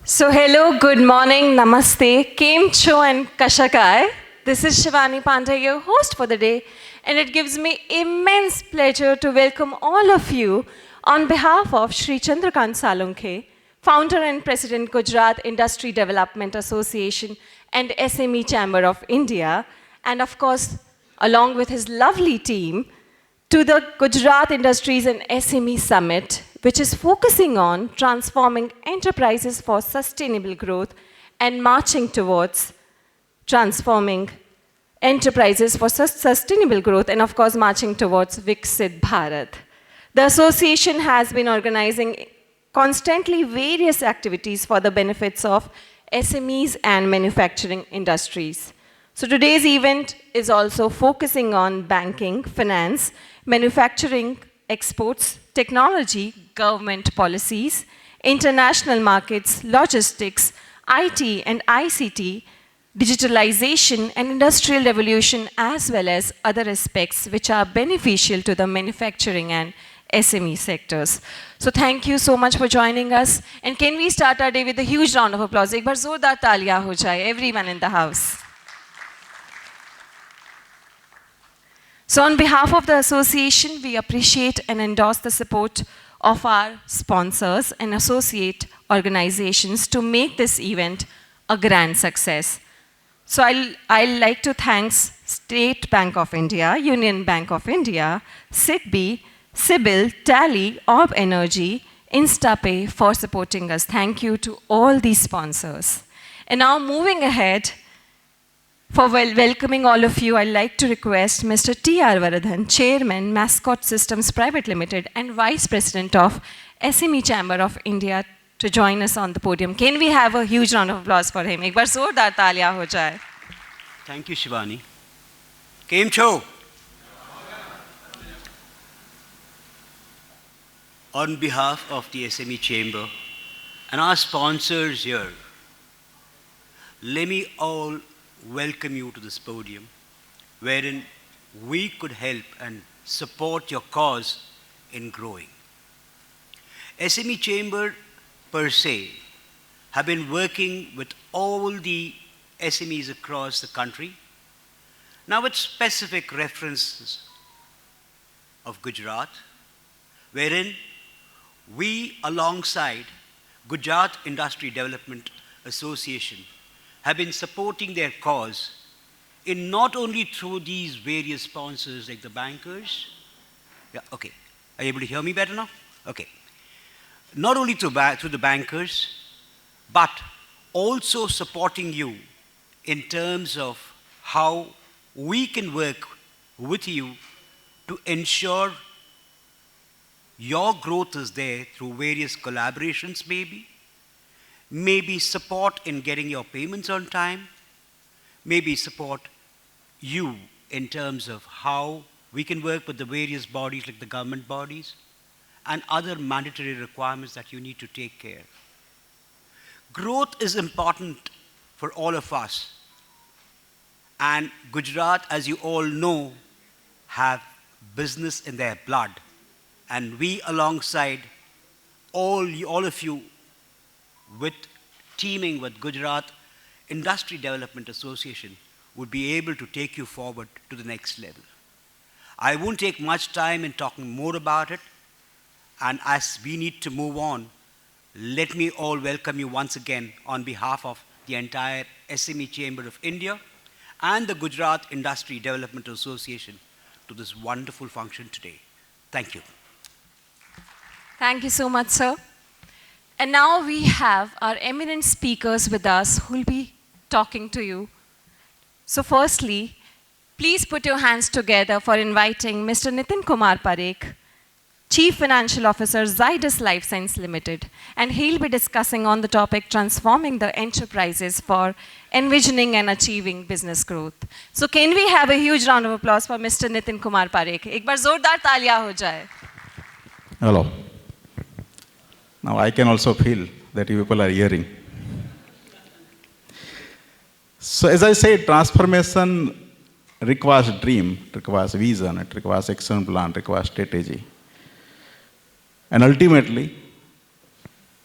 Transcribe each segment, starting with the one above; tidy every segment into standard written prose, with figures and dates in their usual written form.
So hello, good morning, namaste, Kem Cho and Kashakai. This is Shivani Pandey, your host for the day, and it gives me immense pleasure to welcome all of you on behalf of Sri Chandrakant Salunke, founder and president, Gujarat Industry Development Association and SME Chamber of India, and of course, along with his lovely team, to the Gujarat Industries and SME Summit, which is focusing on transforming enterprises for sustainable growth and marching towards transforming enterprises for sustainable growth and, of course, marching towards Viksit Bharat. The association has been organizing constantly various activities for the benefits of SMEs and manufacturing industries. So today's event is also focusing on banking, finance, manufacturing, exports, technology, government policies, international markets, logistics, IT and ICT, digitalization and industrial revolution, as well as other aspects which are beneficial to the manufacturing and SME sectors. So thank you so much for joining us. And can we start our day with a huge round of applause? Ek baar zordar taaliyan ho jaye, everyone in the house. So on behalf of the association, we appreciate and endorse the support of our sponsors and associate organizations to make this event a grand success. So I'd like to thank State Bank of India, Union Bank of India, SIDBI, Sibyl, Tally, Orb Energy, Instapay for supporting us. Thank you to all these sponsors. And now moving ahead, for welcoming all of you, I'd like to request Mr. T.R. Varadhan, Chairman, Mascot Systems Private Limited and Vice President of SME Chamber of India to join us on the podium. Can we have a huge round of applause for him? Ek baar zordar taaliyan ho jaye. Thank you, Shivani. Kem Cho. On behalf of the SME Chamber and our sponsors here, let me all welcome you to this podium, wherein we could help and support your cause in growing. SME Chamber per se have been working with all the SMEs across the country, now with specific references of Gujarat, wherein we alongside Gujarat Industry Development Association have been supporting their cause in not only through these various sponsors like the bankers. Yeah, okay. Are you able to hear me better now? Okay. Not only through the bankers, but also supporting you in terms of how we can work with you to ensure your growth is there through various collaborations maybe support in getting your payments on time, maybe support you in terms of how we can work with the various bodies like the government bodies and other mandatory requirements that you need to take care. Growth is important for all of us. And Gujarat, as you all know, have business in their blood. And we alongside all of you with teaming with Gujarat Industry Development Association would be able to take you forward to the next level. I won't take much time in talking more about it, and as we need to move on, let me all welcome you once again on behalf of the entire SME Chamber of India and the Gujarat Industry Development Association to this wonderful function today. Thank you. Thank you so much, sir. And now we have our eminent speakers with us who will be talking to you. So firstly, please put your hands together for inviting Mr. Nitin Kumar Parekh, Chief Financial Officer, Zydus Life Science Limited. And he'll be discussing on the topic, transforming the enterprises for envisioning and achieving business growth. So can we have a huge round of applause for Mr. Nitin Kumar Parekh? Ek baar zordar taaliyan ho jaye. Hello. Now I can also feel that you people are hearing. So as I said, transformation requires dream, it requires vision, it requires action plan, it requires strategy. And ultimately,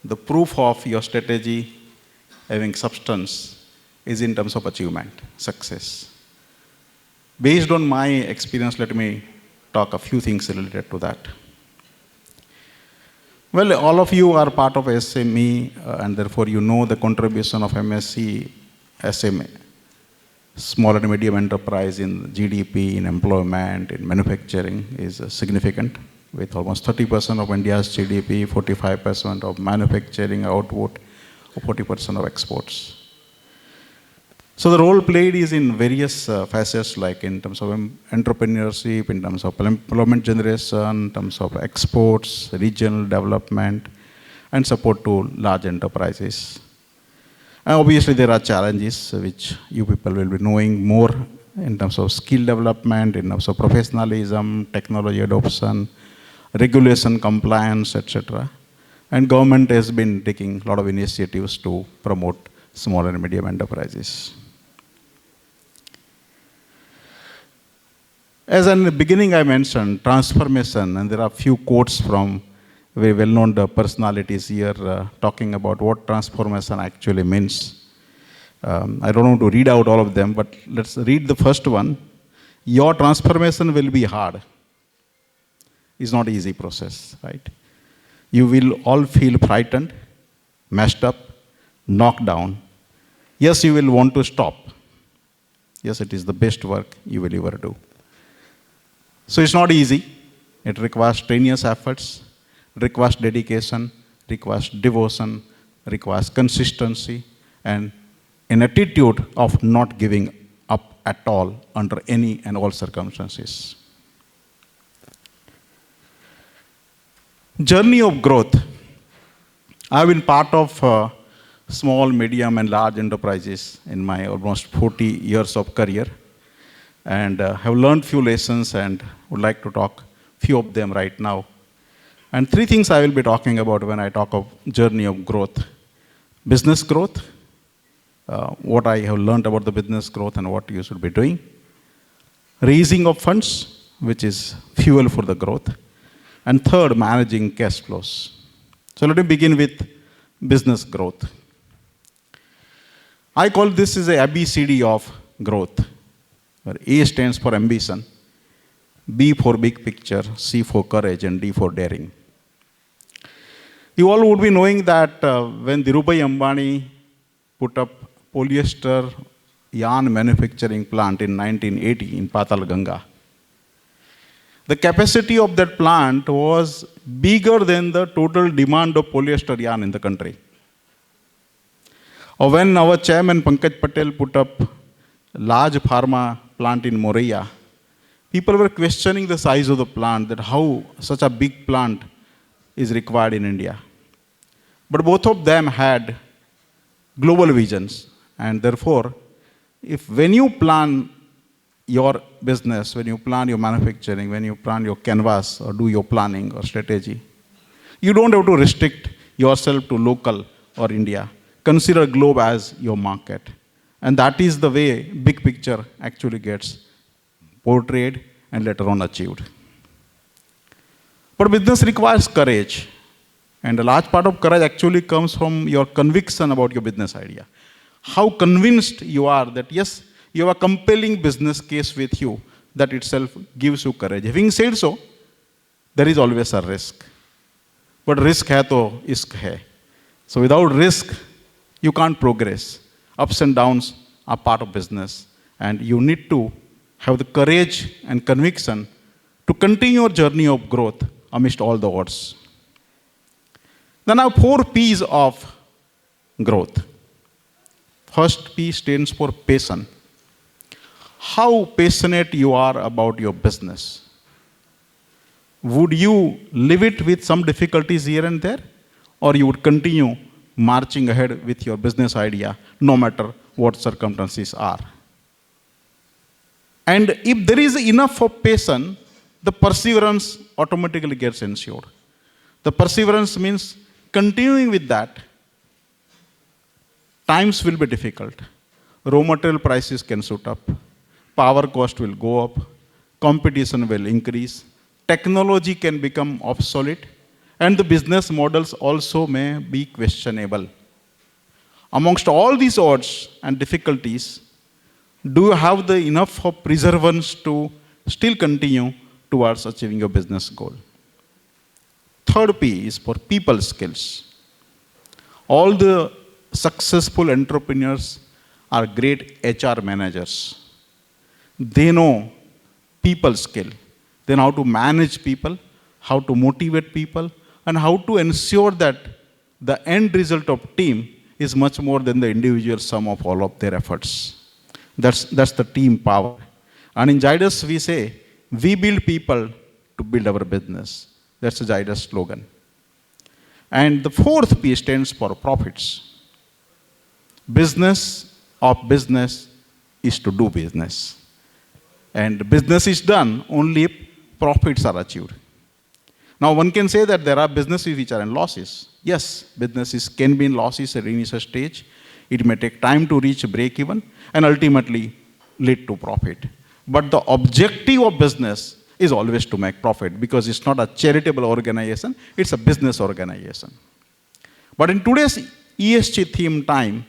the proof of your strategy having substance, is in terms of achievement, success. Based on my experience, let me talk a few things related to that. Well, all of you are part of SME, and therefore you know the contribution of MSc, SME, small and medium enterprise in GDP, in employment, in manufacturing is significant, with almost 30% of India's GDP, 45% of manufacturing output, 40% of exports. So the role played is in various facets, like in terms of entrepreneurship, in terms of employment generation, in terms of exports, regional development, and support to large enterprises. And obviously, there are challenges which you people will be knowing more in terms of skill development, in terms of professionalism, technology adoption, regulation compliance, etc. And government has been taking a lot of initiatives to promote small and medium enterprises. As in the beginning I mentioned, transformation, and there are few quotes from very well-known personalities here talking about what transformation actually means. I don't want to read out all of them, but let's read the first one. Your transformation will be hard. It's not an easy process, right? You will all feel frightened, messed up, knocked down. Yes, you will want to stop. Yes, it is the best work you will ever do. So it's not easy. It requires strenuous efforts, requires dedication, requires devotion, requires consistency, and an attitude of not giving up at all under any and all circumstances. Journey of growth. I've been part of small, medium, and large enterprises in my almost 40 years of career, and have learned few lessons and would like to talk few of them right now. And three things I will be talking about when I talk of journey of growth. Business growth, what I have learned about the business growth and what you should be doing. Raising of funds, which is fuel for the growth. And third, managing cash flows. So let me begin with business growth. I call this is a ABCD of growth, where A stands for ambition, B for big picture, C for courage, and D for daring. You all would be knowing that when Dhirubhai Ambani put up polyester yarn manufacturing plant in 1980 in Patal Ganga, the capacity of that plant was bigger than the total demand of polyester yarn in the country. Or when our chairman Pankaj Patel put up large pharma plant in Moraiya, people were questioning the size of the plant, that how such a big plant is required in India. But both of them had global visions, and therefore, when you plan your business, when you plan your manufacturing, when you plan your canvas or do your planning or strategy, you don't have to restrict yourself to local or India. Consider globe as your market. And that is the way big picture actually gets portrayed and later on achieved. But business requires courage. And a large part of courage actually comes from your conviction about your business idea. How convinced you are that yes, you have a compelling business case with you, that itself gives you courage. Having said so, there is always a risk. But risk hai to isk hai. So without risk, you can't progress. Ups and downs are part of business. And you need to have the courage and conviction to continue your journey of growth amidst all the odds. Then I have 4 P's of growth. First P stands for passion. How passionate you are about your business. Would you live it with some difficulties here and there? Or you would continue marching ahead with your business idea no matter what circumstances are? And if there is enough of passion, the perseverance automatically gets ensured. The perseverance means continuing with that. Times will be difficult. Raw material prices can shoot up. Power cost will go up. Competition will increase. Technology can become obsolete. And the business models also may be questionable. Amongst all these odds and difficulties, do you have the enough of perseverance to still continue towards achieving your business goal? Third P is for people skills. All the successful entrepreneurs are great HR managers. They know people skill. They know how to manage people, how to motivate people, and how to ensure that the end result of team is much more than the individual sum of all of their efforts. That's the team power. And in Zydus, we say, we build people to build our business. That's the Zydus slogan. And the fourth P stands for profits. Business of business is to do business. And business is done only if profits are achieved. Now, one can say that there are businesses which are in losses. Yes, businesses can be in losses at initial stage. It may take time to reach break even and ultimately lead to profit. But the objective of business is always to make profit because it's not a charitable organization, it's a business organization. But in today's ESG theme time,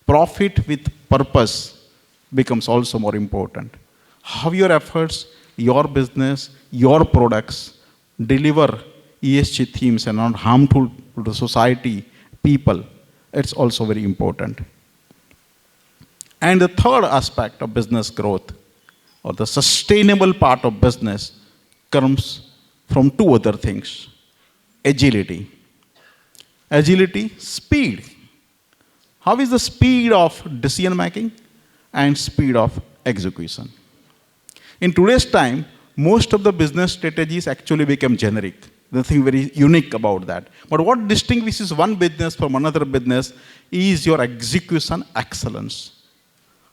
profit with purpose becomes also more important. How your efforts, your business, your products deliver ESG themes and not harmful to the society, people, it's also very important. And the third aspect of business growth, or the sustainable part of business, comes from two other things. Agility. Agility, speed. How is the speed of decision making and speed of execution? In today's time, most of the business strategies actually become generic. Nothing very unique about that. But what distinguishes one business from another business is your execution excellence.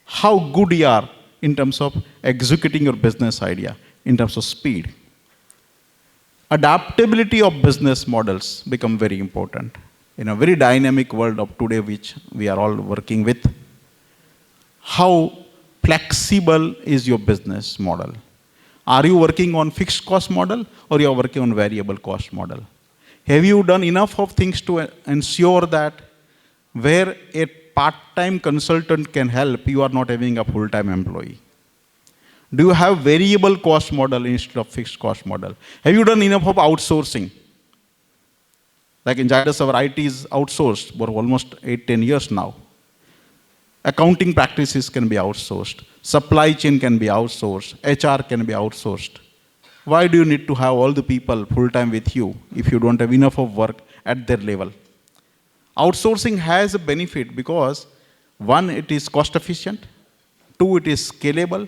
How good you are in terms of executing your business idea, in terms of speed. Adaptability of business models become very important. In a very dynamic world of today, which we are all working with, how flexible is your business model? Are you working on fixed cost model or you are working on variable cost model? Have you done enough of things to ensure that where a part-time consultant can help, you are not having a full-time employee? Do you have variable cost model instead of fixed cost model? Have you done enough of outsourcing? Like in Zydus, our IT is outsourced for almost 8-10 years now. Accounting practices can be outsourced. Supply chain can be outsourced. HR can be outsourced. Why do you need to have all the people full-time with you if you don't have enough of work at their level? Outsourcing has a benefit because, one, it is cost efficient. Two, it is scalable.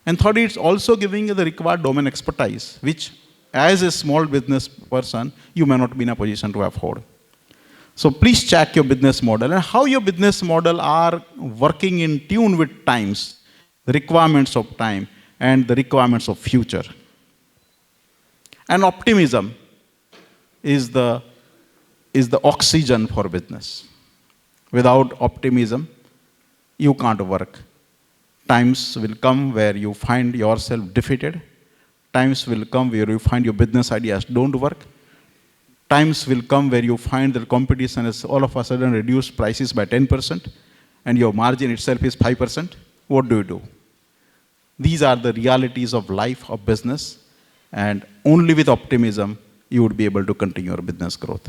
And third, it's also giving you the required domain expertise, which as a small business person, you may not be in a position to afford. So please check your business model and how your business model are working in tune with times, the requirements of time and the requirements of future. And optimism is the oxygen for business. Without optimism, you can't work. Times will come where you find yourself defeated. Times will come where you find your business ideas don't work. Times will come where you find that competition has all of a sudden reduced prices by 10% and your margin itself is 5%. What do? These are the realities of life, of business, and only with optimism you would be able to continue your business growth.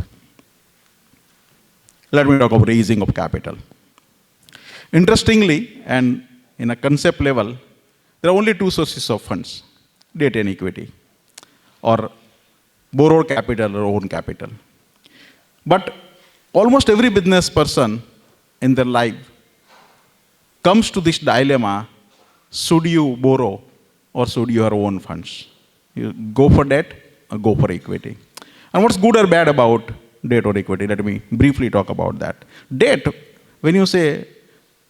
Let me talk about raising of capital. Interestingly, and in a concept level, there are only two sources of funds, debt and equity, or borrowed capital or own capital. But almost every business person in their life comes to this dilemma, should you borrow or should you have own funds? You go for debt or go for equity. And what's good or bad about debt or equity? Let me briefly talk about that. Debt, when you say,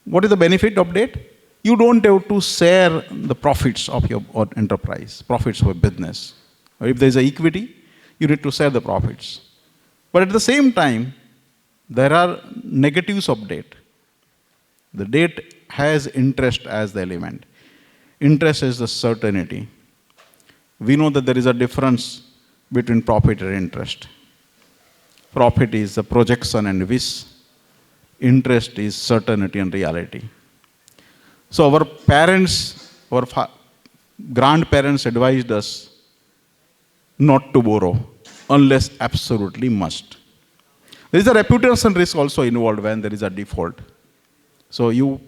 what is the benefit of debt? You don't have to share the profits of your enterprise, profits of a business. Or if there is an equity, you need to share the profits. But at the same time, there are negatives of debt. The debt has interest as the element. Interest is the certainty. We know that there is a difference between profit and interest. Profit is the projection and wish. interest is certainty and reality. So our parents, our grandparents advised us not to borrow unless absolutely must. There is a reputation risk also involved when there is a default. So you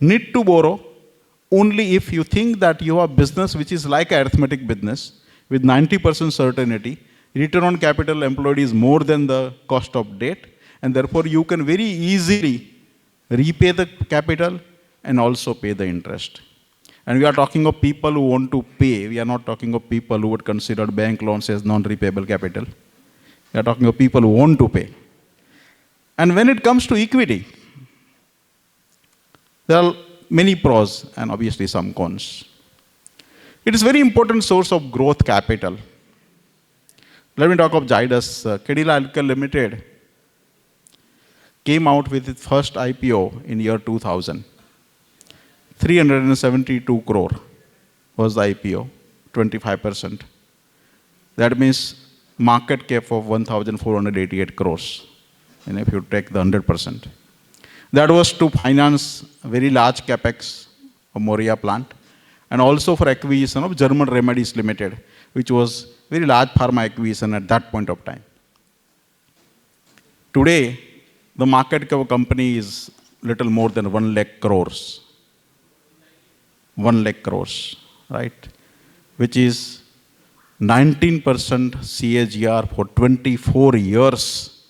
need to borrow only if you think that you have business which is like an arithmetic business with 90% certainty, return on capital employed is more than the cost of debt, and therefore you can very easily repay the capital and also pay the interest. And we are talking of people who want to pay. We are not talking of people who would consider bank loans as non-repayable capital. We are talking of people who want to pay. And when it comes to equity, there are many pros and obviously some cons. It is a very important source of growth capital. Let me talk of Zydus. Cadila Alcohol Limited came out with its first IPO in year 2000. 372 crore was the IPO, 25%. That means market cap of 1,488 crores, and if you take the 100%. That was to finance very large capex of Moria plant, and also for acquisition of German Remedies Limited, which was very large pharma acquisition at that point of time. Today, the market cap of company is little more than 1 lakh crores. 1 lakh crores, right? Which is 19% CAGR for 24 years,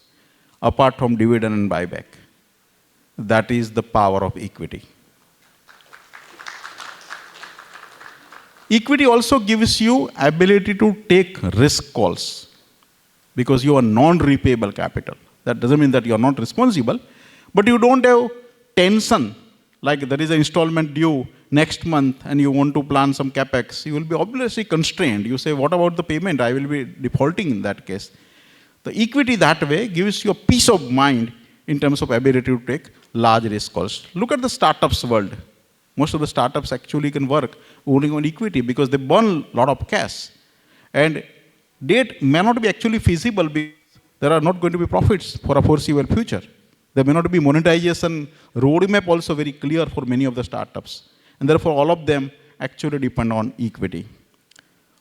apart from dividend and buyback. That is the power of equity. Equity also gives you ability to take risk calls because you are non-repayable capital. That doesn't mean that you are not responsible, but you don't have tension. Like there is an installment due next month and you want to plan some capex, you will be obviously constrained. You say, what about the payment? I will be defaulting in that case. The equity that way gives you a peace of mind in terms of ability to take large risk calls. Look at the startups world. Most of the startups actually can work only on equity because they burn a lot of cash. And debt may not be actually feasible because there are not going to be profits for a foreseeable future. There may not be monetization roadmap also very clear for many of the startups. And therefore, all of them actually depend on equity.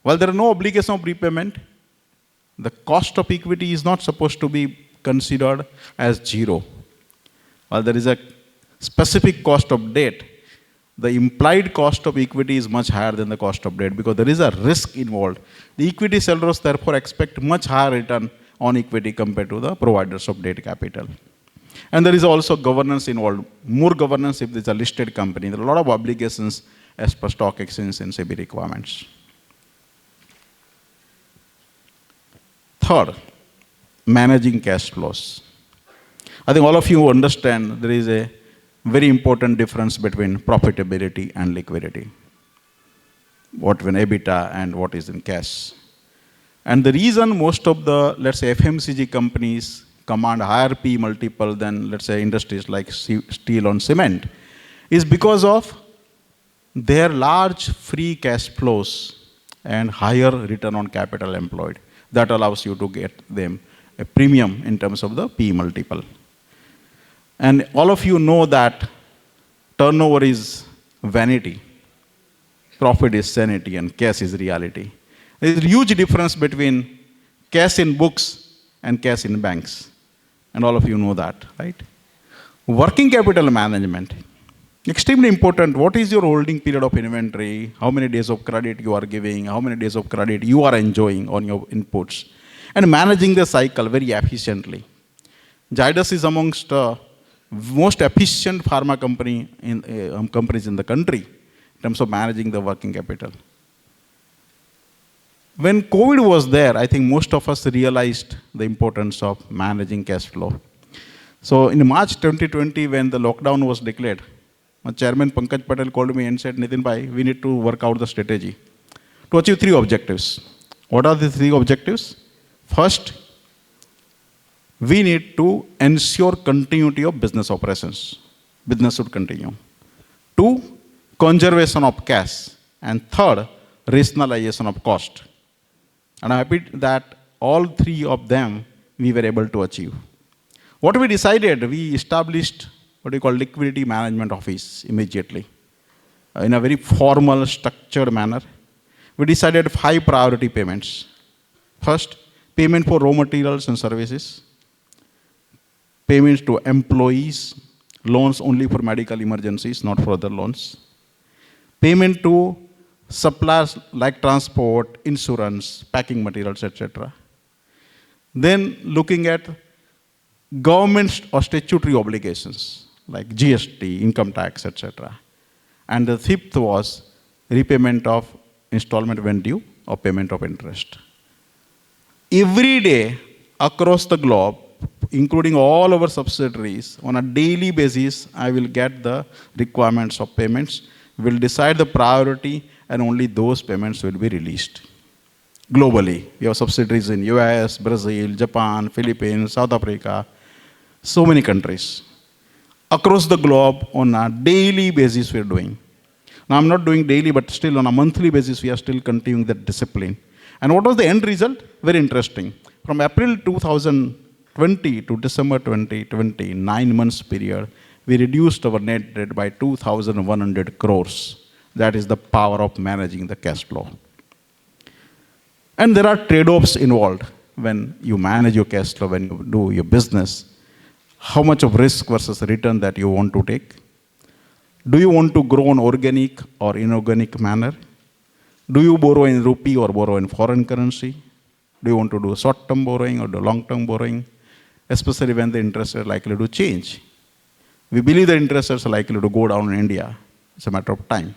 While there are no obligation of repayment, the cost of equity is not supposed to be considered as zero. While there is a specific cost of debt, the implied cost of equity is much higher than the cost of debt because there is a risk involved. The equity sellers therefore expect much higher return on equity compared to the providers of debt capital. And there is also governance involved, more governance if there is a listed company. There are a lot of obligations as per stock exchange and SEBI requirements. Third, managing cash flows. I think all of you understand there is a very important difference between profitability and liquidity. What when EBITDA and what is in cash. And the reason most of the, let's say, FMCG companies command higher P multiple than, let's say, industries like steel and cement is because of their large free cash flows and higher return on capital employed. That allows you to get them a premium in terms of the P multiple. And all of you know that turnover is vanity, profit is sanity, and cash is reality. There is a huge difference between cash in books and cash in banks. And all of you know that, right? Working capital management, extremely important. What is your holding period of inventory? How many days of credit you are giving? How many days of credit you are enjoying on your inputs? And managing the cycle very efficiently. Zydus is amongst most efficient pharma companies in the country in terms of managing the working capital. When COVID was there, I think most of us realized the importance of managing cash flow. So in March 2020, when the lockdown was declared, my chairman Pankaj Patel called me and said, Nitin bhai, we need to work out the strategy to achieve 3 objectives. What are the 3 objectives? First, we need to ensure continuity of business operations. Business should continue. 2, conservation of cash. And 3rd, rationalization of cost. And I'm happy that all 3 of them we were able to achieve. What we decided, we established what we call liquidity management office immediately. In a very formal, structured manner. We decided 5 priority payments. First, payment for raw materials and services. Payments to employees, loans only for medical emergencies, not for other loans. Payment to suppliers like transport, insurance, packing materials, etc. Then looking at government or statutory obligations like GST, income tax, etc. And the fifth was repayment of installment when due or payment of interest. Every day across the globe, including all our subsidiaries, on a daily basis, I will get the requirements of payments, will decide the priority, and only those payments will be released. Globally, we have subsidiaries in US, Brazil, Japan, Philippines, South Africa, so many countries. Across the globe, on a daily basis, we are doing. Now, I'm not doing daily, but still on a monthly basis, we are still continuing that discipline. And what was the end result? Very interesting. From April 2020 to December 2020, 9 months period, we reduced our net debt by 2,100 crores. That is the power of managing the cash flow. And there are trade-offs involved when you manage your cash flow, when you do your business. How much of risk versus return that you want to take? Do you want to grow in organic or inorganic manner? Do you borrow in rupee or borrow in foreign currency? Do you want to do short-term borrowing or do long-term borrowing? Especially when the interest is likely to change. We believe the interest rates are likely to go down in India. It's a matter of time.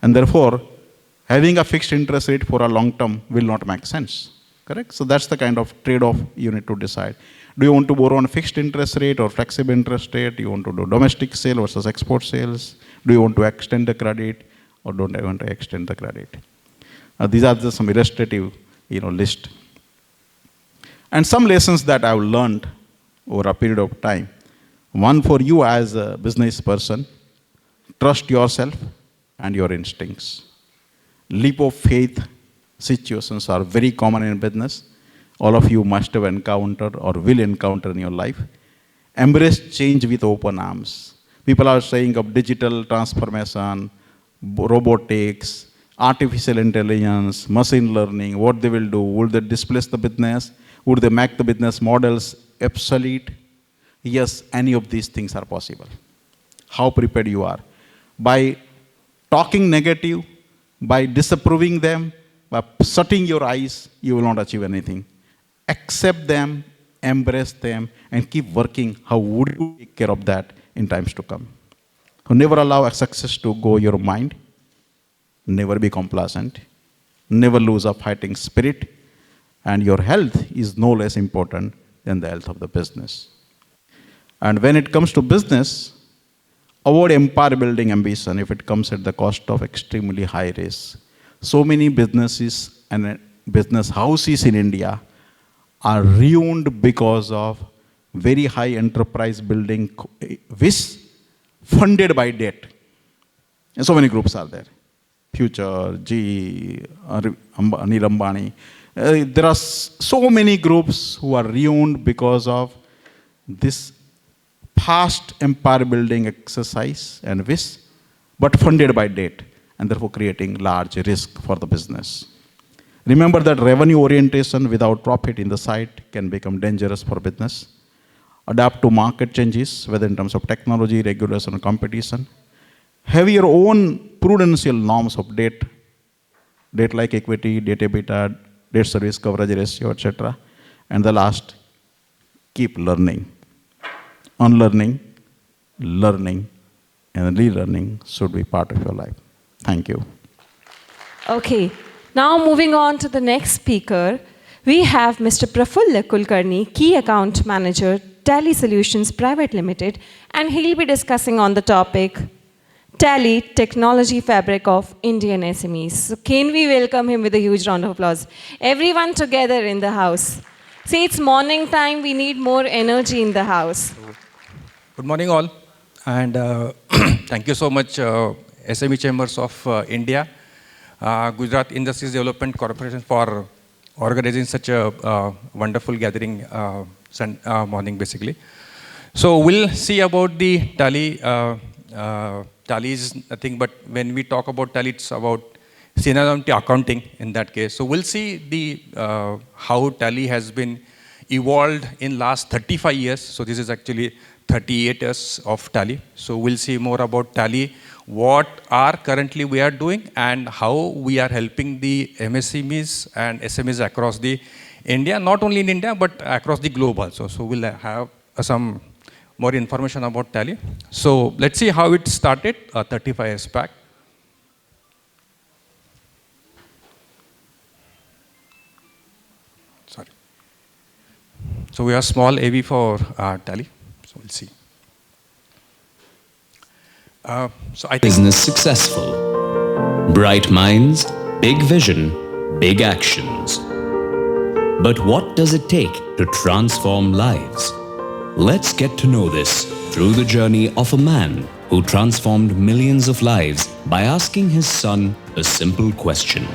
And therefore, having a fixed interest rate for a long term will not make sense. Correct? So that's the kind of trade-off you need to decide. Do you want to borrow on a fixed interest rate or flexible interest rate? Do you want to do domestic sale versus export sales? Do you want to extend the credit or don't you want to extend the credit? These are just some illustrative, list. And some lessons that I've learned over a period of time. One for you as a business person, trust yourself and your instincts. Leap of faith situations are very common in business. All of you must have encountered or will encounter in your life. Embrace change with open arms. People are saying of digital transformation, robotics, artificial intelligence, machine learning, what they will do. Will they displace the business? Would they make the business models obsolete? Yes, any of these things are possible. How prepared you are. By talking negative, by disapproving them, by shutting your eyes, you will not achieve anything. Accept them, embrace them, and keep working. How would you take care of that in times to come? So never allow a success to go your mind. Never be complacent. Never lose a fighting spirit. And your health is no less important than the health of the business. And when it comes to business, avoid empire building ambition if it comes at the cost of extremely high risk. So many businesses and business houses in India are ruined because of very high enterprise building which funded by debt. And so many groups are there. Future, GE, Anil Ambani. There are so many groups who are ruined because of this fast empire building exercise and which, but funded by debt, and therefore creating large risk for the business. Remember that revenue orientation without profit in the sight can become dangerous for business. Adapt to market changes, whether in terms of technology, regulation, or competition. Have your own prudential norms of debt like equity, debt EBITDA, debt service coverage ratio, etc. And the last, keep learning. Unlearning, learning, and relearning should be part of your life. Thank you. Okay, now moving on to the next speaker, we have Mr. Prafulla Kulkarni, Key Account Manager, Tally Solutions Private Limited, and he'll be discussing on the topic, Tally, Technology Fabric of Indian SMEs. So can we welcome him with a huge round of applause? Everyone together in the house. See, it's morning time, we need more energy in the house. Good morning all, and thank you so much SME Chambers of India, Gujarat Industries Development Corporation for organizing such a wonderful gathering morning basically. So we'll see about the Tally. Tally is nothing but when we talk about Tally, it's about synonym to accounting in that case. So we'll see the how Tally has been evolved in last 35 years. So this is actually 38 years of Tally. So we'll see more about Tally, what are currently we are doing and how we are helping the MSMEs and SMEs across the India, not only in India, but across the globe also. So we'll have some more information about Tally. So let's see how it started 35 years back. Sorry. So we have small AV for Tally. So we'll see. So I think Business successful. Bright minds, big vision, big actions. But what does it take to transform lives? Let's get to know this through the journey of a man who transformed millions of lives by asking his son a simple question.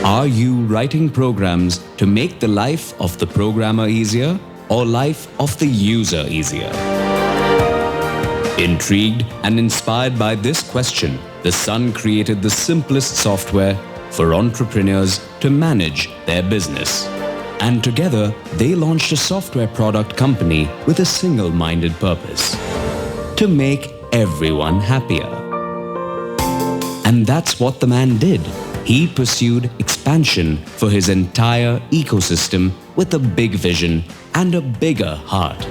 Are you writing programs to make the life of the programmer easier or life of the user easier? Intrigued and inspired by this question, the son created the simplest software for entrepreneurs to manage their business. And together, they launched a software product company with a single-minded purpose: to make everyone happier. And that's what the man did. He pursued expansion for his entire ecosystem with a big vision and a bigger heart.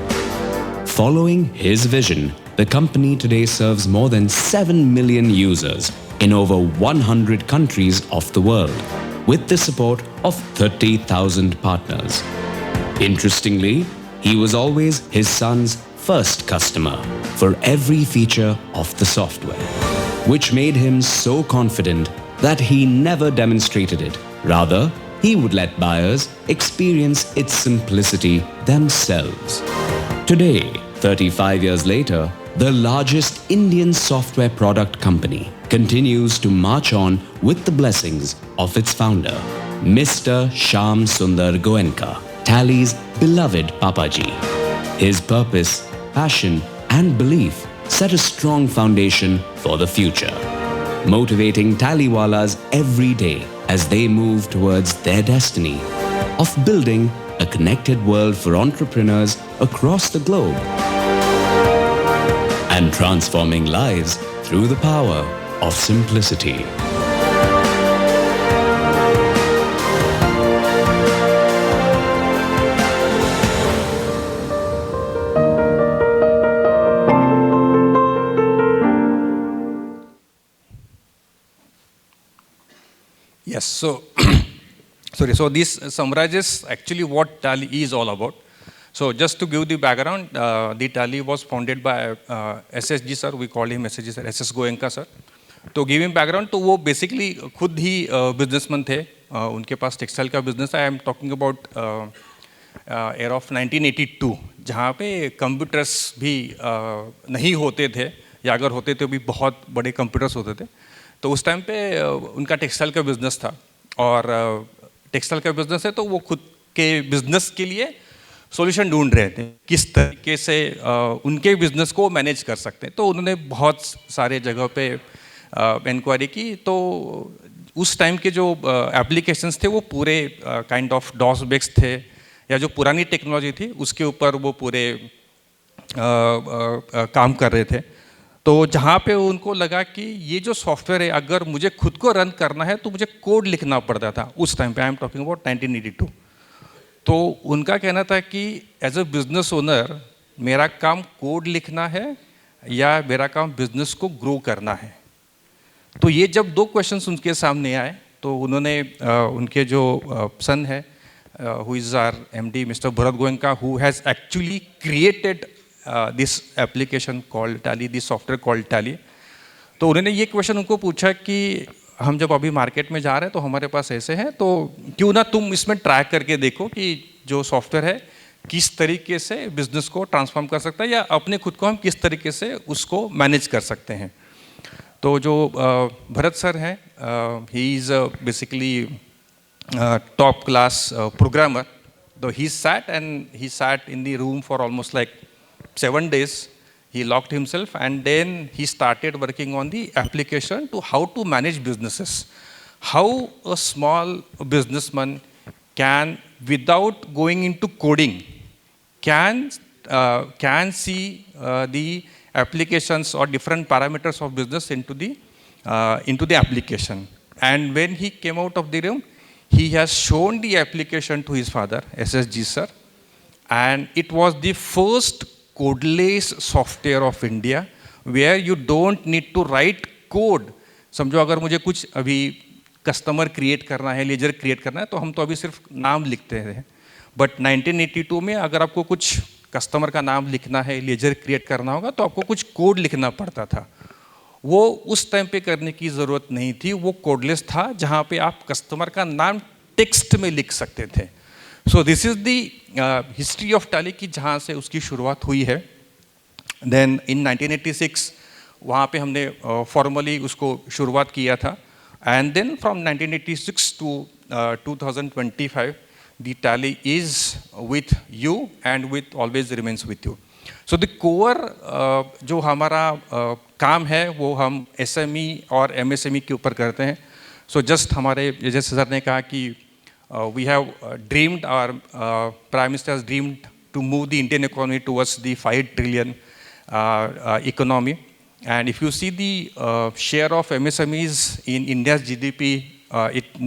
Following his vision, the company today serves more than 7 million users in over 100 countries of the world, with the support of 30,000 partners. Interestingly, he was always his son's first customer for every feature of the software, which made him so confident that he never demonstrated it. Rather, he would let buyers experience its simplicity themselves. Today, 35 years later, the largest Indian software product company continues to march on with the blessings of its founder, Mr. Shyam Sundar Goenka, Tally's beloved Papaji. His purpose, passion, and belief set a strong foundation for the future, motivating Tallywalas every day as they move towards their destiny of building a connected world for entrepreneurs across the globe and transforming lives through the power of simplicity. yes, so sorry, so this summarizes actually what Tally is all about. So just to give the background, the Tally was founded by SSG sir, we call him SSG sir, SS Goenka sir. तो giving background तो वो basically खुद ही businessman थे, उनके पास textile का business है. I am talking about year of 1982, जहाँ पे कंप्यूटर्स भी नहीं होते थे, या अगर होते तो भी बहुत बड़े कंप्यूटर्स होते थे. तो उस टाइम पे उनका टेक्सटाइल का बिजनेस था, और टेक्सटाइल का बिजनेस है तो वो खुद के बिजनेस के लिए सॉल्यूशन ढूंढ रहे थे, किस तरीके से उनके बिजनेस को मैनेज कर सकते हैं. तो उन्होंने बहुत सारे जगह पे इंक्वायरी की. तो उस टाइम के जो एप्लीकेशंस थे वो पूरे काइंड ऑफ डॉस बेस्ड थे, या जो पुरानी टेक्नोलॉजी थी उसके ऊपर वो पूरे काम कर रहे थे. तो जहाँ पे उनको लगा कि ये जो सॉफ्टवेयर है अगर मुझे खुद को रन करना है तो मुझे कोड लिखना पड़ता था उस टाइम पे. I am talking about 1982. तो उनका कहना था कि एज अ बिजनेस ओनर मेरा काम कोड लिखना है या मेरा काम बिजनेस को ग्रो करना है. तो ये जब दो क्वेश्चंस उनके सामने आए तो उन्होंने उनके जो सन है who is our MD mister Bharat Goenka, who has actually created this application called Tally, this software called Tally. तो उन्होंने ये क्वेश्चन उनको पूछा कि हम जब अभी मार्केट में जा रहे हैं तो हमारे पास ऐसे हैं, तो क्यों ना तुम इसमें ट्राई करके देखो कि जो सॉफ्टवेयर है किस तरीके से बिजनेस को ट्रांसफॉर्म कर सकता है, या अपने खुद को हम किस तरीके से उसको मैनेज कर सकते हैं. तो जो भरत सर हैं, he is basically top class programmer though he sat in the room for almost like 7 days. He locked himself and then he started working on the application to how to manage businesses. How a small businessman can, without going into coding, can see the applications or different parameters of business into the application. And when he came out of the room, he has shown the application to his father, SSG sir, and it was the first codeless software of India where you don't need to write code. समझो अगर मुझे कुछ अभी customer create करना है, laser create करना है, तो हम तो अभी सिर्फ नाम लिखते हैं. बट 1982 में अगर आपको कुछ कस्टमर का नाम लिखना है, लेजर क्रिएट करना होगा, तो आपको कुछ कोड लिखना पड़ता था. वो उस टाइम पे करने की ज़रूरत नहीं थी. वो कोडलेस था जहाँ पे आप कस्टमर का नाम टेक्स्ट में लिख सकते थे. So this is the history of tally की जहाँ से उसकी शुरुआत हुई है. देन इन 1986 वहाँ पे हमने फॉर्मली उसको शुरुआत किया था. And then from 1986 to 2025 the tally is with you and with always remains with you. So the core जो हमारा काम है वो हम SME और MSME के ऊपर करते हैं. So just हमारे जैसे सर ने कहा कि we have dreamed, our Prime Minister has dreamed to move the Indian economy towards the 5 trillion economy. And if you see the share of MSMEs in India's GDP, it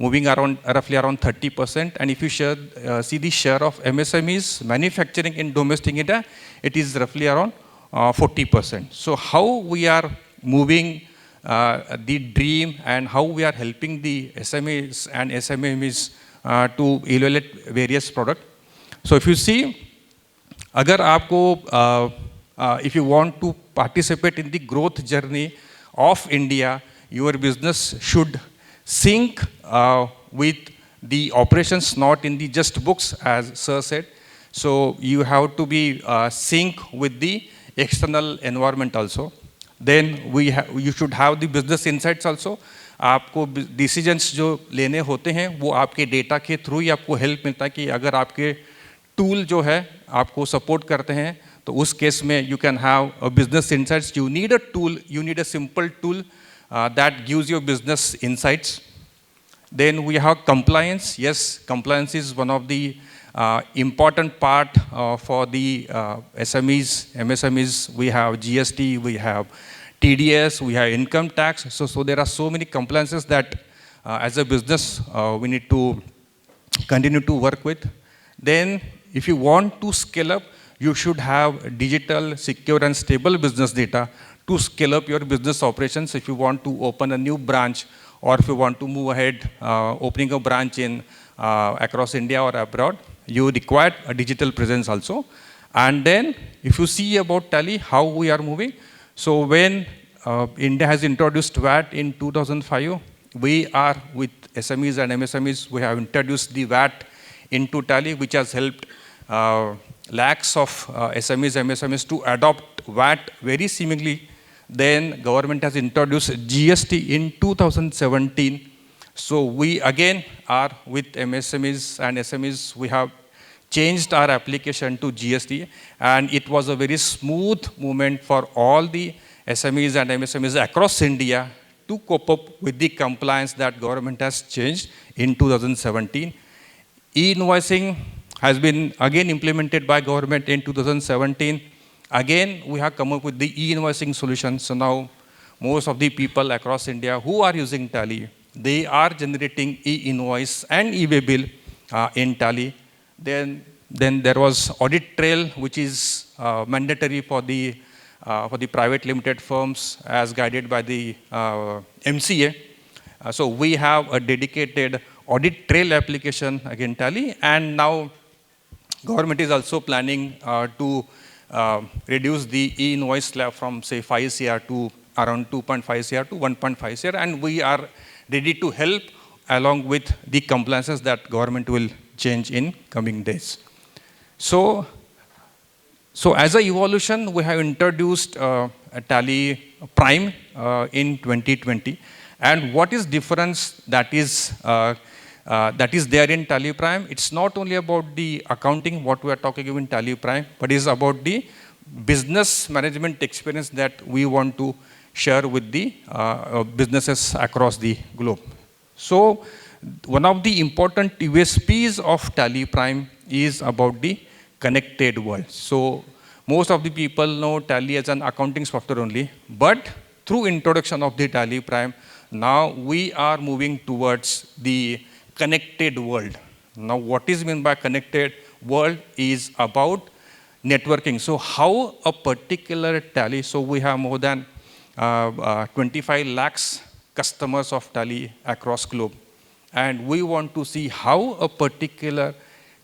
moving around roughly around 30%. And if you see the share of MSMEs manufacturing in domestic India, it is roughly around 40%. So how we are moving the dream and how we are helping the SMEs and SMEs to evaluate various products. So if you see, agar aapko, if you want to participate in the growth journey of India, your business should sync with the operations, not in the just books, as Sir said. So you have to be sync with the external environment also. Then you should have the business insights also. आपको decisions जो लेने होते हैं वो आपके data के through ही आपको help मिलता है कि अगर आपके टूल जो है आपको सपोर्ट करते हैं तो उस केस में you can have a business insights. You need a tool, you need a simple tool that gives you business insights. Then we have compliance. Yes, compliance is one of the important part for the SMEs, MSMEs. We have GST, we have TDS, we have income tax. So there are so many compliances that as a business we need to continue to work with. Then if you want to scale up, you should have digital, secure and stable business data to scale up your business operations. If you want to open a new branch or if you want to move ahead opening a branch in across India or abroad, you require a digital presence also. And then if you see about Tally, how we are moving. So when India has introduced VAT in 2005, we are with SMEs and MSMEs, we have introduced the VAT into Tally, which has helped lakhs of SMEs, MSMEs to adopt VAT very seemingly. Then government has introduced GST in 2017. So we again are with MSMEs and SMEs. We have changed our application to GST, and it was a very smooth movement for all the SMEs and MSMEs across India to cope up with the compliance that government has changed in 2017. E-invoicing has been again implemented by government in 2017. Again, we have come up with the e-invoicing solution. So now most of the people across India who are using Tally, they are generating e-invoice and e-way bill in Tally. Then there was audit trail, which is mandatory for the private limited firms as guided by the MCA. So we have a dedicated audit trail application again Tally, and now government is also planning to reduce the e-invoice slab from say 5 CR to around 2.5 CR to 1.5 CR, and we are ready to help along with the compliances that government will change in coming days. So as a evolution, we have introduced a Tally Prime in 2020, and what is difference that is that is there in Tally Prime. It's not only about the accounting, what we are talking about in Tally Prime, but it's about the business management experience that we want to share with the businesses across the globe. So one of the important USPs of Tally Prime is about the connected world. So most of the people know Tally as an accounting software only, but through introduction of the Tally Prime, now we are moving towards the connected world. Now what is meant by connected world is about networking. So how a particular Tally, so we have more than 25 lakhs customers of Tally across globe. And we want to see how a particular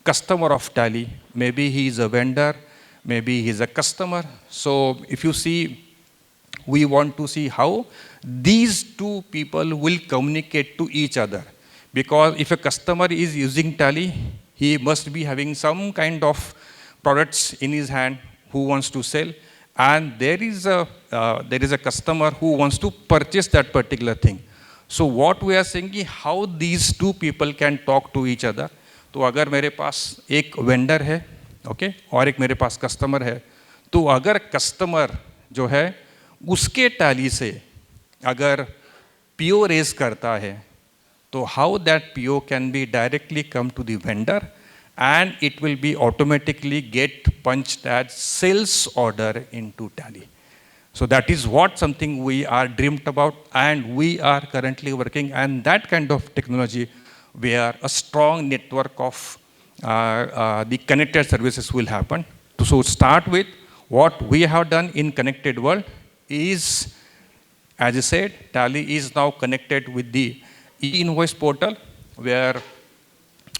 customer of Tally, maybe he is a vendor, maybe he is a customer. So if you see, we want to see how these two people will communicate to each other. Because if a customer is using Tally, he must be having some kind of products in his hand who wants to sell. And there is a customer who wants to purchase that particular thing. So what we are saying is how these two people can talk to each other. तो अगर मेरे पास एक vendor है, okay, और एक मेरे पास customer है, तो अगर कस्टमर जो है उसके टैली से अगर पीओ रेज करता है, तो how that PO can be directly come to the vendor and it will be automatically get punched as sales order into Tally. So that is what something we are dreamed about, and we are currently working, and that kind of technology where a strong network of the connected services will happen. So start with what we have done in connected world is, as I said, Tally is now connected with the e-invoice portal, where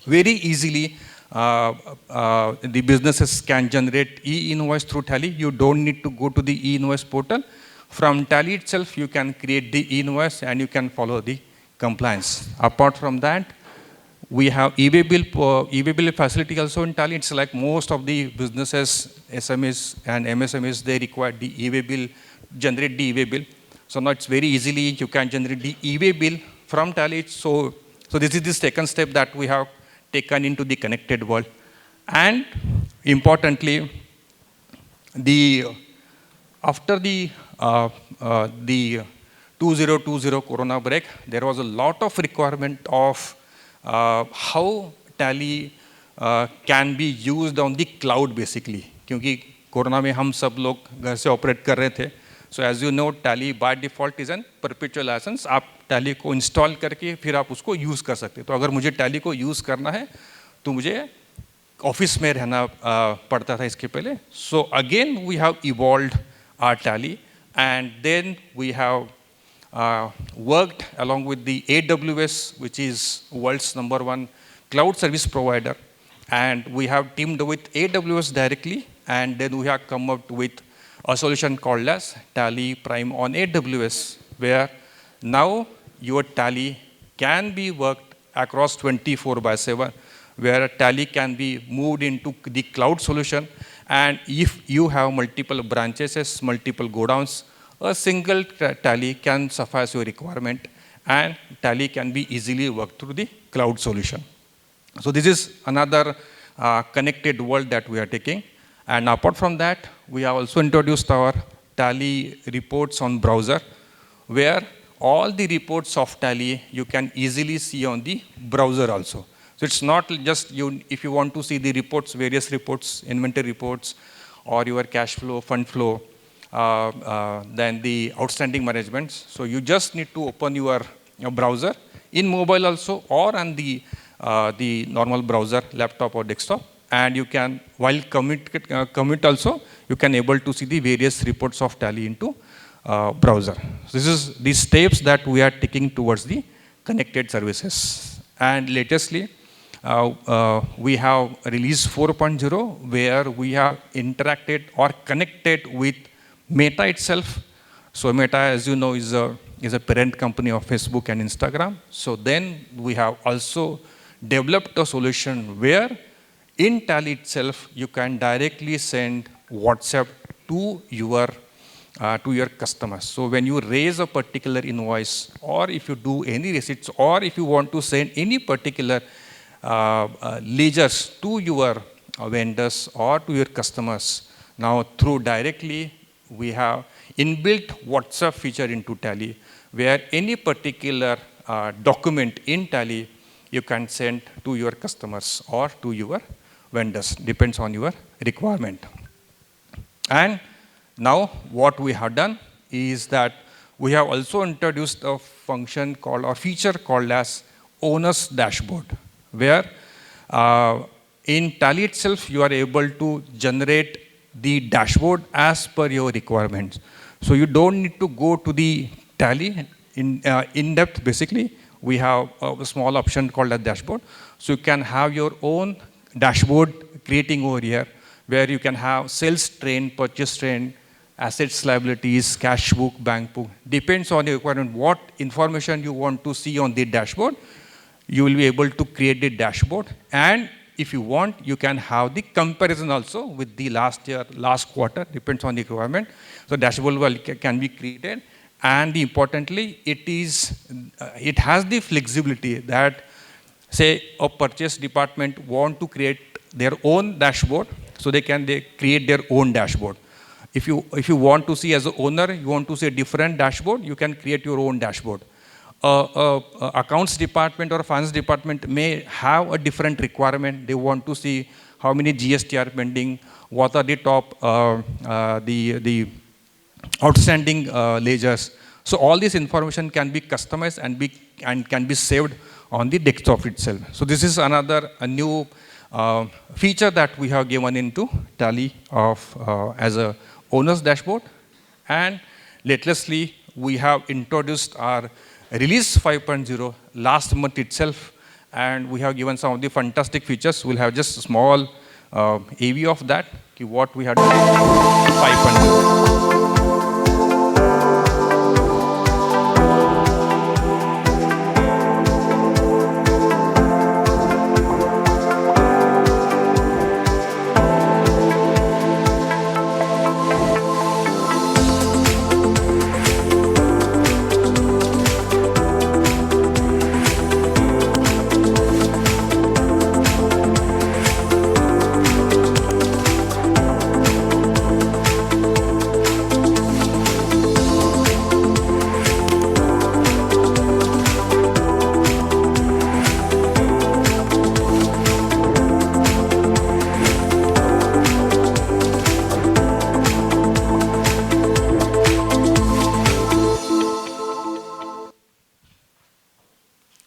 very easily the businesses can generate e-invoice through Tally. You don't need to go to the e-invoice portal. From Tally itself, you can create the e-invoice and you can follow the compliance. Apart from that, we have e-way bill facility also in Tally. It's like most of the businesses, SMEs and MSMEs, they require the e-way bill, generate the e-way bill. So now it's very easily, you can generate the e-way bill from Tally. So this is the second step that we have taken into the connected world. And importantly, after the 2020 Corona break, there was a lot of requirement of how Tally can be used on the cloud basically. क्योंकि corona में हम सब लोग घर से operate कर रहे थे. So as you know, Tally by default is an perpetual license. आप Tally को इंस्टॉल करके फिर आप उसको यूज़ कर सकते हैं. तो अगर मुझे Tally को यूज़ करना है तो मुझे ऑफिस में रहना पड़ता था इसके पहले. So again we have evolved our Tally, and then we have worked along with the AWS, which is world's #1 cloud service provider, and we have teamed with AWS directly, and then we have come up with a solution called as Tally Prime on AWS, where now your Tally can be worked across 24/7, where Tally can be moved into the cloud solution. And if you have multiple branches, multiple godowns, a single Tally can suffice your requirement, and Tally can be easily worked through the cloud solution. So this is another connected world that we are taking. And apart from that, we have also introduced our Tally reports on browser, where all the reports of Tally you can easily see on the browser also. So it's not just if you want to see the reports, various reports, inventory reports, or your cash flow, fund flow, then the outstanding managements. So you just need to open your browser in mobile also, or on the normal browser, laptop or desktop. And you can, while commit also, you can able to see the various reports of Tally into browser. So this is the steps that we are taking towards the connected services. And latestly, we have released 4.0, where we have interacted or connected with Meta itself. So Meta, as you know, is a parent company of Facebook and Instagram. So then we have also developed a solution where in Tally itself, you can directly send WhatsApp to your to your customers. So when you raise a particular invoice, or if you do any receipts, or if you want to send any particular ledgers to your vendors or to your customers, now through directly we have inbuilt WhatsApp feature into Tally, where any particular document in Tally you can send to your customers or to your vendors, depends on your requirement. And now what we have done is that we have also introduced a function called, or feature called as owner's dashboard, where in Tally itself you are able to generate the dashboard as per your requirements. So you don't need to go to the Tally in depth. Basically, we have a small option called a dashboard. So you can have your own dashboard creating over here, where you can have sales trend, purchase trend, assets, liabilities, cash book, bank book. Depends on your requirement, what information you want to see on the dashboard. You will be able to create the dashboard. And if you want, you can have the comparison also with the last year, last quarter, depends on the requirement. So dashboard can be created. And importantly, it has the flexibility that, say, a purchase department want to create their own dashboard, so they create their own dashboard. If you want to see as an owner, you want to see a different dashboard, you can create your own dashboard. Accounts department or finance department may have a different requirement. They want to see how many GST are pending, what are the top the outstanding ledgers. So all this information can be customized and can be saved on the desktop itself. So this is a new feature that we have given into Tally as a owner's dashboard. And lately, we have introduced our release 5.0 last month itself, and we have given some of the fantastic features. We'll have just a small AV of that, what we had done in 5.0.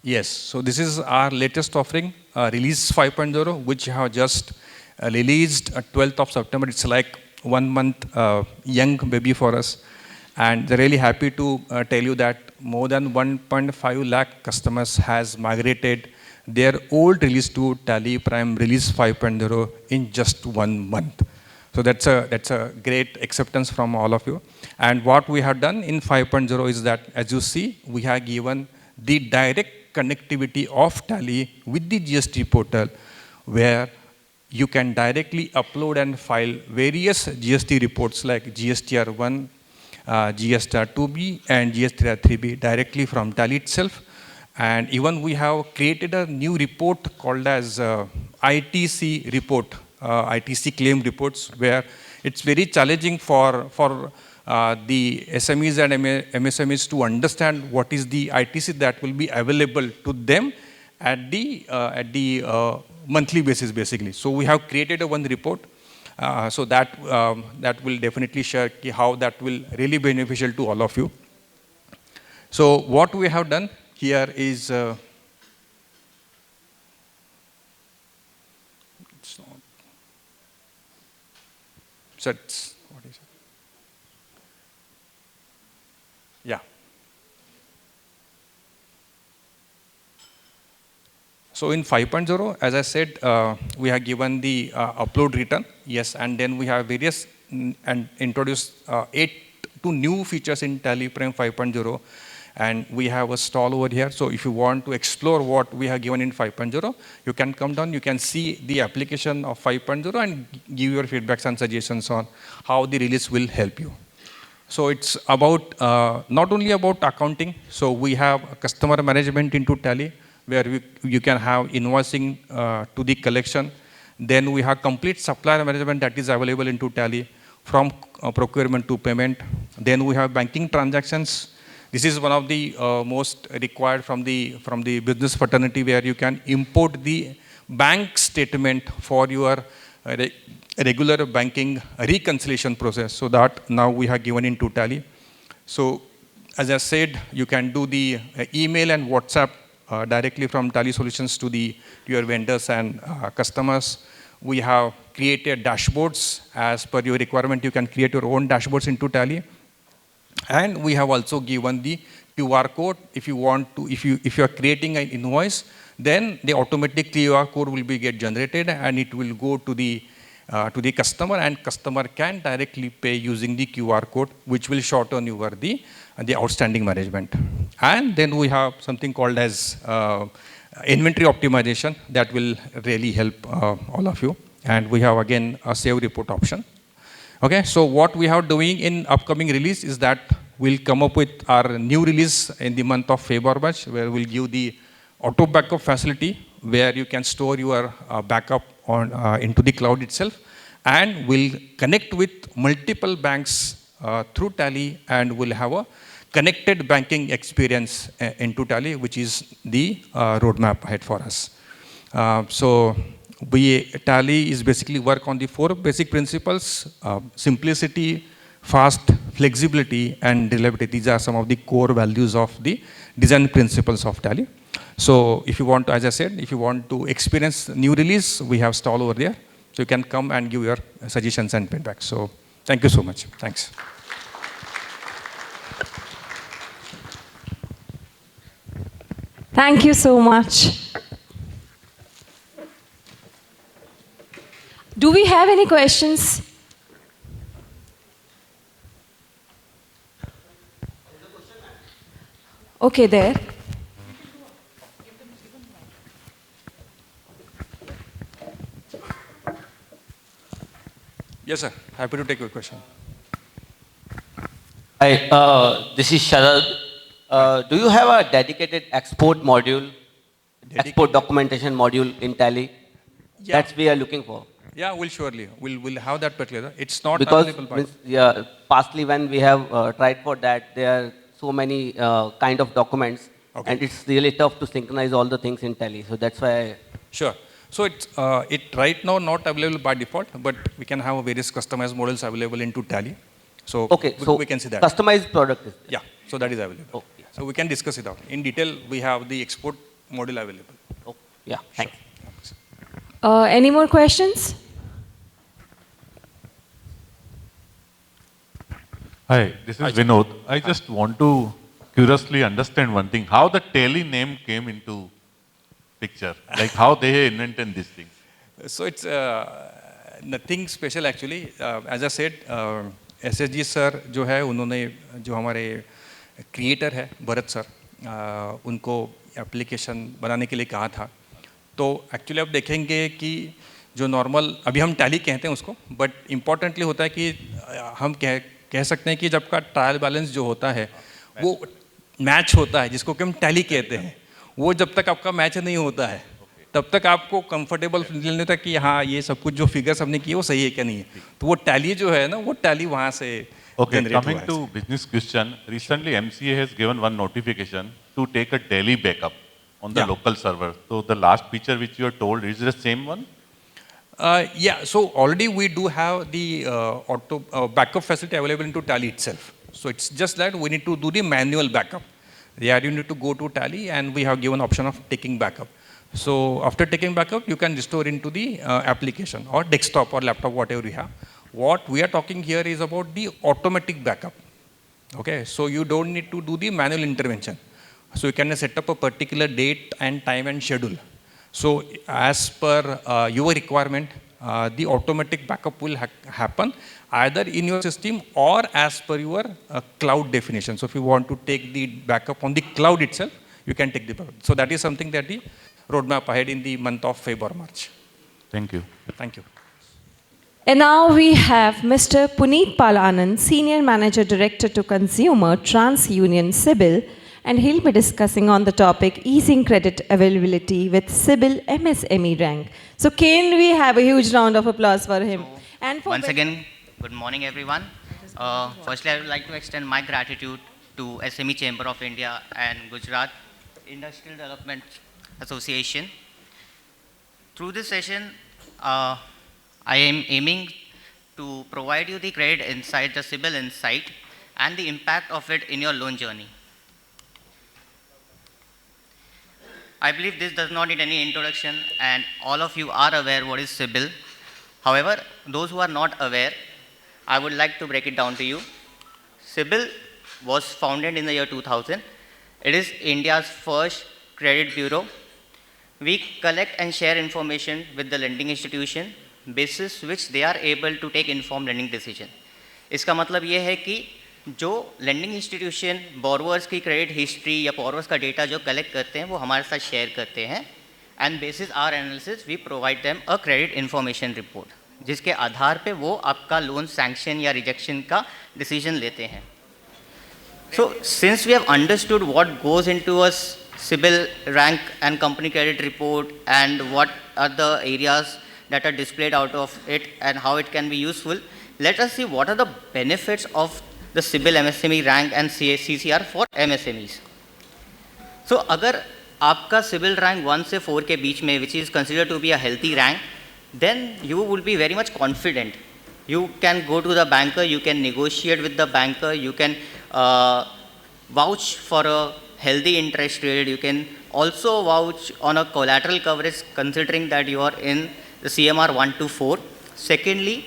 Yes, so this is our latest offering, Release 5.0, which have just released 12th of September. It's like 1 month young baby for us. And they're really happy to tell you that more than 1.5 lakh customers has migrated their old release to Tally Prime Release 5.0 in just 1 month. So that's a great acceptance from all of you. And what we have done in 5.0 is that, as you see, we have given the direct connectivity of Tally with the GST portal, where you can directly upload and file various GST reports like GSTR1, GSTR2B, and GSTR3B directly from Tally itself. And even we have created a new report called as ITC report, ITC claim reports, where it's very challenging for the SMEs and MSMEs to understand what is the ITC that will be available to them at the monthly basis, basically. So we have created one report, so that will definitely share how that will really be beneficial to all of you. So what we have done here is yeah. So in 5.0, as I said, we have given the upload return, yes, and then we have various and introduced 8 new features in Tally Prime 5.0, and we have a stall over here. So if you want to explore what we have given in 5.0, you can come down, you can see the application of 5.0 and give your feedbacks and suggestions on how the release will help you. So it's about not only about accounting. So we have customer management into Tally, where you can have invoicing to the collection. Then we have complete supplier management that is available into Tally, from procurement to payment. Then we have banking transactions. This is one of the most required from the business fraternity, where you can import the bank statement for your regular banking reconciliation process. So that now we have given into Tally. So as I said, you can do the email and WhatsApp directly from Tally Solutions to your vendors and customers. We have created dashboards as per your requirement. You can create your own dashboards into Tally. And we have also given the QR code. If you want to, if you are creating an invoice, then the automatic QR code will be get generated, and it will go to the customer, and customer can directly pay using the QR code, which will shorten your the outstanding management. And then we have something called as inventory optimization that will really help all of you. And we have again a save report option. Okay, so what we are doing in upcoming release is that we'll come up with our new release in the month of February, March, where we'll give the auto backup facility, where you can store your backup on into the cloud itself, and we'll connect with multiple banks through Tally, and we'll have a connected banking experience into Tally, which is the roadmap ahead for us. Tally is basically work on the 4 basic principles: simplicity, fast, flexibility, and reliability. These are some of the core values of the design principles of Tally. So if you want to, as I said, if you want to experience new release, we have stall over there. So you can come and give your suggestions and feedback. So thank you so much. Thanks. Thank you so much. Do we have any questions? Okay, there. Yes, sir. Happy to take your question. Hi, this is Sharad. Do you have a dedicated export module, export documentation module in Tally? Yeah. That's we are looking for. Yeah, we'll have that particular. It's not Because available. pastly when we have tried for that, there are so many kind of documents, Okay. and it's really tough to synchronize all the things in Tally. So that's why. Sure. So it's right now not available by default, but we can have various customized models available into Tally. So Okay, so we can see that. customized product is there. Yeah, so that is available. Oh, yeah. So we can discuss it out. In detail, we have the export model available. Oh, yeah, thanks. Any more questions? Hi, this is Vinod. I just want to curiously understand one thing. How the Tally name came into picture? Like how they invented these things? So it's nothing special actually. As I said, SSG sir जो है उन्होंने जो हमारे creator है Bharat sir उनको application बनाने के लिए कहा था. तो एक्चुअली आप देखेंगे कि जो नॉर्मल अभी हम टैली कहते हैं उसको, बट इम्पॉर्टेंटली होता है कि हम कह सकते हैं कि जब का ट्रायल बैलेंस जो होता है वो मैच होता है, जिसको कि हम टैली कहते हैं. वो जब तक आपका मैच नहीं होता है तब तक आपको कंफर्टेबल फील नहीं होता कि हाँ ये सब कुछ जो फिगर्स हमने किए वो सही है क्या नहीं है. तो वो टैली जो है ना, वो टैली वहाँ से Okay, coming to business question, recently MCA has given one notification to take a daily backup on the local server. So the last feature which you are told, is it the same one? Yeah, so already we do have the auto backup facility available into Tally itself. So it's just that we need to do the manual backup. Yeah, you need to go to Tally, and we have given option of taking backup. So after taking backup, you can restore into the application or desktop or laptop, whatever you have. What we are talking here is about the automatic backup. Okay, so you don't need to do the manual intervention. So you can set up a particular date and time and schedule. So as per your requirement, the automatic backup will happen either in your system or as per your cloud definition. So if you want to take the backup on the cloud itself, you can take the backup. So that is something that the roadmap ahead in the month of February, March. Thank you. Thank you. And now we have Mr. Puneet Palanand, Senior Manager Director to Consumer, TransUnion CIBIL, and he'll be discussing on the topic easing credit availability with CIBIL MSME rank. So can we have a huge round of applause for him? And for Once again, good morning everyone. Firstly, I would like to extend my gratitude to SME Chamber of India and Gujarat Industrial Development Association. Through this session, I am aiming to provide you the credit insight, the CIBIL insight, and the impact of it in your loan journey. I believe this does not need any introduction, and all of you are aware what is CIBIL. However, those who are not aware, I would like to break it down to you. CIBIL was founded in the year 2000. It is India's first credit bureau. We collect and share information with the lending institution, basis which they are able to take informed lending decision. इसका मतलब ये है कि जो lending institution borrowers की credit history या borrowers का data जो collect करते हैं वो हमारे साथ share करते हैं, and basis our analysis we provide them a credit information report, जिसके आधार पे वो आपका loan sanction या rejection का decision लेते हैं. So since we have understood what goes into a CIBIL rank and company credit report and what are the areas that are displayed out of it and how it can be useful, let us see what are the benefits of the CIBIL MSME rank and CCR for MSMEs. So अगर आपका CIBIL rank 1 से 4 के बीच में, which is considered to be a healthy rank, then you will be very much confident. You can go to the banker, you can negotiate with the banker, you can vouch for a healthy interest rate, you can also vouch on a collateral coverage considering that you are in the CMR 1 to 4. Secondly,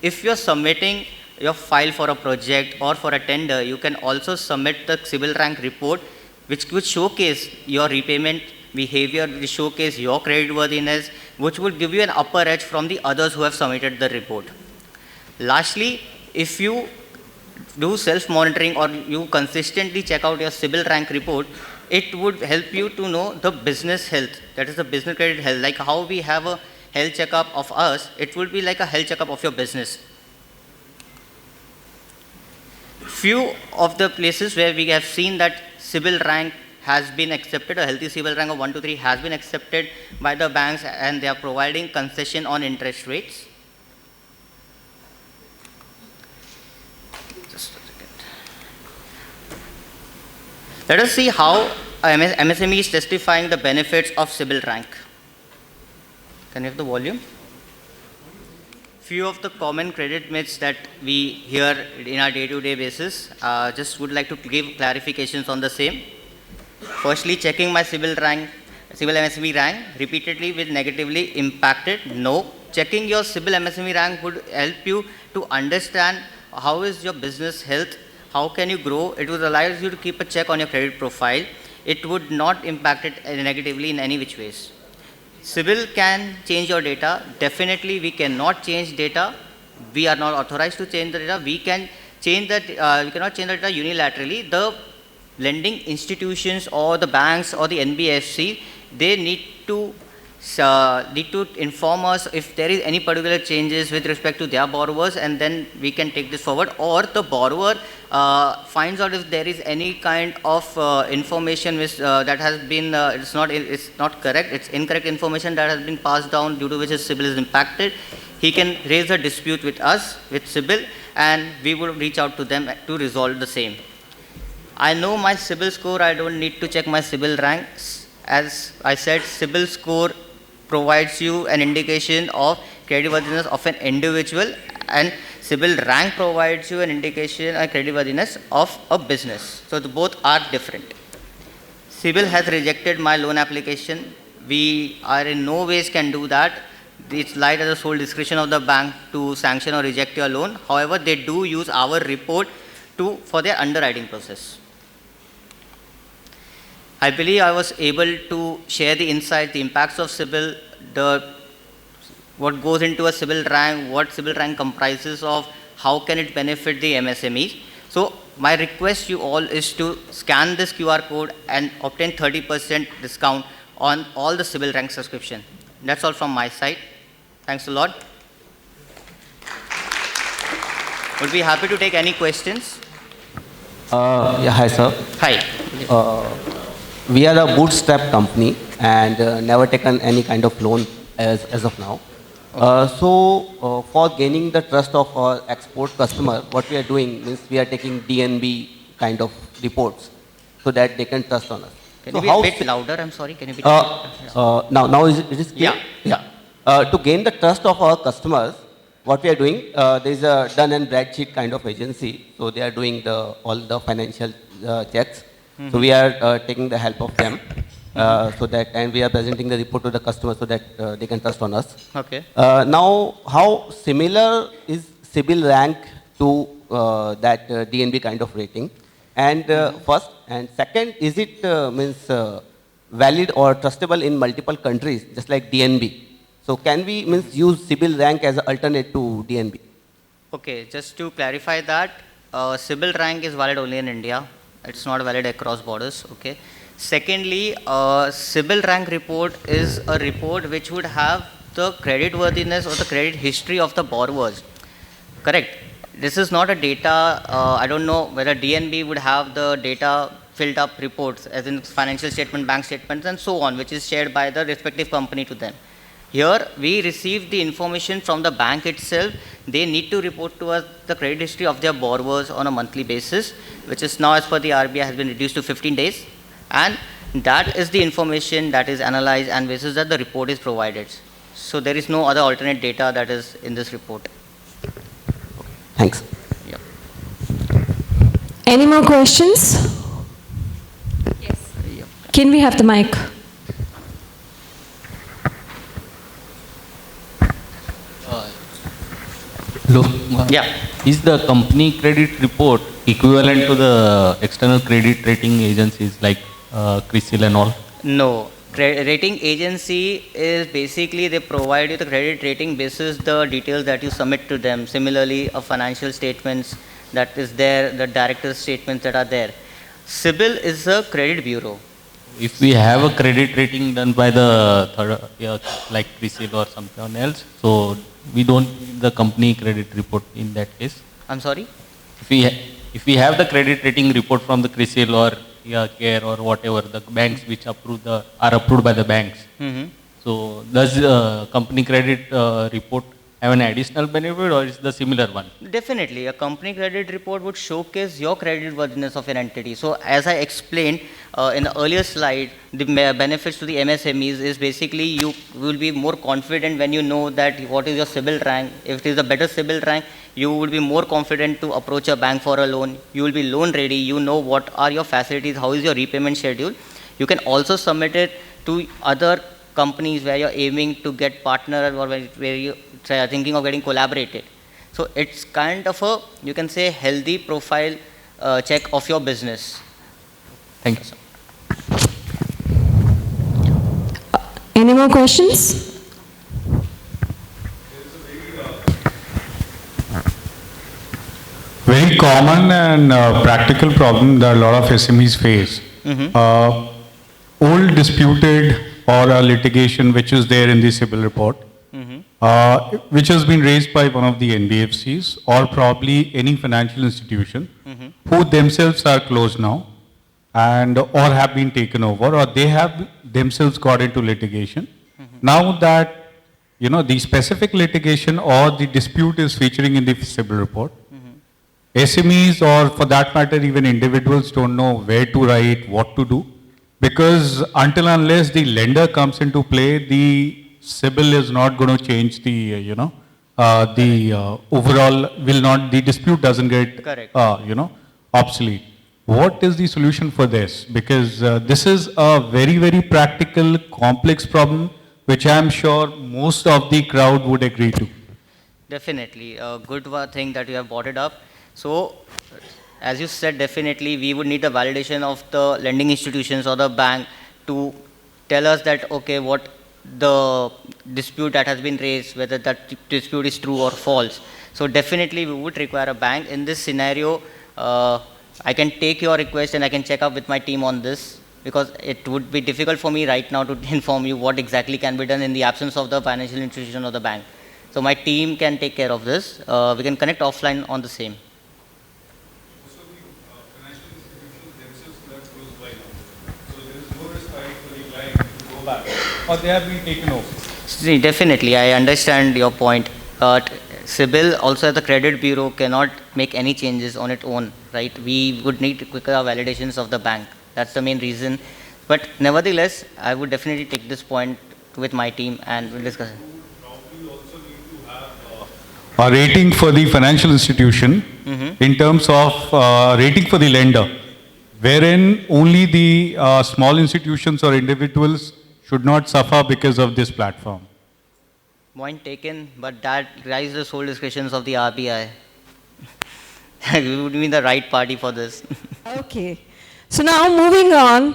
if you are submitting your file for a project or for a tender, you can also submit the CIBIL rank report, which would showcase your repayment behavior, which showcase your creditworthiness, which would give you an upper edge from the others who have submitted the report. Lastly, if you do self-monitoring or you consistently check out your CIBIL rank report, it would help you to know the business health, that is the business credit health, like how we have a health checkup of us, it would be like a health checkup of your business. Few of the places where we have seen that CIBIL rank has been accepted, a healthy CIBIL rank of 1 to 3 has been accepted by the banks and they are providing concession on interest rates. Just a second. Let us see how MSME is testifying the benefits of CIBIL rank. Can you have the volume? Few of the common credit myths that we hear in our day-to-day basis, just would like to give clarifications on the same. Firstly, checking my CIBIL rank, CIBIL MSME rank repeatedly will negatively impact it. No. Checking your CIBIL MSME rank would help you to understand how is your business health, how can you grow. It would allow you to keep a check on your credit profile. It would not impact it negatively in any which ways. CIBIL can change your data. Definitely, we cannot change data. We are not authorized to change the data. We can change that. We cannot change the data unilaterally. The lending institutions or the banks or the NBFC, they need to inform us if there is any particular changes with respect to their borrowers, and then we can take this forward. Or the borrower finds out if there is any kind of information which that has been it's not correct, it's incorrect information that has been passed down due to which his CIBIL is impacted. He can raise a dispute with us, with CIBIL, and we will reach out to them to resolve the same. I know my CIBIL score, I don't need to check my CIBIL ranks. As I said, CIBIL score provides you an indication of creditworthiness of an individual, and CIBIL rank provides you an indication of creditworthiness of a business. So both are different. CIBIL has rejected my loan application. We are in no ways can do that. It's lied at the sole discretion of the bank to sanction or reject your loan. However, they do use our report for their underwriting process. I believe I was able to share the insight, the impacts of CIBIL, what goes into a CIBIL rank, what CIBIL rank comprises of, how can it benefit the MSMEs. So my request to you all is to scan this QR code and obtain 30% discount on all the CIBIL rank subscription. That's all from my side. Thanks a lot. Would be happy to take any questions. Yeah, hi, sir. Hi. We are a bootstrap company and never taken any kind of loan as of now. For gaining the trust of our export customer, what we are doing means we are taking DNB kind of reports so that they can trust on us. Can So you be a bit louder? I'm sorry. Can you be? now it is clear? Yeah. To gain the trust of our customers, what we are doing, there is a Dun and Bradstreet kind of agency. So they are doing all the financial checks. Mm-hmm. So we are taking the help of them. And we are presenting the report to the customer so that they can trust on us. Okay. Now, how similar is CIBIL rank to that DNB kind of rating? And first, and second, is it valid or trustable in multiple countries, just like DNB? So can we use CIBIL rank as an alternate to DNB? Okay, just to clarify that, CIBIL rank is valid only in India. It's not valid across borders. Okay. Secondly, CIBIL rank report is a report which would have the credit worthiness or the credit history of the borrowers. Correct. This is not a data, I don't know whether DNB would have the data filled up reports as in financial statement, bank statements and so on, which is shared by the respective company to them. Here, we receive the information from the bank itself. They need to report to us the credit history of their borrowers on a monthly basis, which is now as per the RBI has been reduced to 15 days. And that is the information that is analyzed and basis that the report is provided. So there is no other alternate data that is in this report. Thanks. Yep. Any more questions? Yes. Yep. Can we have the mic? Look, Yeah. is the company credit report equivalent to the external credit rating agencies like CRISIL and all? No. Rating agency is basically they provide you the credit rating basis the details that you submit to them. Similarly, a financial statements that is there, the director's statements that are there. CIBIL is a credit bureau. If we have a credit rating done by the third, like CRISIL or something else, so we don't need the company credit report in that case. I'm sorry? If we have the credit rating report from the CRISIL or CARE or whatever, the banks which are approved by the banks. Mm-hmm. So does the company credit report have an additional benefit or is the similar one? Definitely, a company credit report would showcase your credit worthiness of an entity. So as I explained in the earlier slide, the benefits to the MSMEs is basically you will be more confident when you know that what is your CIBIL rank. If it is a better CIBIL rank, you will be more confident to approach a bank for a loan. You will be loan ready. You know what are your facilities, how is your repayment schedule. You can also submit it to other companies where you're aiming to get partner or where you are thinking of getting collaborated. So it's kind of a, you can say, healthy profile check of your business. Thank you, sir. Any more questions? Very common and practical problem that a lot of SMEs face. Old disputed or a litigation which is there in the CIBIL report, which has been raised by one of the NBFCs or probably any financial institution who themselves are closed now and or have been taken over or they have themselves got into litigation. Now that the specific litigation or the dispute is featuring in the CIBIL report, SMEs or for that matter even individuals don't know where to write, what to do, because until unless the lender comes into play, the CIBIL is not going to change the overall the dispute doesn't get obsolete. What is the solution for this? Because this is a very, very practical, complex problem, which I am sure most of the crowd would agree to. Definitely, a good thing that you have brought it up. So, as you said, definitely we would need the validation of the lending institutions or the bank to tell us that, okay, what the dispute that has been raised, whether that dispute is true or false. So definitely we would require a bank. In this scenario, I can take your request and I can check up with my team on this, because it would be difficult for me right now to inform you what exactly can be done in the absence of the financial institution or the bank. So my team can take care of this. We can connect offline on the same. Or they have been taken over? See, definitely, I understand your point. But CIBIL, also as the credit bureau, cannot make any changes on its own, right? We would need quicker validations of the bank. That's the main reason. But nevertheless, I would definitely take this point with my team and we'll discuss it. Probably also need to have a rating for the financial institution in terms of rating for the lender, wherein only the small institutions or individuals should not suffer because of this platform. Point taken, but that raises the sole discretions of the RBI. We would be the right party for this. Okay. So now moving on,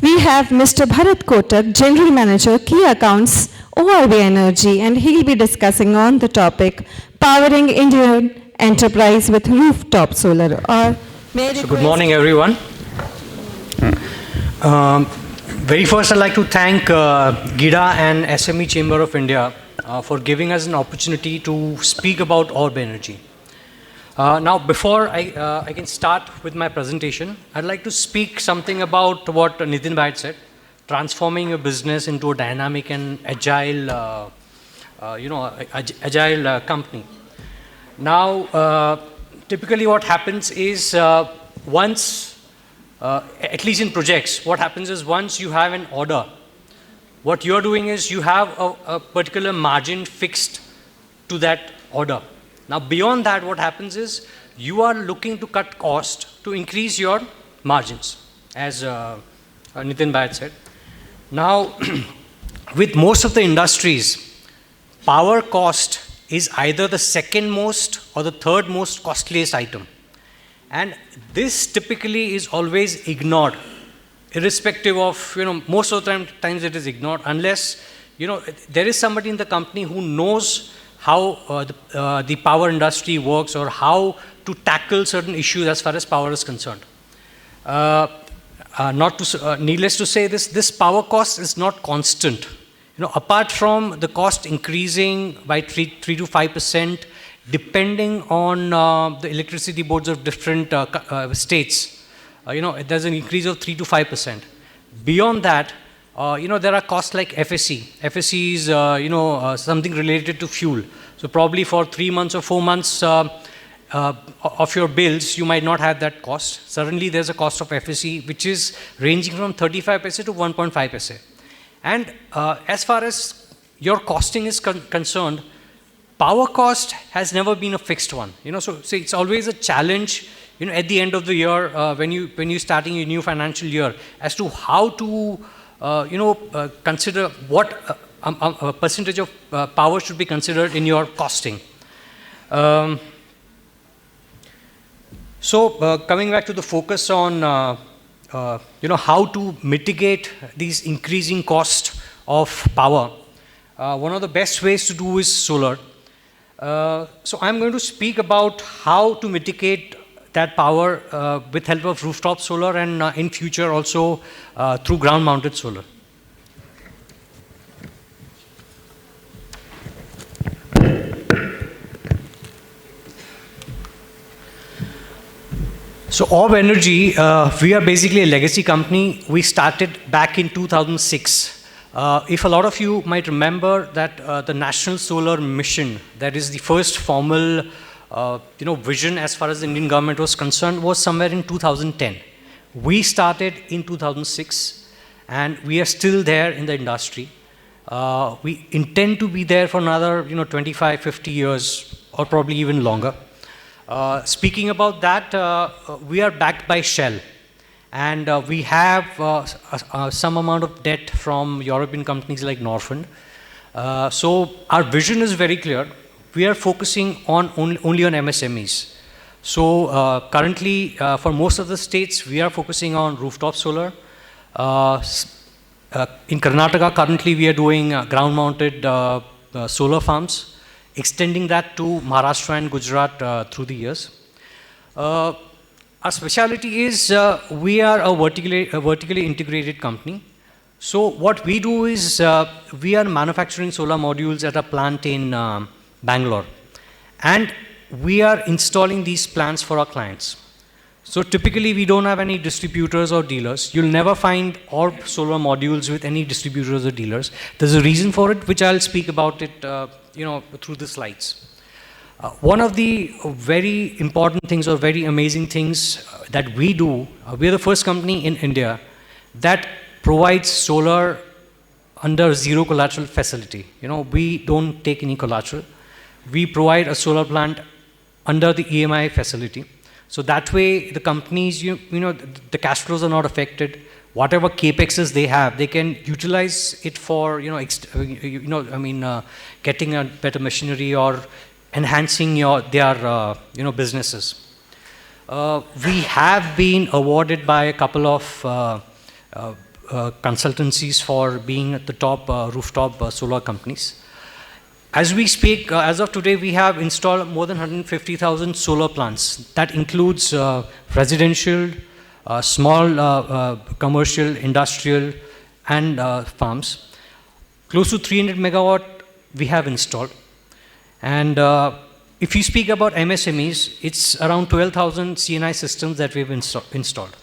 we have Mr. Bharat Kotak, General Manager, Key Accounts, ORB Energy, and he'll be discussing on the topic, Powering Indian Enterprise with Rooftop Solar. So good morning, everyone. Very first, I'd like to thank GIDA and SME Chamber of India for giving us an opportunity to speak about orb energy. Now, before I can start with my presentation, I'd like to speak something about what Nitin Bhai said, transforming a business into a dynamic and agile, agile company. Now, typically what happens is once, at least in projects, what happens is once you have an order, what you're doing is you have a particular margin fixed to that order. Now, beyond that, what happens is you are looking to cut cost to increase your margins, as Nitin Bhai said. Now, with most of the industries, power cost is either the second most or the third most costliest item. And this typically is always ignored, irrespective of, most of the times it is ignored unless, there is somebody in the company who knows how the power industry works or how to tackle certain issues as far as power is concerned. Needless to say, this power cost is not constant. Apart from the cost increasing by 3 to 5%, depending on the electricity boards of different states, there's an increase of 3 to 5%. Beyond that, there are costs like FSC. FSC is, something related to fuel. So probably for 3 months or 4 months of your bills, you might not have that cost. Suddenly, there's a cost of FSC, which is ranging from 35 paise to 1.5 paise. And as far as your costing is concerned, power cost has never been a fixed one. So it's always a challenge, at the end of the year when you're starting a new financial year as to how to consider what a percentage of power should be considered in your costing. Coming back to the focus on how to mitigate these increasing costs of power, one of the best ways to do is solar. So I'm going to speak about how to mitigate that power with help of rooftop solar and in future also through ground mounted solar. So Orb Energy, we are basically a legacy company. We started back in 2006. If a lot of you might remember that the National Solar Mission, that is the first formal vision as far as the Indian government was concerned, was somewhere in 2010. We started in 2006 and we are still there in the industry. We intend to be there for another 25, 50 years or probably even longer. Speaking about that, we are backed by Shell. And we have some amount of debt from European companies like Norfund. So our vision is very clear. We are focusing on only on MSMEs. So currently, for most of the states, we are focusing on rooftop solar. In Karnataka, currently we are doing ground-mounted solar farms, extending that to Maharashtra and Gujarat through the years. Our specialty is we are a vertically integrated company. So what we do is we are manufacturing solar modules at a plant in Bangalore. And we are installing these plants for our clients. So typically we don't have any distributors or dealers. You'll never find all solar modules with any distributors or dealers. There's a reason for it, which I'll speak about it through the slides. One of the very important things or very amazing things that we do, we're the first company in India that provides solar under zero collateral facility. We don't take any collateral. We provide a solar plant under the EMI facility. So that way the companies, the cash flows are not affected. Whatever capexes they have, they can utilize it for, getting a better machinery or enhancing their businesses. We have been awarded by a couple of consultancies for being at the top rooftop solar companies. As we speak, as of today, we have installed more than 150,000 solar plants. That includes residential, small commercial, industrial, and farms. Close to 300 megawatt we have installed. And if you speak about MSMEs, it's around 12,000 CNI systems that we've installed.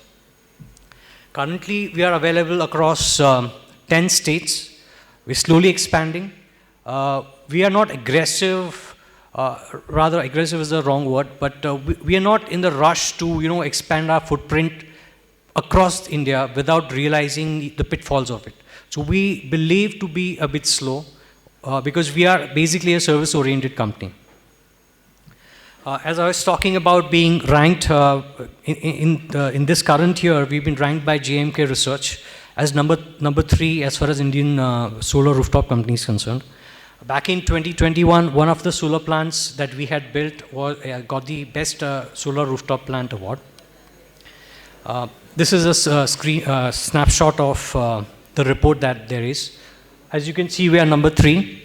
Currently, we are available across 10 states. We're slowly expanding. We are not aggressive, rather aggressive is the wrong word, but we are not in the rush to expand our footprint across India without realizing the pitfalls of it. So we believe to be a bit slow because we are basically a service-oriented company. As I was talking about being ranked in this current year, we've been ranked by JMK Research as number 3 as far as Indian solar rooftop company is concerned. Back in 2021, one of the solar plants that we had built got the best solar rooftop plant award. This is a snapshot of the report that there is. As you can see, we are number 3.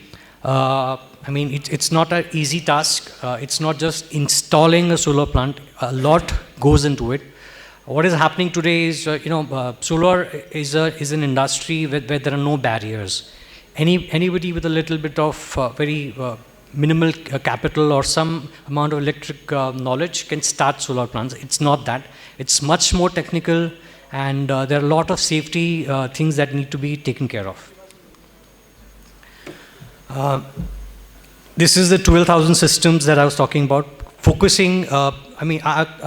It's not an easy task. It's not just installing a solar plant. A lot goes into it. What is happening today is, solar is an industry where there are no barriers. Anybody with a little bit of very minimal capital or some amount of electric knowledge can start solar plants. It's not that. It's much more technical, and there are a lot of safety things that need to be taken care of. This is the 12,000 systems that I was talking about. Focusing, our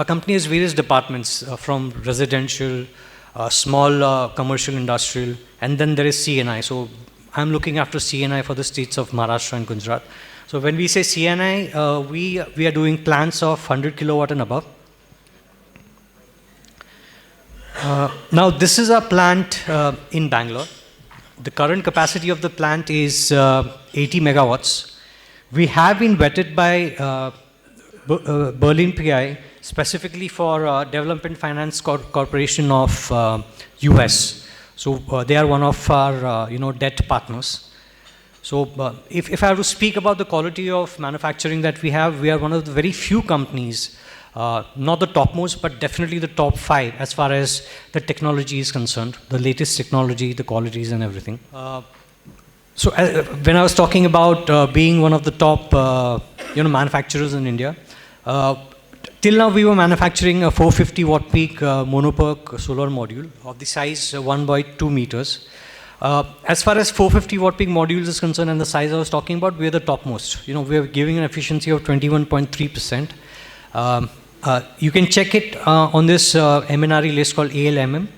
company has various departments from residential, small commercial, industrial, and then there is CNI. So I'm looking after CNI for the states of Maharashtra and Gujarat. So when we say CNI, we are doing plants of 100 kilowatt and above. Now this is a plant in Bangalore. The current capacity of the plant is 80 megawatts. We have been vetted by Berlin PI specifically for Development Finance Corporation of US. So they are one of our debt partners. So if I have to speak about the quality of manufacturing that we are one of the very few companies, not the topmost, but definitely the top 5 as far as the technology is concerned, the latest technology, the qualities and everything. So when I was talking about being one of the top manufacturers in India, till now we were manufacturing a 450 watt peak monoperk solar module of the size 1 by 2 meters. As far as 450 watt peak modules is concerned and the size I was talking about, we are the topmost. We are giving an efficiency of 21.3%. You can check it on this MNRE list called ALMM.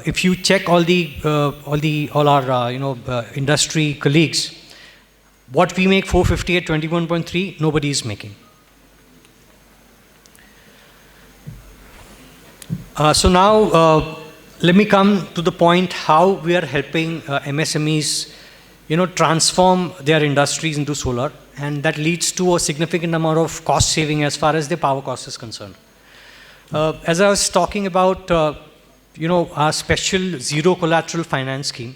If you check all our industry colleagues, what we make 450 at 21.3, nobody is making. So now let me come to the point how we are helping MSMEs, transform their industries into solar, and that leads to a significant amount of cost saving as far as the power cost is concerned. As I was talking about, our special zero collateral finance scheme.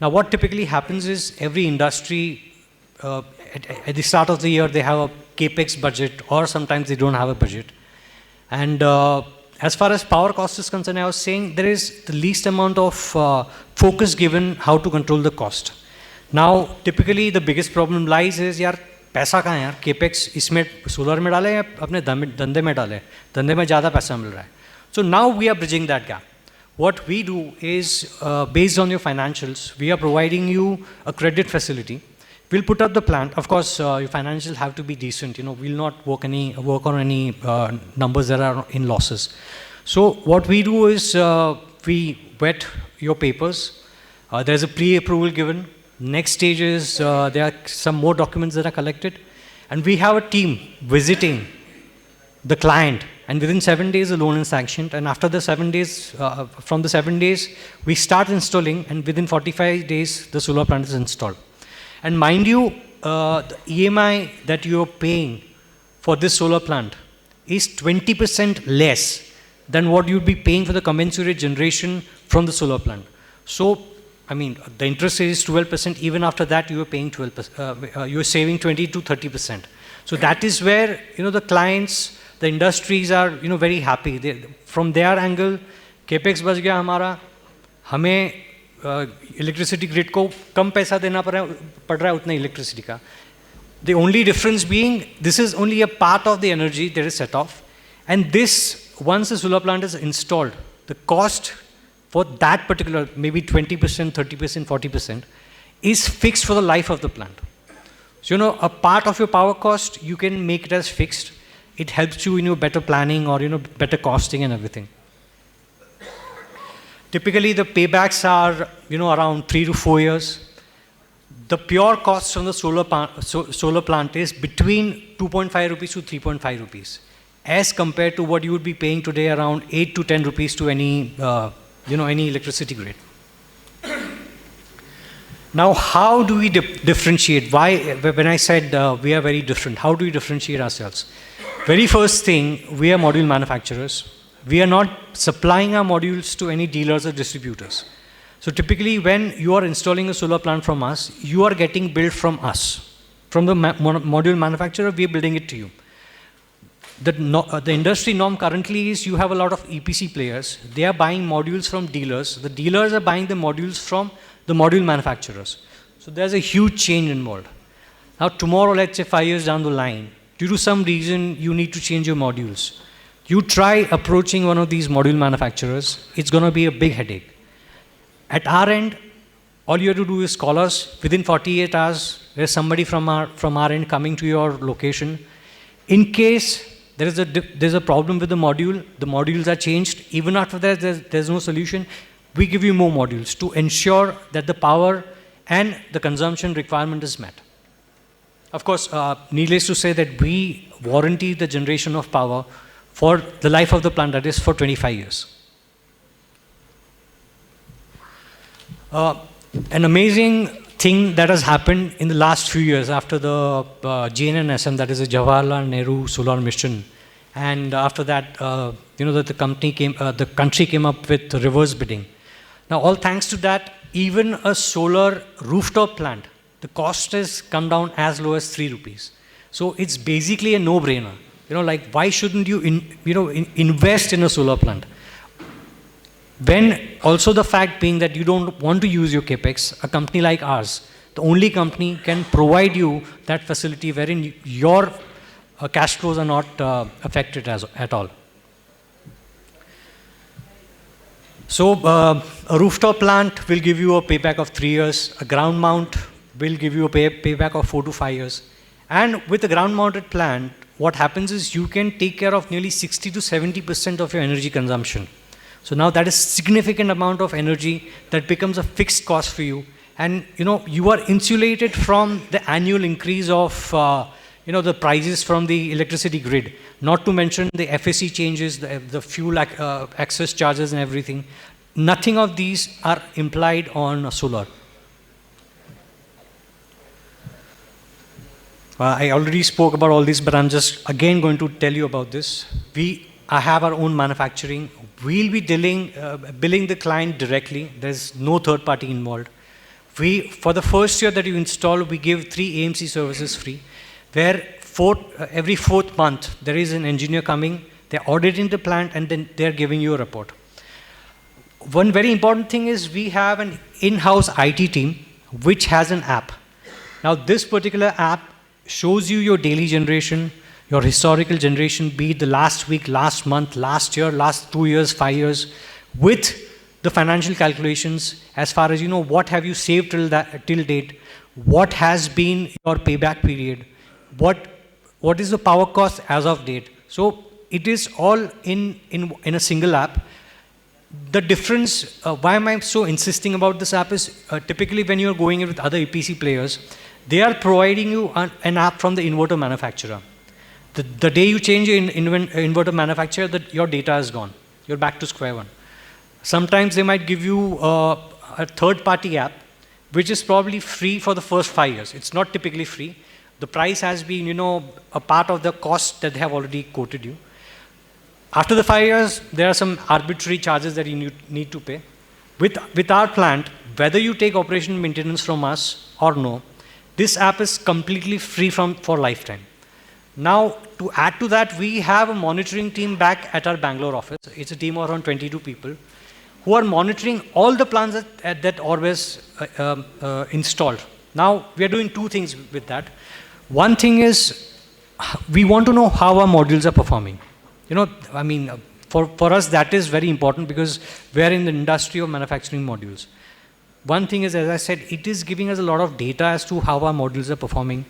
Now, what typically happens is every industry at the start of the year they have a capex budget, or sometimes they don't have a budget, and as far as power cost is concerned, I was saying there is the least amount of focus given how to control the cost. Now, typically the biggest problem lies is, पैसा कहाँ है यार, capex इसमें solar में डाले या अपने धंधे में डाले, धंधे में ज़्यादा पैसा मिल रहा है. So now we are bridging that gap. What we do is, based on your financials, we are providing you a credit facility. We'll put up the plant. Of course, your financials have to be decent. We'll not work on any numbers that are in losses. So what we do is we vet your papers. There's a pre-approval given. Next stage is there are some more documents that are collected, and we have a team visiting the client. And within 7 days, the loan is sanctioned. And after the 7 days, from the 7 days, we start installing. And within 45 days, the solar plant is installed. And mind you, the EMI that you are paying for this solar plant is 20% less than what you'd be paying for the commensurate generation from the solar plant. So, I mean, the interest rate is 12%. Even after that, you are paying 12%. You are saving 20 to 30%. So that is where the clients, the industries are very happy. From their angle, capex बच गया हमारा, हमें electricity grid को कम पैसा देना पड़ रहा है उतना electricity का. The only difference being, this is only a part of the energy that is set off, and this, once the solar plant is installed, the cost for that particular, maybe 20%, 30%, 40%, is fixed for the life of the plant. So a part of your power cost, you can make it as fixed. It helps you in better planning or better costing and everything. Typically, the paybacks are around 3 to 4 years. The pure cost from the solar plant is between 2.5 rupees to 3.5 rupees, as compared to what you would be paying today, around 8 to 10 rupees to any any electricity grid. Now, how do we differentiate? Why, when I said we are very different, how do we differentiate ourselves? Very first thing, we are module manufacturers. We are not supplying our modules to any dealers or distributors. So typically, when you are installing a solar plant from us, you are getting built from us. From the module manufacturer, we are building it to you. The industry norm currently is you have a lot of EPC players. They are buying modules from dealers. The dealers are buying the modules from the module manufacturers. So there's a huge change involved. Now tomorrow, let's say 5 years down the line, due to some reason, you need to change your modules. You try approaching one of these module manufacturers, it's going to be a big headache. At our end, all you have to do is call us. Within 48 hours, there's somebody from our end coming to your location. In case there's a problem with the modules are changed. Even after that, there's no solution. We give you more modules to ensure that the power and the consumption requirement is met. Of course, needless to say that we warranty the generation of power for the life of the plant, that is for 25 years. An amazing thing that has happened in the last few years after the JNNSM, that is the Jawaharlal Nehru Solar Mission, and after that, that the country came up with reverse bidding. Now, all thanks to that, even a solar rooftop plant, the cost has come down as low as 3 rupees. So it's basically a no-brainer. Like, why shouldn't you invest in a solar plant? When also the fact being that you don't want to use your capex, a company like ours, the only company can provide you that facility wherein your cash flows are not affected at all. So a rooftop plant will give you a payback of 3 years. A ground mount will give you a payback of 4 to 5 years. And with a ground mounted plant, what happens is you can take care of nearly 60 to 70% of your energy consumption. So now that is significant amount of energy that becomes a fixed cost for you. And you are insulated from the annual increase of the prices from the electricity grid. Not to mention the FSC changes, the fuel access charges and everything. Nothing of these are implied on solar. I already spoke about all this, but I'm just again going to tell you about this. I have our own manufacturing. We'll be billing the client directly. There's no third party involved. For the first year that you install, we give 3 AMC services free, where every 4th month there is an engineer coming, they're auditing the plant, and then they're giving you a report. One very important thing is we have an in-house IT team which has an app. Now this particular app shows you your daily generation, your historical generation, be it the last week, last month, last year, last 2 years, 5 years, with the financial calculations as far as, what have you saved till date, what has been your payback period, what is the power cost as of date. So it is all in a single app. The difference, why am I so insisting about this app is, typically when you're going in with other EPC players, they are providing you an app from the inverter manufacturer. The day you change your inverter manufacturer, your data is gone. You're back to square one. Sometimes they might give you a third-party app, which is probably free for the first 5 years. It's not typically free. The price has been, a part of the cost that they have already quoted you. After the 5 years, there are some arbitrary charges that you need to pay. With our plant, whether you take operation maintenance from us or no, this app is completely free for lifetime. Now, to add to that, we have a monitoring team back at our Bangalore office. It's a team of around 22 people who are monitoring all the plants that Orbis installed. Now, we are doing two things with that. One thing is, we want to know how our modules are performing. For us, that is very important because we are in the industry of manufacturing modules. One thing is, as I said, it is giving us a lot of data as to how our modules are performing,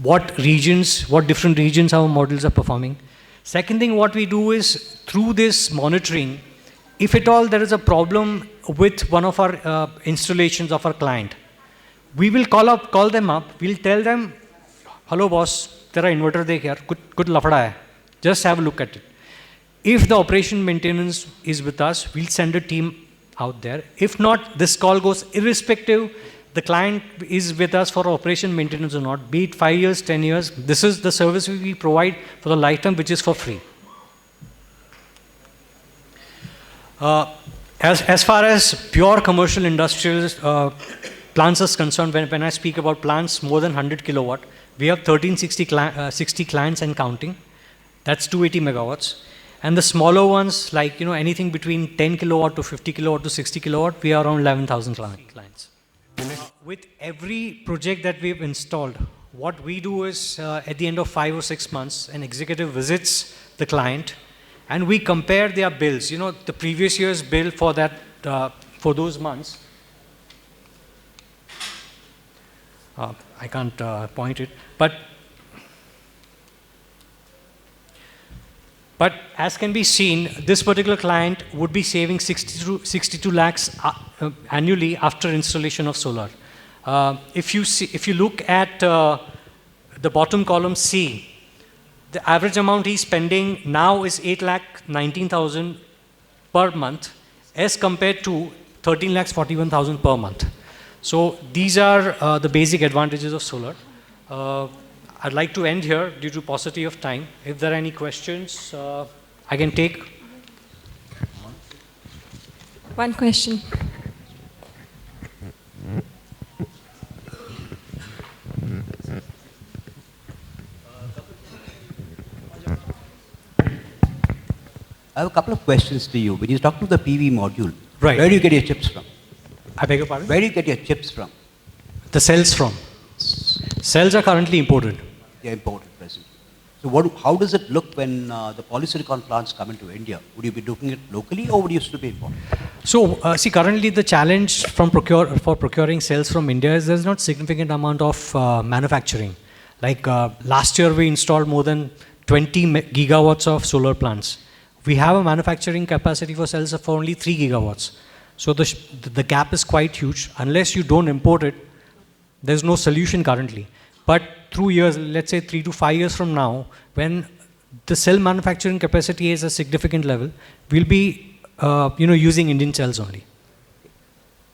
what different regions our modules are performing. Second thing, what we do is, through this monitoring, if at all there is a problem with one of our installations of our client, we will call them up, we'll tell them, hello boss, tera inverter dekh yaar, kuch lafda hai. Just have a look at it. If the operation maintenance is with us, we'll send a team out there. If not, this call goes irrespective, the client is with us for operation maintenance or not, be it 5 years, 10 years, this is the service we provide for the lifetime, which is for free. As far as pure commercial industrial plants is concerned, when I speak about plants more than 100 kilowatt, we have 1360 clients and counting. That's 280 megawatts. And the smaller ones, like anything between 10 kilowatt to 50 kilowatt to 60 kilowatt, we are around 11,000 clients. With every project that we've installed, what we do is at the end of 5 or 6 months, an executive visits the client, and we compare their bills. The previous year's bill for that for those months. I can't point it, but as can be seen, this particular client would be saving 62 lakhs annually after installation of solar. If you look at the bottom column C, the average amount he's spending now is 8,19,000 per month, as compared to 13,41,000 per month. So these are the basic advantages of solar. I'd like to end here due to paucity of time. If there are any questions, I can take. One question. I have a couple of questions to you. When you talk to the PV module, right, where do you get your chips from? I beg your pardon? Where do you get your chips from? The cells from. Cells are currently imported. They're imported presently. So how does it look when the polysilicon plants come into India? Would you be doing it locally or would you still be importing? So, see, currently the challenge for procuring cells from India is there's not significant amount of manufacturing. Like last year we installed more than 20 gigawatts of solar plants. We have a manufacturing capacity for cells of only 3 gigawatts. So the gap is quite huge. Unless you don't import it, there's no solution currently. But through years, let's say 3 to 5 years from now, when the cell manufacturing capacity is a significant level, we'll be using Indian cells only.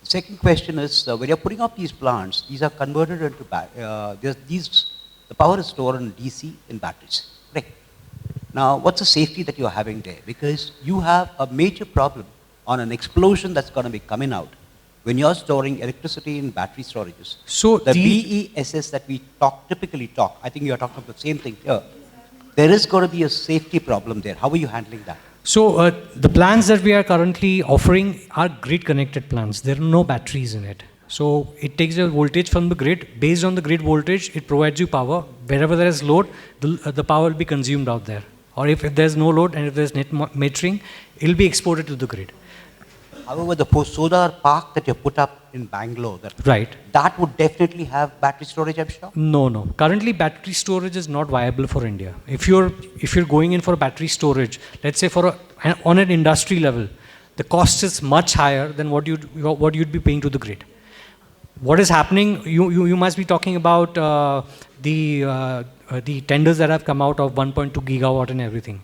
Second question is, when you're putting up these plants, these are converted into the power is stored in DC in batteries. Right. Now, what's the safety that you're having there? Because you have a major problem on an explosion that's going to be coming out when you're storing electricity in battery storages. So the BESS that we typically talk, I think you're talking about the same thing here. There is going to be a safety problem there. How are you handling that? So the plants that we are currently offering are grid connected plants. There are no batteries in it. So it takes the voltage from the grid. Based on the grid voltage, it provides you power. Wherever there is load, the power will be consumed out there. Or if there's no load and if there's net metering, it will be exported to the grid. However, the solar park that you put up in Bangalore, that would definitely have battery storage, I'm sure? No. Currently, battery storage is not viable for India. If you're going in for battery storage, let's say on an industry level, the cost is much higher than what you'd be paying to the grid. What is happening? You must be talking about the tenders that have come out of 1.2 gigawatt and everything.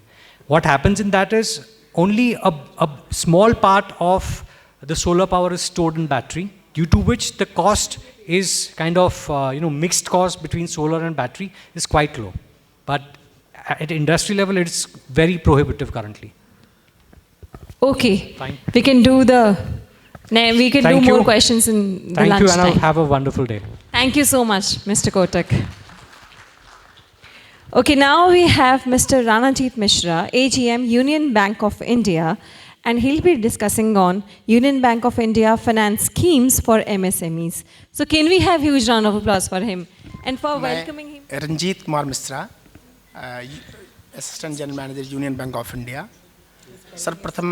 What happens in that is only a small part of the solar power is stored in battery, due to which the cost is kind of mixed cost between solar and battery is quite low. But at industry level, it's very prohibitive currently. Okay, Fine. we can do more questions in the lunchtime. Thank you, and have a wonderful day. Thank you so much, Mr. Kotak. Okay, now we have Mr. Ranajit Mishra, AGM, Union Bank of India, and he'll be discussing on Union Bank of India finance schemes for MSMEs. So can we have huge round of applause for him and for welcoming him? Ranjit Kumar Mishra, Assistant General Manager, Union Bank of India. सर्वप्रथम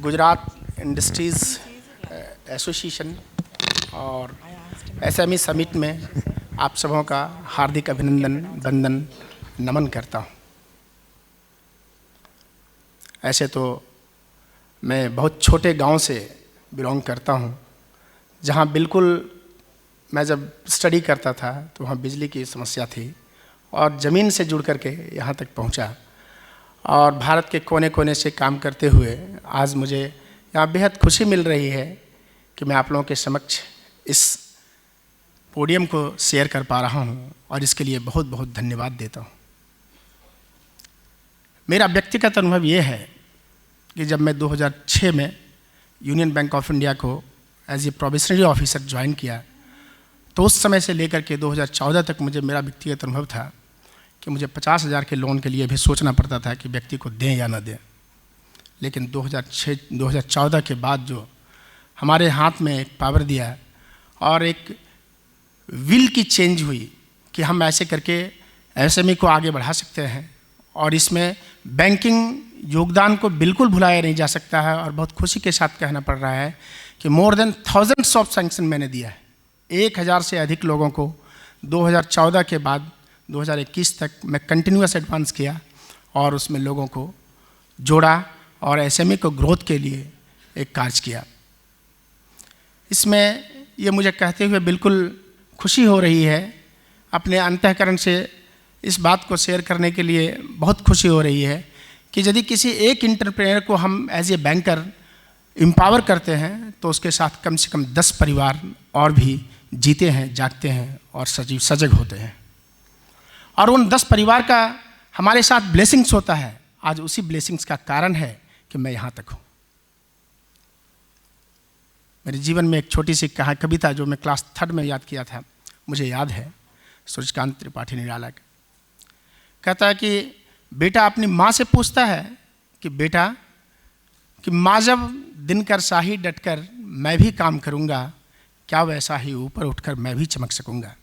Gujarat industries association और SME summit में आप सबों का हार्दिक अभिनंदन वंदन नमन करता हूँ। ऐसे तो मैं बहुत छोटे गांव से बिलोंग करता हूँ, जहाँ बिल्कुल मैं जब स्टडी करता था तो वहाँ बिजली की समस्या थी और ज़मीन से जुड़ करके यहाँ तक पहुँचा और भारत के कोने कोने से काम करते हुए आज मुझे यहाँ बेहद खुशी मिल रही है कि मैं आप लोगों के समक्ष इस पोडियम को शेयर कर पा रहा हूँ और इसके लिए बहुत बहुत धन्यवाद देता हूँ। मेरा व्यक्तिगत अनुभव ये है कि जब मैं 2006 में यूनियन बैंक ऑफ इंडिया को as a probationary officer join किया तो उस समय से लेकर के 2014 तक मुझे मेरा व्यक्तिगत अनुभव था कि मुझे 50,000 के लोन के लिए भी सोचना पड़ता था कि व्यक्ति को दें या ना दें। लेकिन 2014 के बाद जो हमारे हाथ में एक पावर दिया और एक विल की चेंज हुई कि हम ऐसे करके SME को आगे बढ़ा सकते हैं और इसमें बैंकिंग योगदान को बिल्कुल भुलाया नहीं जा सकता है और बहुत खुशी के साथ कहना पड़ रहा है कि more than thousands of sanction मैंने दिया है। 1000 से अधिक लोगों को 2014 के बाद 2021 तक मैं कंटिन्यूअस एडवांस किया और उसमें लोगों को जोड़ा और SME को ग्रोथ के लिए एक कार्य किया। इसमें ये मुझे कहते हुए बिल्कुल खुशी हो रही है, अपने अंतःकरण से इस बात को शेयर करने के लिए बहुत खुशी हो रही है कि यदि किसी एक एंटरप्रेन्योर को हम एज ए बैंकर एम्पावर करते हैं तो उसके साथ कम से कम 10 परिवार और भी जीते हैं, जागते हैं और सजग होते हैं और उन 10 परिवार का हमारे साथ ब्लेसिंग्स होता है। आज उसी ब्लेसिंग्स का कारण है कि मैं यहाँ तक हूँ। मेरे जीवन में एक छोटी सी कविता जो मैं क्लास 3rd में याद किया था, मुझे याद है, सूर्यकांत त्रिपाठी निराला का। कहता है कि बेटा अपनी माँ से पूछता है कि बेटा कि माँ जब दिनकर शाही डटकर मैं भी काम करूँगा, क्या वैसा ही ऊपर उठकर मैं भी चमक सकूँगा।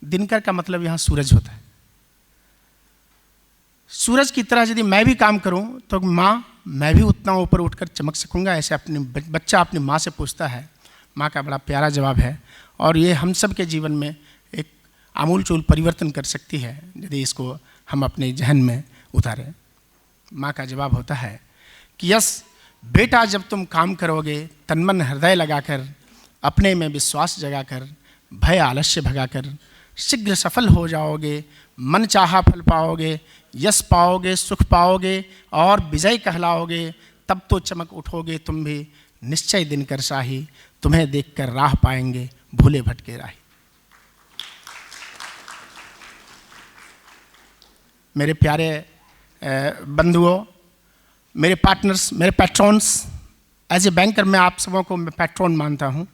दिनकर का मतलब यहाँ सूरज होता है। सूरज की तरह यदि मैं भी काम करूं तो माँ मैं भी उतना ऊपर उठकर चमक सकूंगा, ऐसे अपने बच्चा अपनी माँ से पूछता है। माँ का बड़ा प्यारा जवाब है और ये हम सब के जीवन में एक आमूलचूल परिवर्तन कर सकती है यदि इसको हम अपने जहन में उतारें। माँ का जवाब होता है कि यस बेटा, जब तुम काम करोगे तन मन हृदय लगाकर, अपने में विश्वास जगाकर, भय आलस्य भगाकर, शीघ्र सफल हो जाओगे, मन चाहा फल पाओगे, यश पाओगे, सुख पाओगे और विजय कहलाओगे। तब तो चमक उठोगे तुम भी, निश्चय दिनकर शाही, तुम्हें देखकर राह पाएंगे भूले भटके राही। मेरे प्यारे बंधुओं, मेरे पार्टनर्स, मेरे पैट्रॉन्स, एज ए बैंकर मैं आप सबों को मैं पैट्रॉन मानता हूँ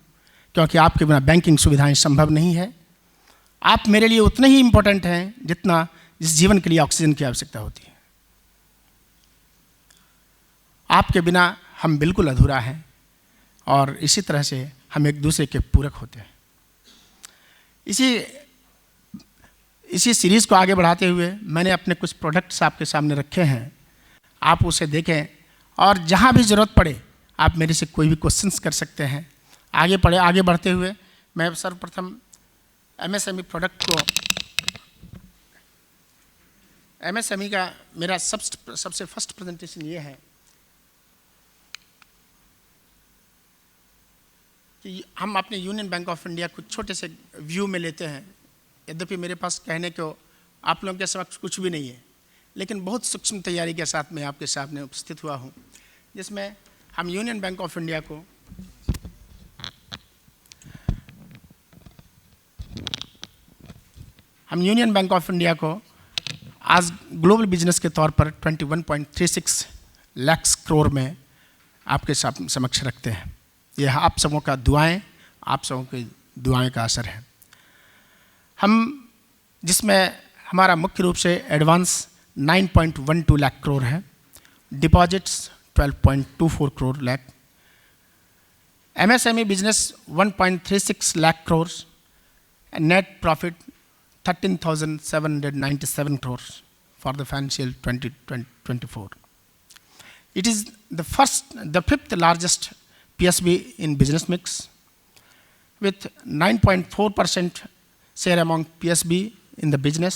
क्योंकि आपके बिना बैंकिंग सुविधाएं संभव नहीं है। आप मेरे लिए उतने ही इम्पोर्टेंट हैं जितना जिस जीवन के लिए ऑक्सीजन की आवश्यकता होती है। आपके बिना हम बिल्कुल अधूरा हैं और इसी तरह से हम एक दूसरे के पूरक होते हैं। इसी सीरीज़ को आगे बढ़ाते हुए मैंने अपने कुछ प्रोडक्ट्स आपके सामने रखे हैं, आप उसे देखें और जहाँ भी ज़रूरत पड़े आप मेरे से कोई भी क्वेश्चंस कर सकते हैं। आगे बढ़ते हुए मैं सर्वप्रथम एमएसएमई प्रोडक्ट को, एमएसएमई का मेरा सबसे फर्स्ट प्रेजेंटेशन ये है कि हम अपने यूनियन बैंक ऑफ इंडिया को छोटे से व्यू में लेते हैं। यद्यपि मेरे पास कहने को आप लोगों के समक्ष कुछ भी नहीं है, लेकिन बहुत सूक्ष्म तैयारी के साथ मैं आपके सामने उपस्थित हुआ हूँ, जिसमें हम यूनियन बैंक ऑफ इंडिया को आज ग्लोबल बिजनेस के तौर पर 21.36 लाख करोड़ में आपके समक्ष रखते हैं। यह आप सबों का दुआएं, आप सबों की दुआएं का असर है। हम जिसमें हमारा मुख्य रूप से एडवांस 9.12 लाख करोड़ है, deposits 12.24 crore lakh, MSME business 1.36 lakh crore, net profit 13,797 crores for the financial 2024. It is the fifth largest PSB in business mix, with 9.4% share among PSB in the business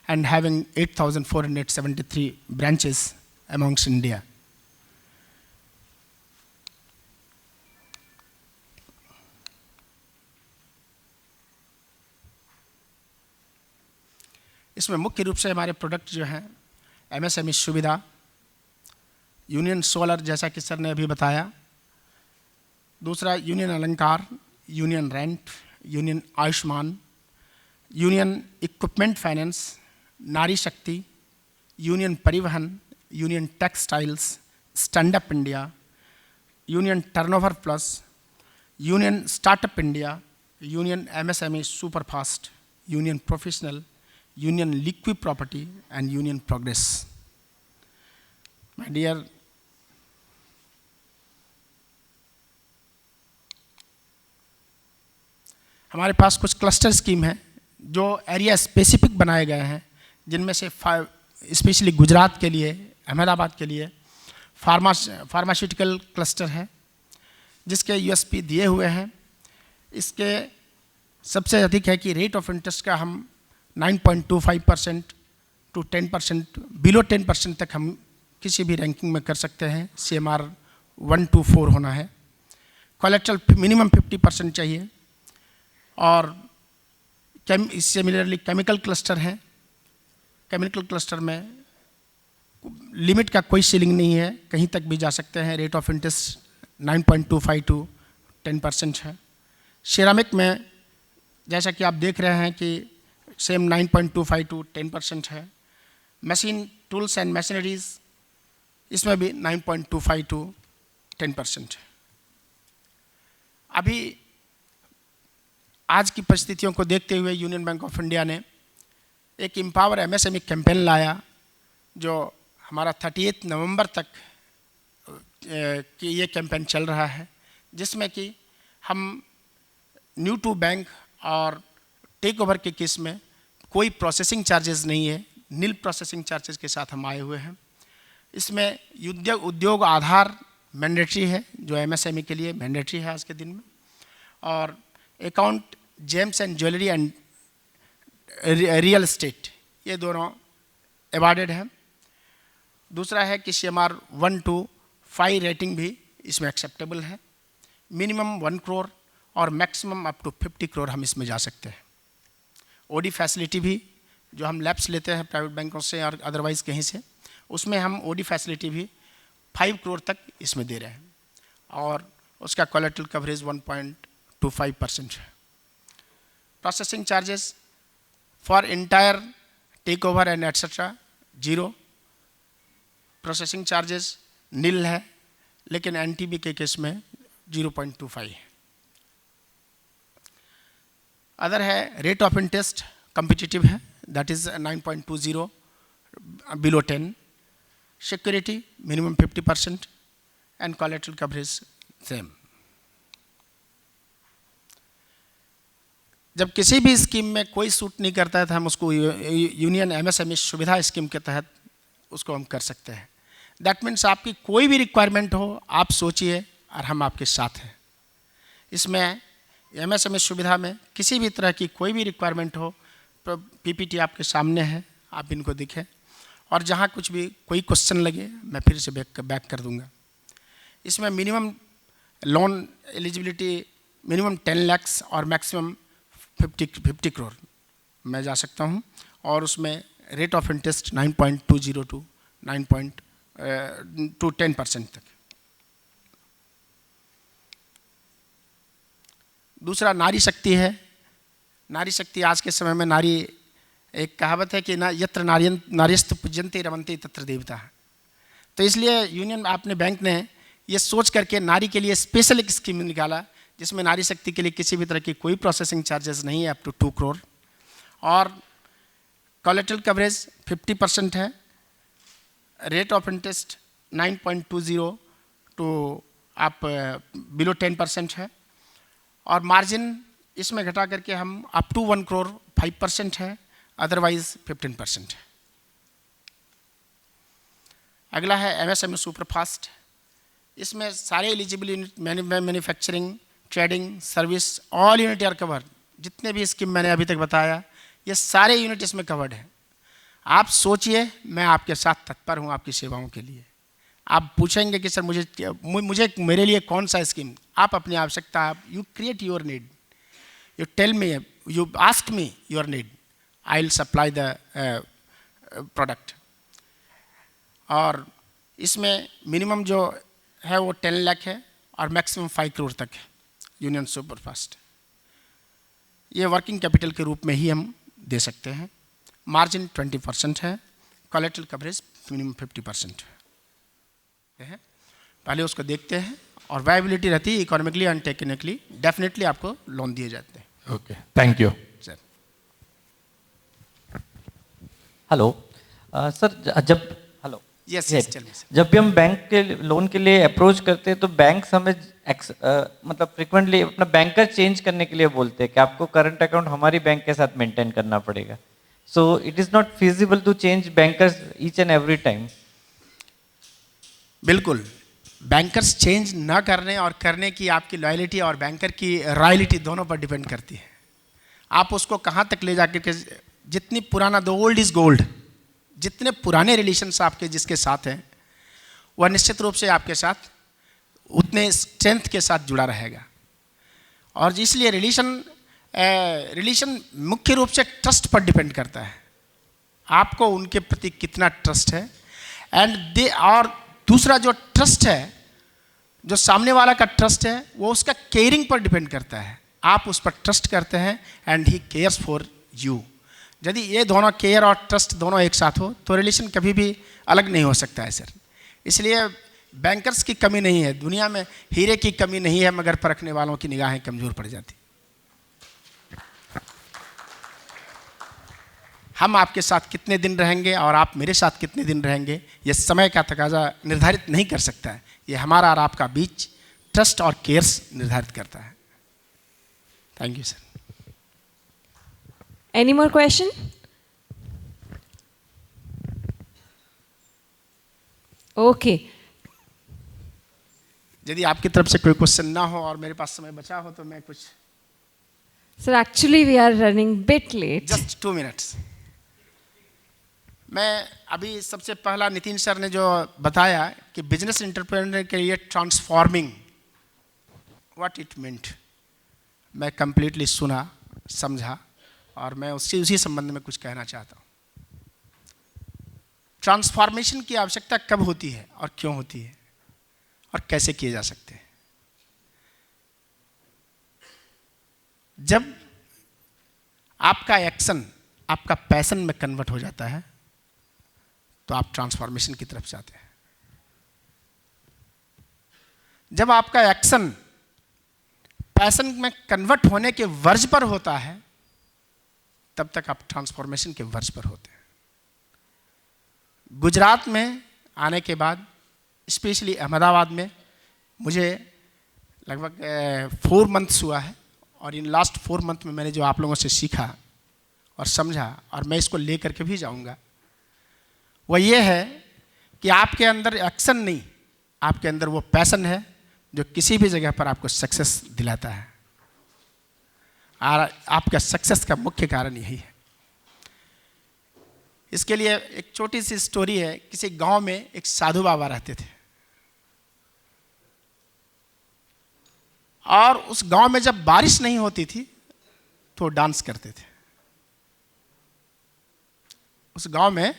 and having 8,473 branches amongst India. इसमें मुख्य रूप से हमारे product जो हैं MSME सुविधा, union solar जैसा कि सर ने अभी बताया, दूसरा Union Alankar, Union rent, Union Ayushman, Union equipment finance, Nari Shakti, Union Parivahan, Union textiles, stand up India, Union turnover plus, Union startup India, Union MSME superfast, Union professional, Union liquid property and Union progress. My dear, हमारे पास कुछ cluster scheme है जो area specific बनाए गए हैं, जिनमें से स्पेशली गुजरात के लिए, अहमदाबाद के लिए फार्मास्यूटिकल क्लस्टर है, जिसके यूएसपी दिए हुए हैं। इसके सबसे अधिक है कि रेट ऑफ इंटरेस्ट का हम 9.25% टू 10%, बिलो 10% तक हम किसी भी रैंकिंग में कर सकते हैं। CMR 1 to 4 होना है। कोलेट्रल मिनिमम 50% चाहिए। और सिमिलरली केमिकल क्लस्टर हैं। केमिकल क्लस्टर में लिमिट का कोई सीलिंग नहीं है, कहीं तक भी जा सकते हैं। रेट ऑफ इंटरेस्ट 9.25 टू 10% है। सिरामिक में जैसा कि आप देख रहे हैं कि सेम 9.25 टू 10% है। मशीन टूल्स एंड मशीनरीज, इसमें भी 9.25 टू 10% है। अभी आज की परिस्थितियों को देखते हुए यूनियन बैंक ऑफ इंडिया ने एक एम्पावर एमएसएमई कैंपेन लाया, जो हमारा 38 नवंबर तक कि ये कैंपेन चल रहा है, जिसमें कि हम न्यू टू बैंक और टेक ओवर के केस में कोई प्रोसेसिंग चार्जेस नहीं है, नील प्रोसेसिंग चार्जेस के साथ हम आए हुए हैं। इसमें उद्योग आधार मैंडेटरी है, जो एमएसएमई के लिए मैंडेटरी है आज के दिन में, और account James and jewellery and real estate, ये दोनों अवॉर्डेड हैं। दूसरा है कि CMR 1 to 5 रेटिंग भी इसमें एक्सेप्टेबल है। मिनिमम 1 करोड़ और मैक्सिमम अप टू 50 करोड़ हम इसमें जा सकते हैं। ओडी फैसिलिटी भी, जो हम लैब्स लेते हैं प्राइवेट बैंकों से और अदरवाइज़ कहीं से, उसमें हम ओडी फैसिलिटी भी 5 करोड़ तक इसमें दे रहे हैं, और उसका कोलेटरल कवरेज 1.25% है। Processing charges for entire take over and etcetera 0, processing charges nil है, लेकिन एनटीबी के केस में 0.25 है। अदर है रेट ऑफ इंटरेस्ट कम्पिटिटिव है, that is 9.20 below 10, security minimum 50% and collateral coverage same. जब किसी भी स्कीम में कोई सूट नहीं करता है तो हम उसको यूनियन एमएसएमई सुविधा स्कीम के तहत उसको हम कर सकते हैं। दैट मीन्स आपकी कोई भी रिक्वायरमेंट हो आप सोचिए और हम आपके साथ हैं। इसमें एमएसएमई सुविधा में किसी भी तरह की कोई भी रिक्वायरमेंट हो तो पीपीटी आपके सामने है, आप इनको दिखें और जहाँ कुछ भी कोई क्वेश्चन लगे मैं फिर से बैक कर दूंगा। इसमें minimum loan eligibility minimum 10 lakh और मैक्सिमम 50 करोड़ मैं जा सकता हूँ और उसमें रेट ऑफ इंटरेस्ट 9.20 टू 10% तक। दूसरा नारी शक्ति है। नारी शक्ति आज के समय में नारी, एक कहावत है कि ना यत्र नार्यस्तु पूज्यन्ते रमन्ते तत्र देवता। तो इसलिए यूनियन आपने बैंक ने ये सोच करके नारी के लिए स्पेशल एक स्कीम निकाला जिसमें नारी शक्ति के लिए किसी भी तरह की कोई प्रोसेसिंग चार्जेस नहीं है अप टू 2 करोड़ और कोलेटरल कवरेज 50% है। रेट ऑफ इंटरेस्ट 9.20 टू आप बिलो 10% है और मार्जिन इसमें घटा करके हम अप टू 1 करोड़ 5% है, अदरवाइज 15% है। अगला है एमएसएमई सुपरफास्ट। इसमें सारे eligible unit manufacturing, trading, service, all unit are covered. जितने भी स्कीम मैंने अभी तक बताया ये सारे यूनिट इसमें कवर्ड है। आप सोचिए, मैं आपके साथ तत्पर हूँ आपकी सेवाओं के लिए। आप पूछेंगे कि सर मुझे मेरे लिए कौन सा स्कीम, आप अपनी आवश्यकता, you create your need, you tell me, you ask me your need, I will supply the product. और इसमें मिनिमम जो है वो 10 लाख है और मैक्सिमम 5 करोड़ तक है यूनियन सुपरफास्ट। ये वर्किंग कैपिटल के रूप में ही हम दे सकते हैं। मार्जिन 20% है, कोलेटरल कवरेज मिनिमम 50% है। पहले उसको देखते हैं और वायबिलिटी रहती है इकोनॉमिकली एंड टेक्निकली, डेफिनेटली आपको लोन दिए जाते हैं। Okay, thank you sir. Hello sir, जब हेलो यस जब भी हम बैंक के लोन के लिए अप्रोच करते हैं तो बैंक हमें मतलब फ्रिक्वेंटली अपना बैंकर चेंज करने के लिए बोलते हैं कि आपको करंट अकाउंट हमारी बैंक के साथ मेंटेन करना पड़ेगा। So it is not feasible to change bankers each and every time. बिल्कुल, बैंकर्स चेंज ना करने और करने की आपकी लॉयलिटी और बैंकर की रॉयलिटी दोनों पर डिपेंड करती है। आप उसको कहाँ तक ले जाकर के, जितनी पुराना, द ओल्ड इज गोल्ड, जितने पुराने रिलेशंस आपके जिसके साथ हैं वह निश्चित रूप से आपके साथ उतने स्ट्रेंथ के साथ जुड़ा रहेगा। और इसलिए रिलेशन मुख्य रूप से ट्रस्ट पर डिपेंड करता है, आपको उनके प्रति कितना ट्रस्ट है और दूसरा जो ट्रस्ट है, जो सामने वाला का ट्रस्ट है, वो उसका केयरिंग पर डिपेंड करता है। आप उस पर ट्रस्ट करते हैं and he cares for you. यदि ये दोनों केयर और ट्रस्ट दोनों एक साथ हो तो रिलेशन कभी भी अलग नहीं हो सकता है सर। इसलिए बैंकर्स की कमी नहीं है, दुनिया में हीरे की कमी नहीं है, मगर परखने वालों की निगाहें कमज़ोर पड़ जाती। हम आपके साथ कितने दिन रहेंगे और आप मेरे साथ कितने दिन रहेंगे, ये समय का तकाजा निर्धारित नहीं कर सकता है। ये हमारा और आपका बीच ट्रस्ट और केयर्स निर्धारित करता है। Thank you sir. Any more question? Okay. यदि आपकी तरफ से कोई क्वेश्चन ना हो और मेरे पास समय बचा हो तो मैं कुछ। Sir, actually we are running bit late. Just 2 minutes. मैं अभी सबसे पहला नितिन सर ने जो बताया कि बिजनेस एंटरप्रेन्योर के लिए ट्रांसफॉर्मिंग, व्हाट इट मींट, मैं कंप्लीटली सुना, समझा और मैं उसी संबंध में कुछ कहना चाहता हूँ। ट्रांसफॉर्मेशन की आवश्यकता कब होती है और क्यों होती है और कैसे किए जा सकते हैं? जब आपका एक्शन आपका पैशन में कन्वर्ट हो जाता है तो आप ट्रांसफॉर्मेशन की तरफ जाते हैं। जब आपका एक्शन पैशन में कन्वर्ट होने के वर्ज पर होता है तब तक आप ट्रांसफॉर्मेशन के वर्ज पर होते हैं। गुजरात में आने के बाद, स्पेशली अहमदाबाद में, मुझे लगभग 4 मंथ्स हुआ है और इन लास्ट 4 मंथ में मैंने जो आप लोगों से सीखा और समझा, और मैं इसको ले करके भी जाऊंगा, वह ये है कि आपके अंदर एक्शन नहीं, आपके अंदर वो पैशन है जो किसी भी जगह पर आपको सक्सेस दिलाता है। और आपका सक्सेस का मुख्य कारण यही है। इसके लिए एक छोटी सी स्टोरी है। किसी गांव में एक साधु बाबा रहते थे, और उस गांव में जब बारिश नहीं होती थी तो डांस करते थे। उस गांव में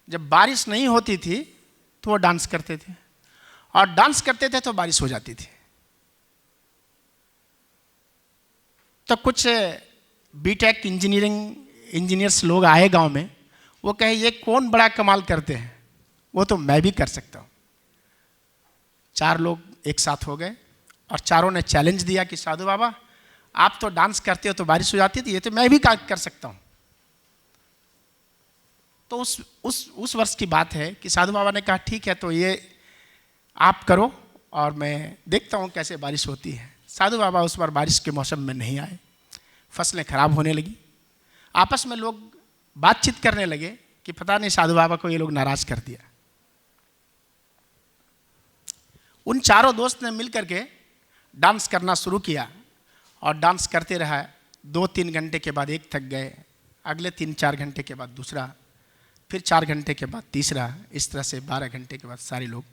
जब बारिश नहीं होती थी तो वो डांस करते थे, और डांस करते थे तो बारिश हो जाती थी। तो कुछ बीटेक इंजीनियर्स लोग आए गांव में, वो कहे ये कौन बड़ा कमाल करते हैं, वो तो मैं भी कर सकता हूं। 4 लोग एक साथ हो गए और चारों ने चैलेंज दिया कि साधु बाबा आप तो डांस करते हो तो बारिश हो जाती है, तो ये तो मैं भी कर सकता हूं। तो उस वर्ष की बात है कि साधु बाबा ने कहा ठीक है, तो ये आप करो और मैं देखता हूं कैसे बारिश होती है। साधु बाबा उस बार बारिश के मौसम में नहीं आए, फसलें खराब होने लगी। आपस में लोग बातचीत करने लगे कि पता नहीं साधु बाबा को ये लोग नाराज कर दिया। उन चारों दोस्त ने मिलकर के डांस करना शुरू किया, और डांस करते रहा। 2-3 घंटे के बाद एक थक गए, अगले 3-4 घंटे के बाद दूसरा, फिर 4 घंटे के बाद तीसरा, इस तरह से 12 घंटे के बाद सारे लोग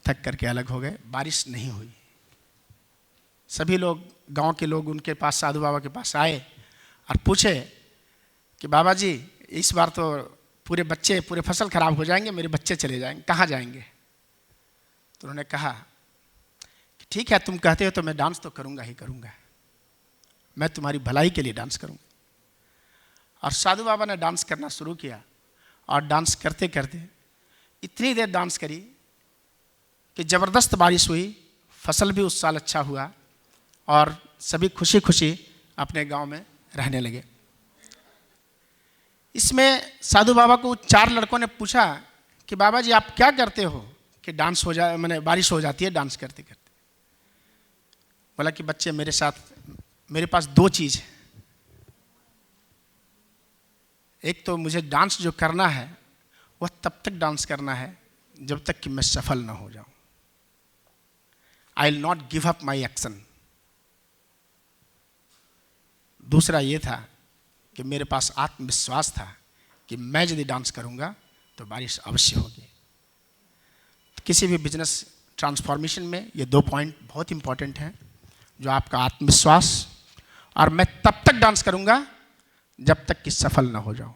थक करके अलग हो गए। बारिश नहीं हुई। सभी लोग, गांव के लोग उनके पास, साधु बाबा के पास आए और पूछे कि बाबा जी इस बार तो पूरे फसल खराब हो जाएंगे, मेरे बच्चे चले जाएंगे, कहाँ जाएंगे? तो उन्होंने कहा कि ठीक है, तुम कहते हो तो मैं डांस तो करूंगा ही करूंगा, मैं तुम्हारी भलाई के लिए डांस करूंगा। और साधु बाबा ने डांस करना शुरू किया, और डांस करते करते इतनी देर डांस करी कि ज़बरदस्त बारिश हुई, फसल भी उस साल अच्छा हुआ, और सभी खुशी खुशी अपने गांव में रहने लगे। इसमें साधु बाबा को 4 लड़कों ने पूछा कि बाबा जी आप क्या करते हो कि डांस हो जाए, मैंने बारिश हो जाती है डांस करते करते? बोला कि बच्चे मेरे पास 2 चीज़ है। एक तो मुझे डांस जो करना है वह तब तक डांस करना है जब तक कि मैं सफल ना हो जाऊं। I will not give up my action. दूसरा ये था कि मेरे पास आत्मविश्वास था कि मैं यदि डांस करूंगा तो बारिश अवश्य होगी। किसी भी बिजनेस ट्रांसफॉर्मेशन में ये 2 पॉइंट बहुत इंपॉर्टेंट हैं, जो आपका आत्मविश्वास, और मैं तब तक डांस करूंगा जब तक कि सफल ना हो जाऊं।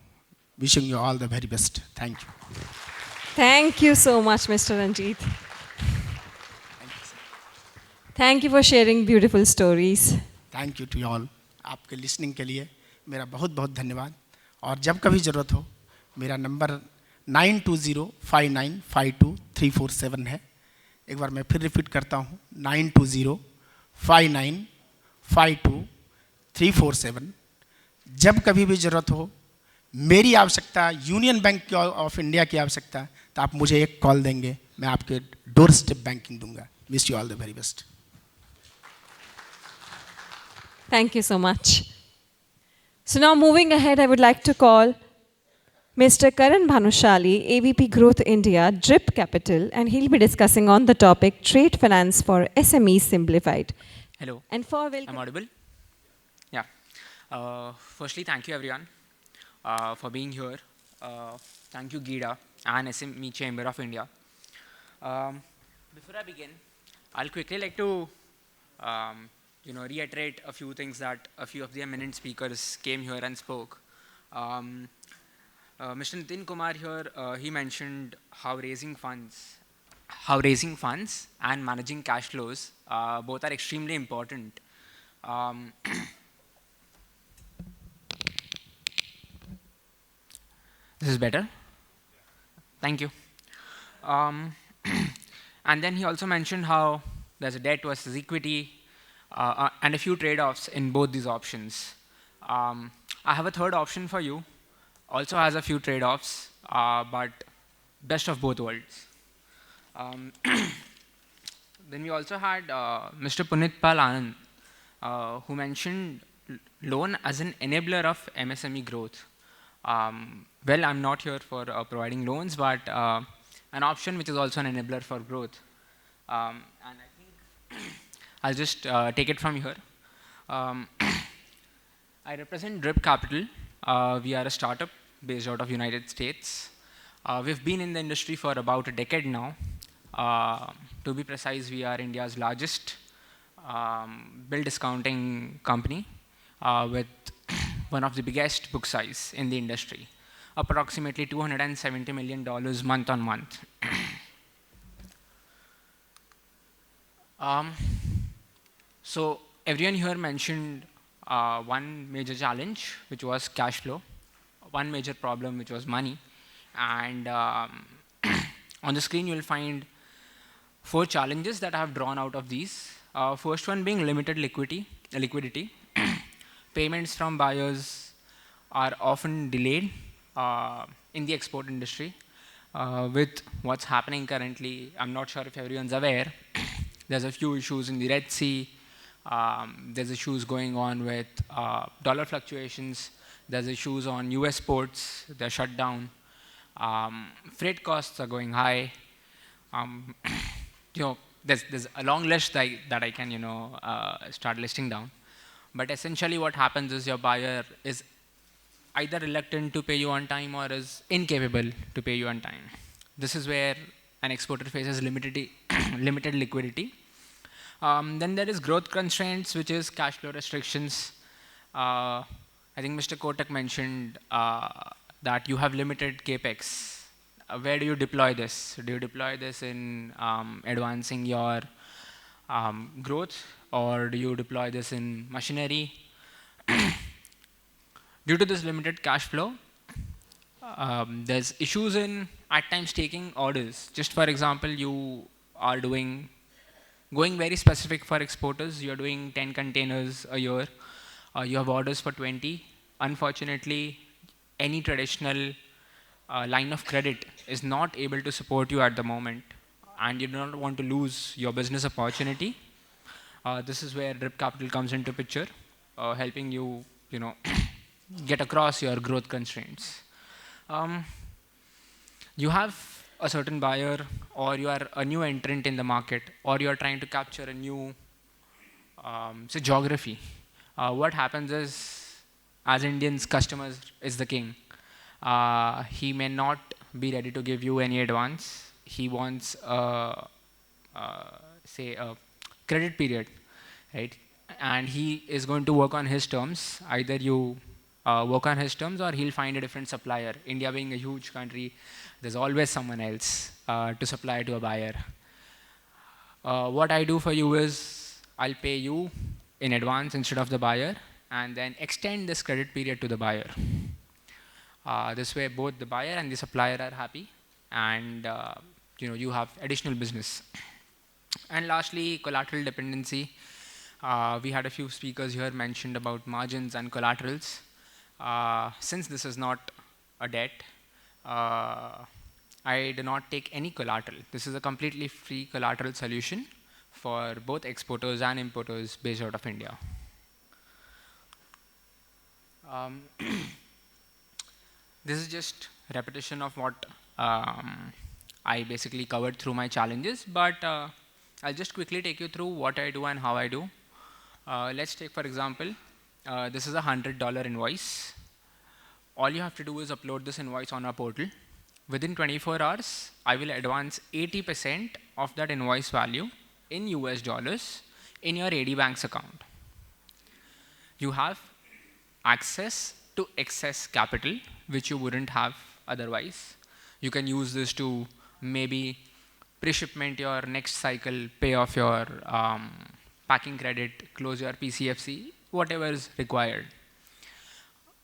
Wishing you all the very best. Thank you. Thank you so much, Mr. Ranjit. Thank you for sharing beautiful stories. Thank you to all. आपके लिसनिंग के लिए मेरा बहुत बहुत धन्यवाद। और जब कभी ज़रूरत हो, मेरा नंबर 9205952347 है। एक बार मैं फिर रिपीट करता हूँ, 9205952347। जब कभी भी ज़रूरत हो, मेरी आवश्यकता, यूनियन बैंक ऑफ इंडिया की आवश्यकता, तो आप मुझे एक कॉल देंगे, मैं आपके डोर स्टेप बैंकिंग दूंगा। Wish you all the very best. Thank you so much. So now moving ahead, I would like to call Mr. Karan Bhanushali, AVP Growth India, DRIP Capital, and he'll be discussing on the topic Trade Finance for SMEs Simplified. Hello. And for welcome. I'm audible? Yeah. Firstly, thank you everyone for being here. Thank you GIDA and SME Chamber of India. Before I begin, I'll quickly like to reiterate a few things that a few of the eminent speakers came here and spoke. Mr. Nitin Kumar here, he mentioned how raising funds and managing cash flows both are extremely important. This is better. Thank you. And then he also mentioned how there's a debt versus equity and a few trade-offs in both these options. I have a third option for you, also has a few trade-offs, but best of both worlds. Then we also had Mr. Punit Pal Anand, who mentioned loan as an enabler of MSME growth. Well, I'm not here for providing loans, but an option which is also an enabler for growth. And I think I'll just take it from here. I represent Drip Capital. We are a startup based out of United States. We've been in the industry for about a decade now. To be precise, we are India's largest bill discounting company with one of the biggest book size in the industry, approximately $270 million month on month. So everyone here mentioned one major challenge, which was cash flow, one major problem, which was money. And on the screen, you'll find 4 challenges that I have drawn out of these. First one being limited liquidity. Payments from buyers are often delayed in the export industry. With what's happening currently, I'm not sure if everyone's aware, there's a few issues in the Red Sea. There's issues going on with dollar fluctuations. There's issues on US ports, they're shut down. Freight costs are going high. There's a long list that I can start listing down. But essentially what happens is your buyer is either reluctant to pay you on time or is incapable to pay you on time. This is where an exporter faces limited liquidity. Then there is growth constraints, which is cash flow restrictions. I think Mr. Kotak mentioned that you have limited capex. Where do you deploy this? Do you deploy this in advancing your growth, or do you deploy this in machinery? Due to this limited cash flow, there's issues in at times taking orders. Just for example, you are going very specific for exporters. You're doing 10 containers a year. You have orders for 20. Unfortunately, any traditional line of credit is not able to support you at the moment, and you do not want to lose your business opportunity. This is where Drip Capital comes into picture, helping you, get across your growth constraints. You have a certain buyer, or you are a new entrant in the market, or you are trying to capture a new say geography. What happens is, as Indians, customers is the king. He may not be ready to give you any advance. He wants say a credit period, right? And he is going to work on his terms. Either you work on his terms, or he'll find a different supplier. India being a huge country, there's always someone else to supply to a buyer. What I do for you is, I'll pay you in advance instead of the buyer, and then extend this credit period to the buyer. This way, both the buyer and the supplier are happy, and you have additional business. And lastly, collateral dependency. We had a few speakers here mentioned about margins and collaterals. Since this is not a debt, I do not take any collateral. This is a completely free collateral solution for both exporters and importers based out of India. This is just repetition of what I basically covered through my challenges, but I'll just quickly take you through what I do and how I do. Let's take, for example, this is a $100 invoice. All you have to do is upload this invoice on our portal. Within 24 hours, I will advance 80% of that invoice value in US dollars in your AD Banks account. You have access to excess capital, which you wouldn't have otherwise. You can use this to maybe pre-shipment your next cycle, pay off your packing credit, close your PCFC, whatever is required.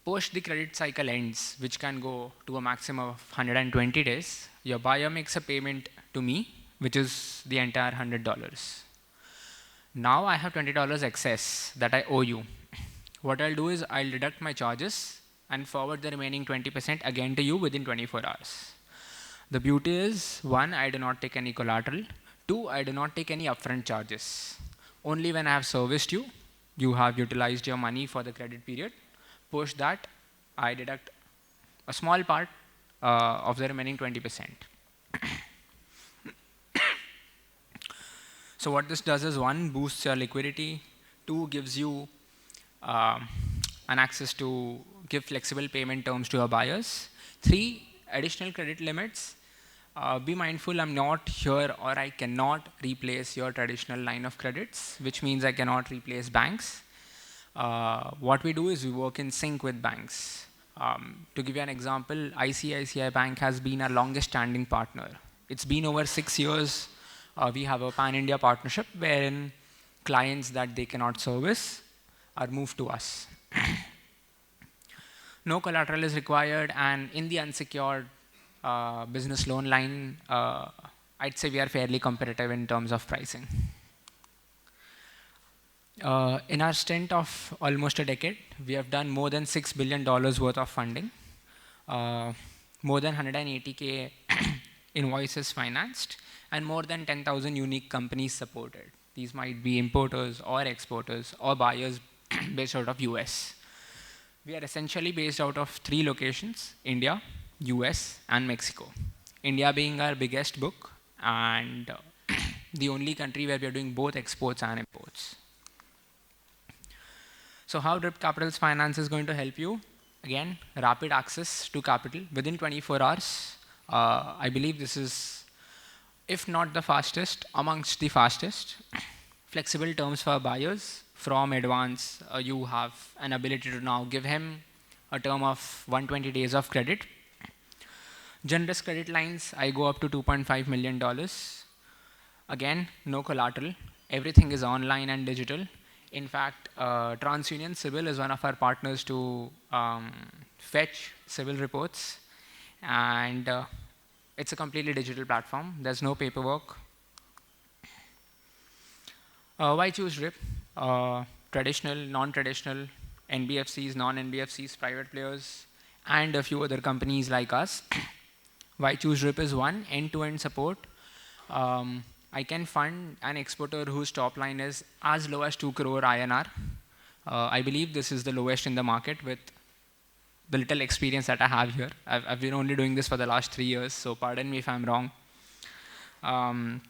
Post the credit cycle ends, which can go to a maximum of 120 days, your buyer makes a payment to me, which is the entire $100. Now I have $20 excess that I owe you. What I'll do is I'll deduct my charges and forward the remaining 20% again to you within 24 hours. The beauty is, 1, I do not take any collateral. 2, I do not take any upfront charges. Only when I have serviced you, you have utilized your money for the credit period. Post that, I deduct a small part of the remaining 20%. So what this does is, one, boosts your liquidity, two, gives you an access to give flexible payment terms to your buyers, three, additional credit limits. Be mindful, I'm not here, or I cannot replace your traditional line of credits, which means I cannot replace banks. What we do is we work in sync with banks. To give you an example, ICICI Bank has been our longest standing partner. It's been over 6 years. We have a pan-India partnership wherein clients that they cannot service are moved to us. No collateral is required, and in the unsecured business loan line, I'd say we are fairly competitive in terms of pricing. In our stint of almost a decade, we have done more than $6 billion worth of funding, more than 180K invoices financed, and more than 10,000 unique companies supported. These might be importers or exporters or buyers based out of US. We are essentially based out of 3 locations: India, US, and Mexico. India being our biggest book, and the only country where we are doing both exports and imports. So how Drip Capital's finance is going to help you? Again, rapid access to capital within 24 hours. I believe this is, if not the fastest, amongst the fastest. Flexible terms for buyers. From advance, you have an ability to now give him a term of 120 days of credit. Generous credit lines, I go up to $2.5 million. Again, no collateral. Everything is online and digital. In fact, TransUnion Civil is one of our partners to fetch civil reports. And it's a completely digital platform. There's no paperwork. Why choose DRIP? Traditional, non-traditional, NBFCs, non-NBFCs, private players, and a few other companies like us. Why choose DRIP is, one, end-to-end support. I can fund an exporter whose top line is as low as 2 crore INR. I believe this is the lowest in the market with the little experience that I have here. I've been only doing this for the last 3 years, so pardon me if I'm wrong. From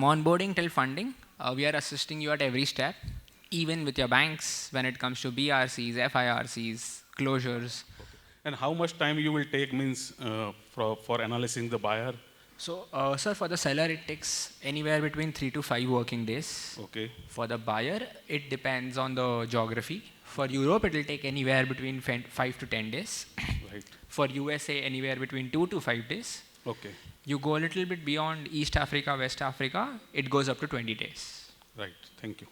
onboarding till funding, we are assisting you at every step, even with your banks when it comes to BRCs, FIRCs, closures. And how much time you will take means for analyzing the buyer? So, sir, for the seller, it takes anywhere between 3 to 5 working days. Okay. For the buyer, it depends on the geography. For Europe, it will take anywhere between 5 to 10 days. Right. For USA, anywhere between 2 to 5 days. Okay. You go a little bit beyond East Africa, West Africa, it goes up to 20 days. Right. Thank you.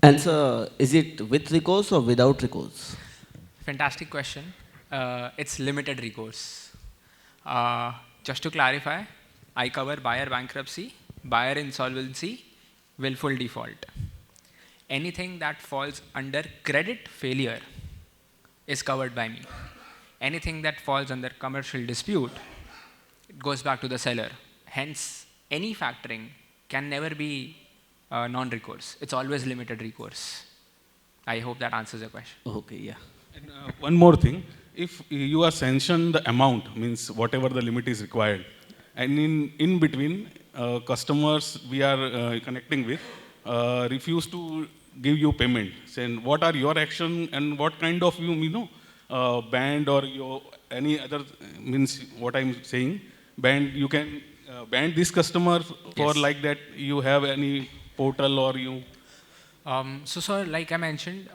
And so, is it with recourse or without recourse? Fantastic question. It's limited recourse. Just to clarify, I cover buyer bankruptcy, buyer insolvency, willful default. Anything that falls under credit failure is covered by me. Anything that falls under commercial dispute, it goes back to the seller. Hence, any factoring can never be non-recourse. It's always limited recourse. I hope that answers your question. Okay, yeah. And, one more thing. If you are sanctioned the amount, means whatever the limit is required, and in between, customers we are connecting with refuse to give you payment. Saying what are your action and what kind of band or your any other means what I'm saying, band you can ban this customer for like that. You have any portal or you? So, sir, like I mentioned,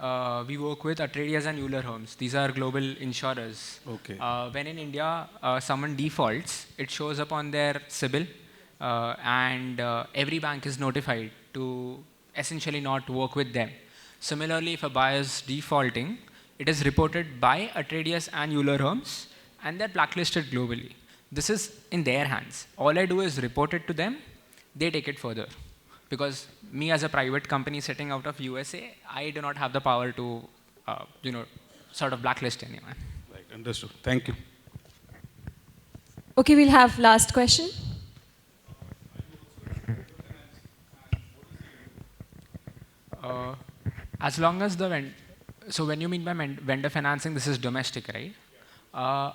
we work with Atreides and Euler Homes. These are global insurers. Okay. When in India, someone defaults, it shows up on their CIBIL, and every bank is notified to essentially not work with them. Similarly, if a buyer is defaulting, it is reported by Atreides and Euler Homes, and they're blacklisted globally. This is in their hands. All I do is report it to them. They take it further. Because me as a private company sitting out of USA, I do not have the power to, sort of blacklist anyone. Right, understood. Thank you. Okay, we'll have last question. Uh, as long as so when you mean by vendor financing, this is domestic, right?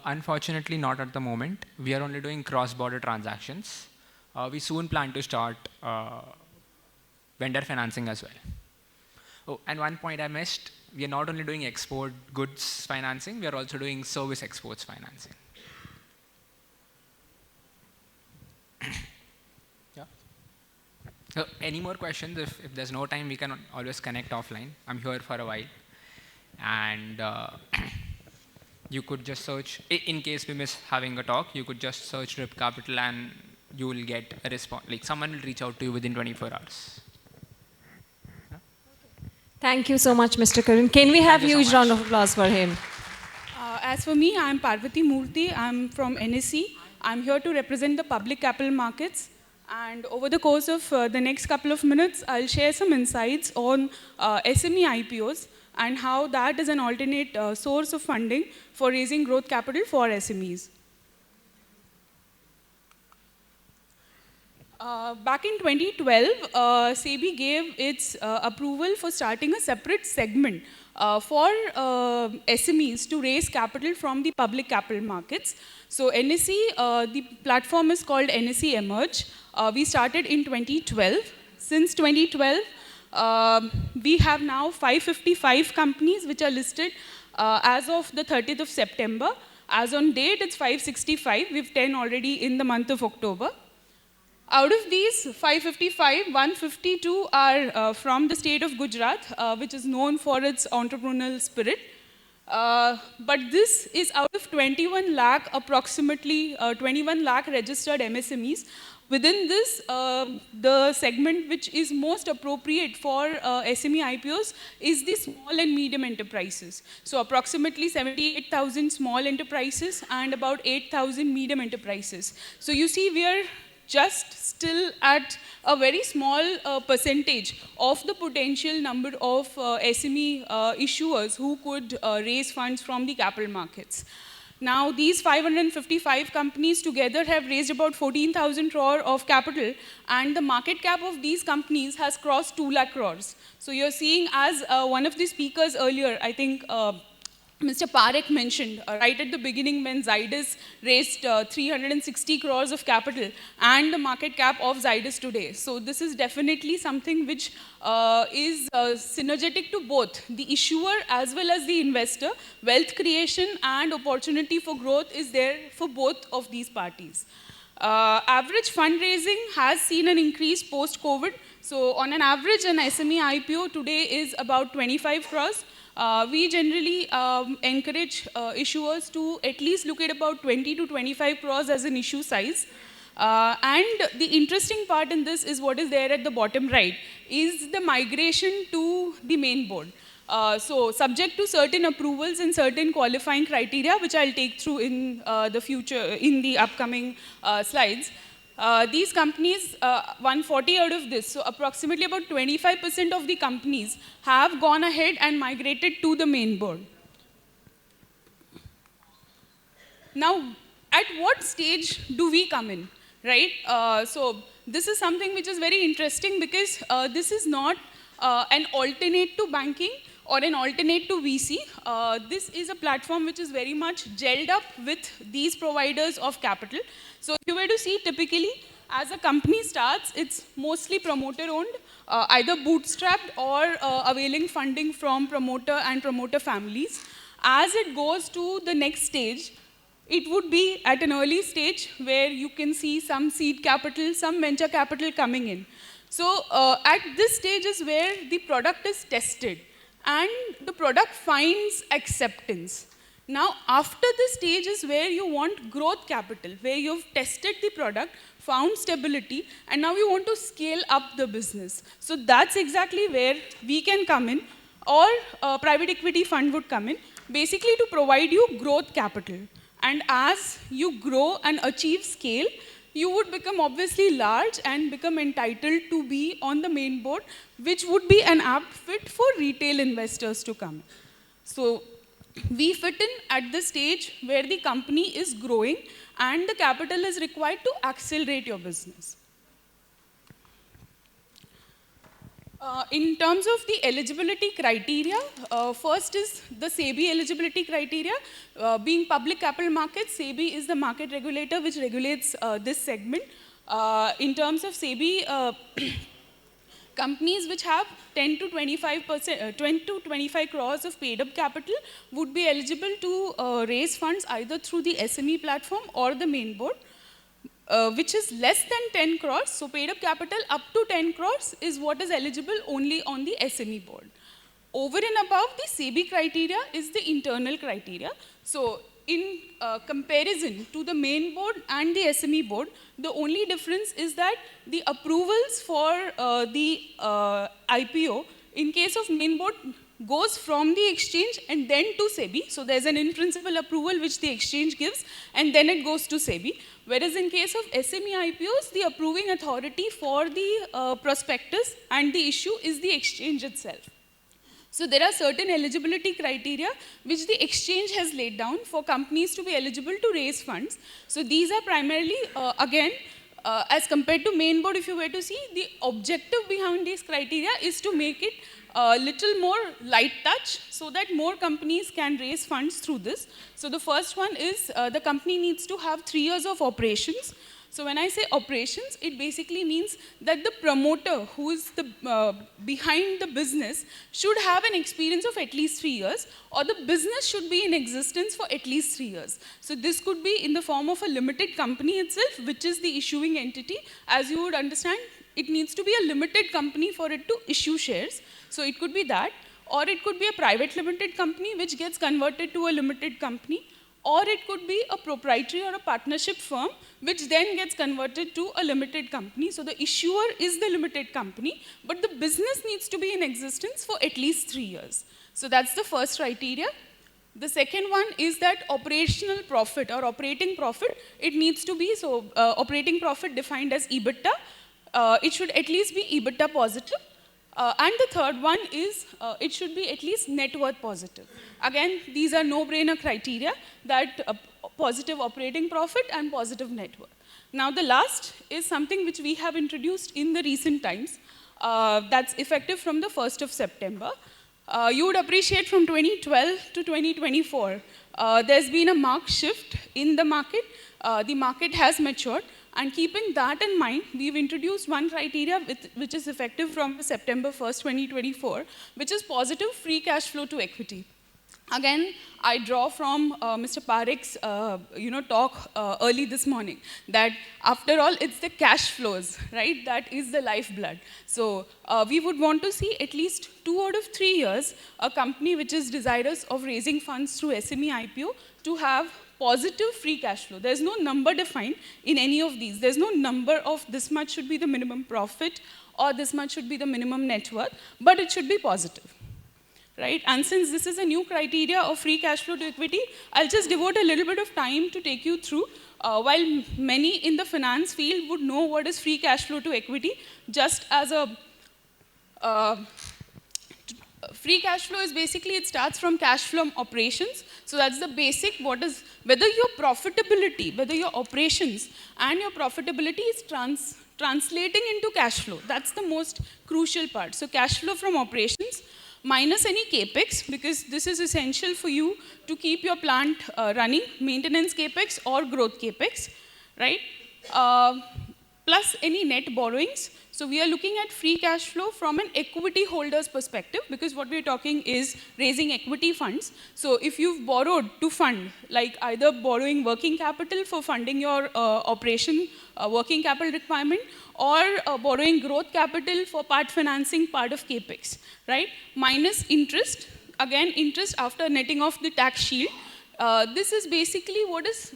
Unfortunately, not at the moment. We are only doing cross-border transactions. We soon plan to start vendor financing as well. Oh, and one point I missed, we are not only doing export goods financing, we are also doing service exports financing. Yeah. So any more questions? If there's no time, we can always connect offline. I'm here for a while. And you could just search, in case we miss having a talk, you could just search RIP Capital and you will get a response. Like someone will reach out to you within 24 hours. Thank you so much, Mr. Karun. Can we have a huge round of applause for him? As for me, I'm Parvati Murthy. I'm from NSE. I'm here to represent the public capital markets. And over the course of the next couple of minutes, I'll share some insights on SME IPOs and how that is an alternate source of funding for raising growth capital for SMEs. Back in 2012, SEBI gave its approval for starting a separate segment for SMEs to raise capital from the public capital markets. So NSE, the platform is called NSE Emerge. We started in 2012. Since 2012, we have now 555 companies which are listed as of the 30th of September. As on date, it's 565. We have 10 already in the month of October. Out of these 555, 152 are from the state of Gujarat, which is known for its entrepreneurial spirit. But this is out of 21 lakh, approximately 21 lakh registered MSMEs. Within this, the segment which is most appropriate for SME IPOs is the small and medium enterprises. So approximately 78,000 small enterprises and about 8,000 medium enterprises. So you see, we are just still at a very small percentage of the potential number of SME issuers who could raise funds from the capital markets. Now, these 555 companies together have raised about 14,000 crore of capital, and the market cap of these companies has crossed 2 lakh crores. So you're seeing, as one of the speakers earlier, I think Mr. Parekh mentioned right at the beginning, when Zydus raised 360 crores of capital and the market cap of Zydus today. So this is definitely something which is synergetic to both the issuer as well as the investor. Wealth creation and opportunity for growth is there for both of these parties. Average fundraising has seen an increase post-COVID. So on an average, an SME IPO today is about 25 crores. We generally encourage issuers to at least look at about 20 to 25 crores as an issue size. And the interesting part in this is what is there at the bottom right, is the migration to the main board. So subject to certain approvals and certain qualifying criteria, which I'll take through in the future, in the upcoming slides. These companies, 140 out of this, so approximately about 25% of the companies have gone ahead and migrated to the main board. Now, at what stage do we come in, right? So this is something which is very interesting, because this is not an alternate to banking or an alternate to VC. This is a platform which is very much gelled up with these providers of capital. So if you were to see, typically, as a company starts, it's mostly promoter-owned, either bootstrapped or availing funding from promoter and promoter families. As it goes to the next stage, it would be at an early stage where you can see some seed capital, some venture capital coming in. So at this stage is where the product is tested and the product finds acceptance. Now, after this stage is where you want growth capital, where you've tested the product, found stability, and now you want to scale up the business. So that's exactly where we can come in, or a private equity fund would come in, basically to provide you growth capital. And as you grow and achieve scale, you would become obviously large and become entitled to be on the main board, which would be an apt fit for retail investors to come in. So we fit in at the stage where the company is growing and the capital is required to accelerate your business. In terms of the eligibility criteria, first is the SEBI eligibility criteria. Being public capital markets, SEBI is the market regulator which regulates this segment. In terms of SEBI, companies which have 10 to 25%, 20 to 25 crores of paid up capital would be eligible to raise funds either through the SME platform or the main board. Which is less than 10 crores, so paid up capital up to 10 crores is what is eligible only on the SME board. Over and above the SEBI criteria is the internal criteria. So in comparison to the main board and the SME board, the only difference is that the approvals for the IPO, in case of main board, goes from the exchange and then to SEBI. So there's an in-principle approval which the exchange gives, and then it goes to SEBI. Whereas in case of SME IPOs, the approving authority for the prospectus and the issue is the exchange itself. So there are certain eligibility criteria which the exchange has laid down for companies to be eligible to raise funds. So these are primarily, again, as compared to main board, if you were to see, the objective behind these criteria is to make it a little more light touch so that more companies can raise funds through this. So the first one is the company needs to have 3 years of operations. So when I say operations, it basically means that the promoter who is the, behind the business should have an experience of at least 3 years, or the business should be in existence for at least 3 years. So this could be in the form of a limited company itself, which is the issuing entity. As you would understand, it needs to be a limited company for it to issue shares. So it could be that, or it could be a private limited company which gets converted to a limited company, or it could be a proprietary or a partnership firm which then gets converted to a limited company. So the issuer is the limited company, but the business needs to be in existence for at least 3 years. So that's the first criteria. The second one is that operational profit or operating profit, it needs to be, so operating profit defined as EBITDA, it should at least be EBITDA positive. And the third one is it should be at least net worth positive. Again, these are no-brainer criteria, that positive operating profit and positive net worth. Now the last is something which we have introduced in the recent times, that's effective from the 1st of September. You would appreciate from 2012 to 2024, there's been a marked shift in the market. The market has matured. And keeping that in mind, we've introduced one criteria which is effective from September 1st, 2024, which is positive free cash flow to equity. Again, I draw from Mr. Parikh's talk early this morning, that after all, it's the cash flows, right? That is the lifeblood. So we would want to see at least 2 out of 3 years, a company which is desirous of raising funds through SME IPO to have positive free cash flow. There's no number defined in any of these. There's no number of this much should be the minimum profit or this much should be the minimum net worth, but it should be positive, right? And since this is a new criteria of free cash flow to equity, I'll just devote a little bit of time to take you through. While many in the finance field would know what is free cash flow to equity, just as a free cash flow is basically, it starts from cash from operations. So that's the basic, what is, whether your profitability, whether your operations and your profitability is translating into cash flow. That's the most crucial part. So cash flow from operations minus any capex, because this is essential for you to keep your plant running, maintenance capex or growth capex, right? Plus any net borrowings. So we are looking at free cash flow from an equity holder's perspective, because what we're talking is raising equity funds. So if you've borrowed to fund, like either borrowing working capital for funding your operation working capital requirement, or borrowing growth capital for part financing part of capex, right? Minus interest, again interest after netting off the tax shield. This is basically what is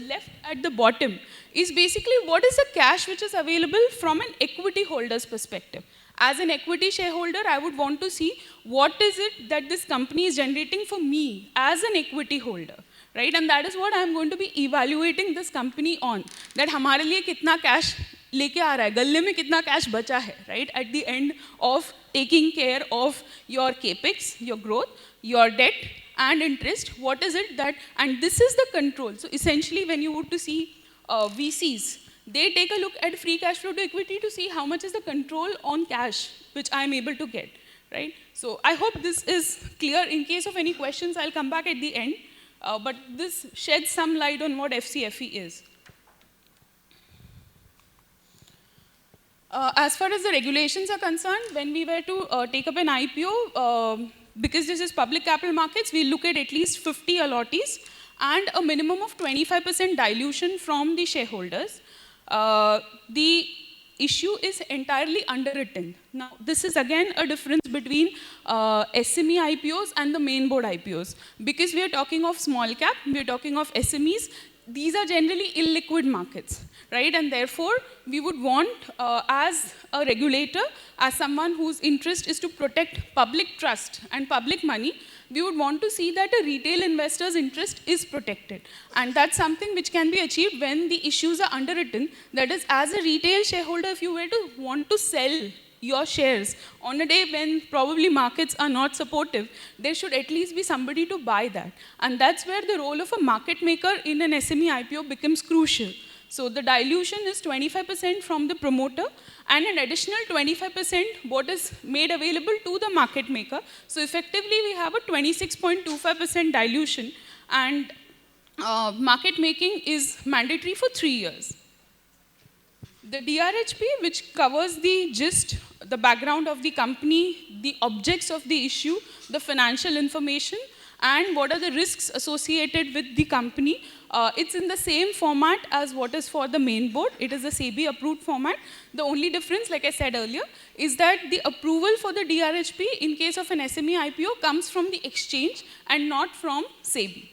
left at the bottom is basically what is the cash which is available from an equity holder's perspective. As an equity shareholder, I would want to see what is it that this company is generating for me as an equity holder, right? And that is what I'm going to be evaluating this company on, that हमारे लिए कितना cash लेके आ रहा है, गल्ले में कितना cash बचा है, right? At the end of taking care of your capex, your growth, your debt, and interest, what is it that, and this is the control. So essentially when you would to see VCs, they take a look at free cash flow to equity to see how much is the control on cash which I am able to get, right? So I hope this is clear. In case of any questions, I'll come back at the end. But this sheds some light on what FCFE is. As far as the regulations are concerned, when we were to take up an IPO, because this is public capital markets, we look at least 50 allottees and a minimum of 25% dilution from the shareholders. The issue is entirely underwritten. Now, this is again a difference between SME IPOs and the main board IPOs. Because we are talking of small cap, we are talking of SMEs, these are generally illiquid markets, right? And therefore, we would want, as a regulator, as someone whose interest is to protect public trust and public money, we would want to see that a retail investor's interest is protected. And that's something which can be achieved when the issues are underwritten. That is, as a retail shareholder, if you were to want to sell your shares on a day when probably markets are not supportive, there should at least be somebody to buy that. And that's where the role of a market maker in an SME IPO becomes crucial. So the dilution is 25% from the promoter and an additional 25% what is made available to the market maker. So effectively, we have a 26.25% dilution, and market making is mandatory for 3 years. The DRHP, which covers the gist, the background of the company, the objects of the issue, the financial information, and what are the risks associated with the company. It's in the same format as what is for the main board. It is a SEBI approved format. The only difference, like I said earlier, is that the approval for the DRHP in case of an SME IPO comes from the exchange and not from SEBI.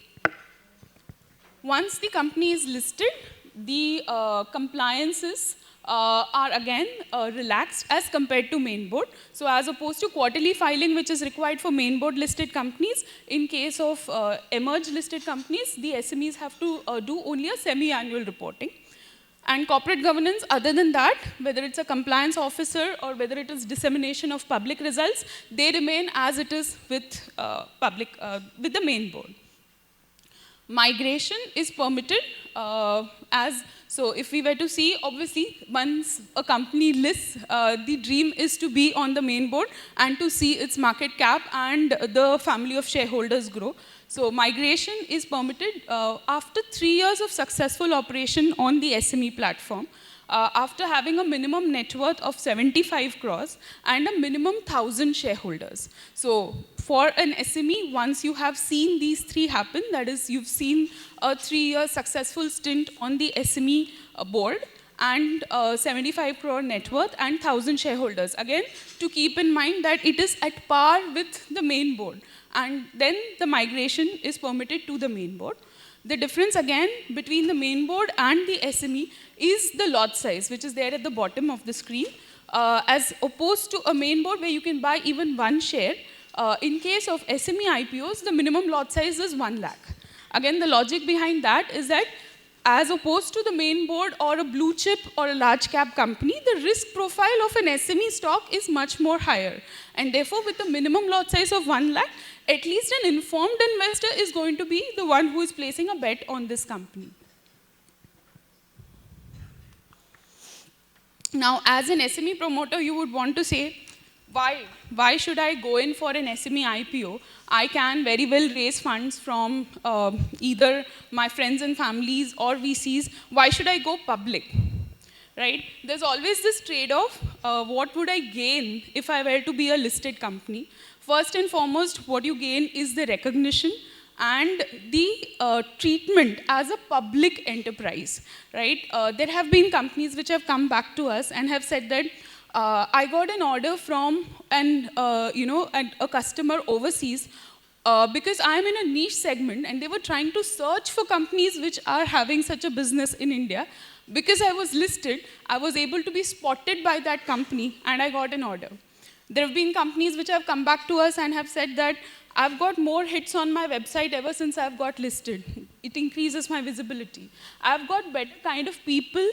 Once the company is listed, the compliances are again relaxed as compared to main board. So as opposed to quarterly filing, which is required for main board listed companies, in case of emerged listed companies, the SMEs have to do only a semi-annual reporting. And corporate governance, other than that, whether it's a compliance officer or whether it is dissemination of public results, they remain as it is with with the main board. Migration is permitted so if we were to see, obviously, once a company lists, the dream is to be on the main board and to see its market cap and the family of shareholders grow. So migration is permitted after 3 years of successful operation on the SME platform, after having a minimum net worth of 75 crores and a minimum 1,000 shareholders. So for an SME, once you have seen these three happen, that is, you've seen a 3-year successful stint on the SME board and 75 crore net worth and 1,000 shareholders. Again, to keep in mind that it is at par with the main board, and then the migration is permitted to the main board. The difference again between the main board and the SME is the lot size, which is there at the bottom of the screen. As opposed to a main board where you can buy even one share, in case of SME IPOs, the minimum lot size is 1 lakh. Again, the logic behind that is that as opposed to the main board or a blue chip or a large cap company, the risk profile of an SME stock is much more higher. And therefore, with a minimum lot size of 1 lakh, at least an informed investor is going to be the one who is placing a bet on this company. Now, as an SME promoter, you would want to say, why should I go in for an SME IPO? I can very well raise funds from either my friends and families or VCs. Why should I go public? Right? There's always this trade-off. What would I gain if I were to be a listed company? First and foremost, what you gain is the recognition and the treatment as a public enterprise. Right? There have been companies which have come back to us and have said that I got an order from a customer overseas because I'm in a niche segment, and they were trying to search for companies which are having such a business in India. Because I was listed, I was able to be spotted by that company, and I got an order. There have been companies which have come back to us and have said that I've got more hits on my website ever since I've got listed. It increases my visibility. I've got better kind of people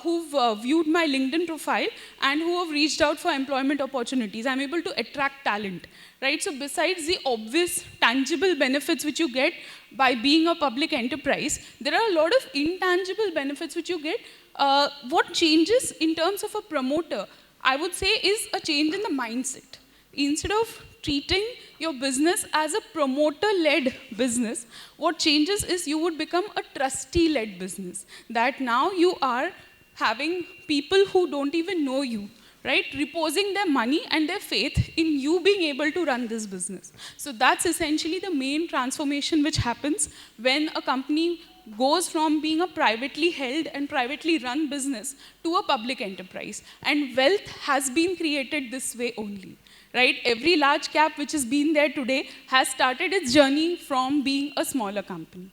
who've viewed my LinkedIn profile and who have reached out for employment opportunities. I'm able to attract talent, right? So besides the obvious tangible benefits which you get by being a public enterprise, there are a lot of intangible benefits which you get what changes in terms of a promoter, I would say, is a change in the mindset. Instead of treating your business as a promoter-led business, what changes is you would become a trustee-led business. That now you are having people who don't even know you, right, reposing their money and their faith in you being able to run this business. So that's essentially the main transformation which happens when a company goes from being a privately held and privately run business to a public enterprise. And wealth has been created this way only, right? Every large cap which has been there today has started its journey from being a smaller company.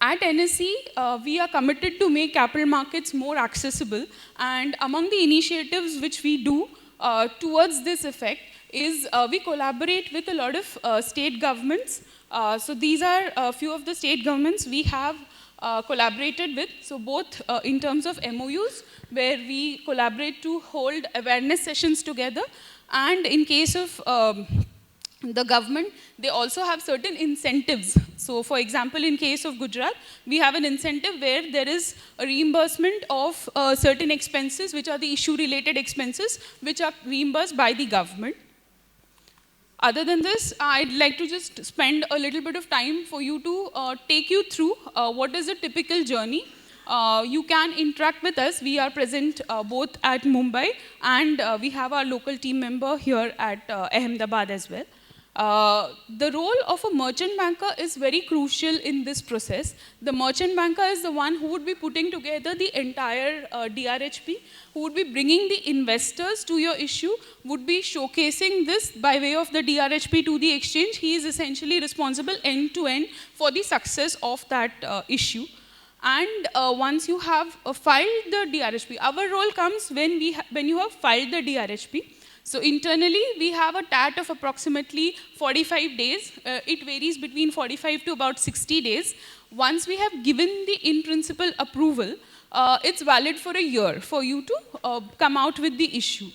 At NSE, we are committed to make capital markets more accessible, and among the initiatives which we do towards this effect is we collaborate with a lot of state governments. So these are a few of the state governments we have collaborated with. So both in terms of MOUs, where we collaborate to hold awareness sessions together, and in case of the government, they also have certain incentives. So for example, in case of Gujarat, we have an incentive where there is a reimbursement of certain expenses, which are the issue-related expenses, which are reimbursed by the government. Other than this, I'd like to just spend a little bit of time for you to take you through what is a typical journey. You can interact with us. We are present both at Mumbai, and we have our local team member here at Ahmedabad as well. The role of a merchant banker is very crucial in this process. The merchant banker is the one who would be putting together the entire DRHP, who would be bringing the investors to your issue, would be showcasing this by way of the DRHP to the exchange. He is essentially responsible end to end for the success of that issue. And once you have filed the DRHP, our role comes when you have filed the DRHP. So internally, we have a TAT of approximately 45 days. It varies between 45 to about 60 days. Once we have given the in-principle approval, it's valid for a year for you to come out with the issue.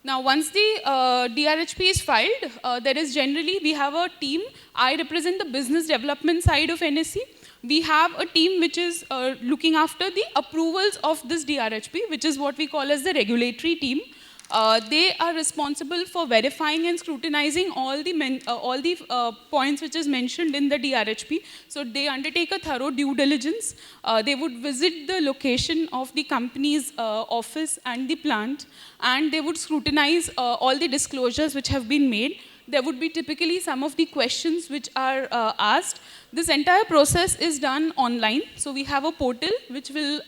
Now, once the DRHP is filed, there is generally, we have a team. I represent the business development side of NSE. We have a team which is looking after the approvals of this DRHP, which is what we call as the regulatory team. They are responsible for verifying and scrutinizing all the points which is mentioned in the DRHP. So they undertake a thorough due diligence. They would visit the location of the company's office and the plant, and they would scrutinize all the disclosures which have been made. There would be typically some of the questions which are asked. This entire process is done online. So we have a portal which will,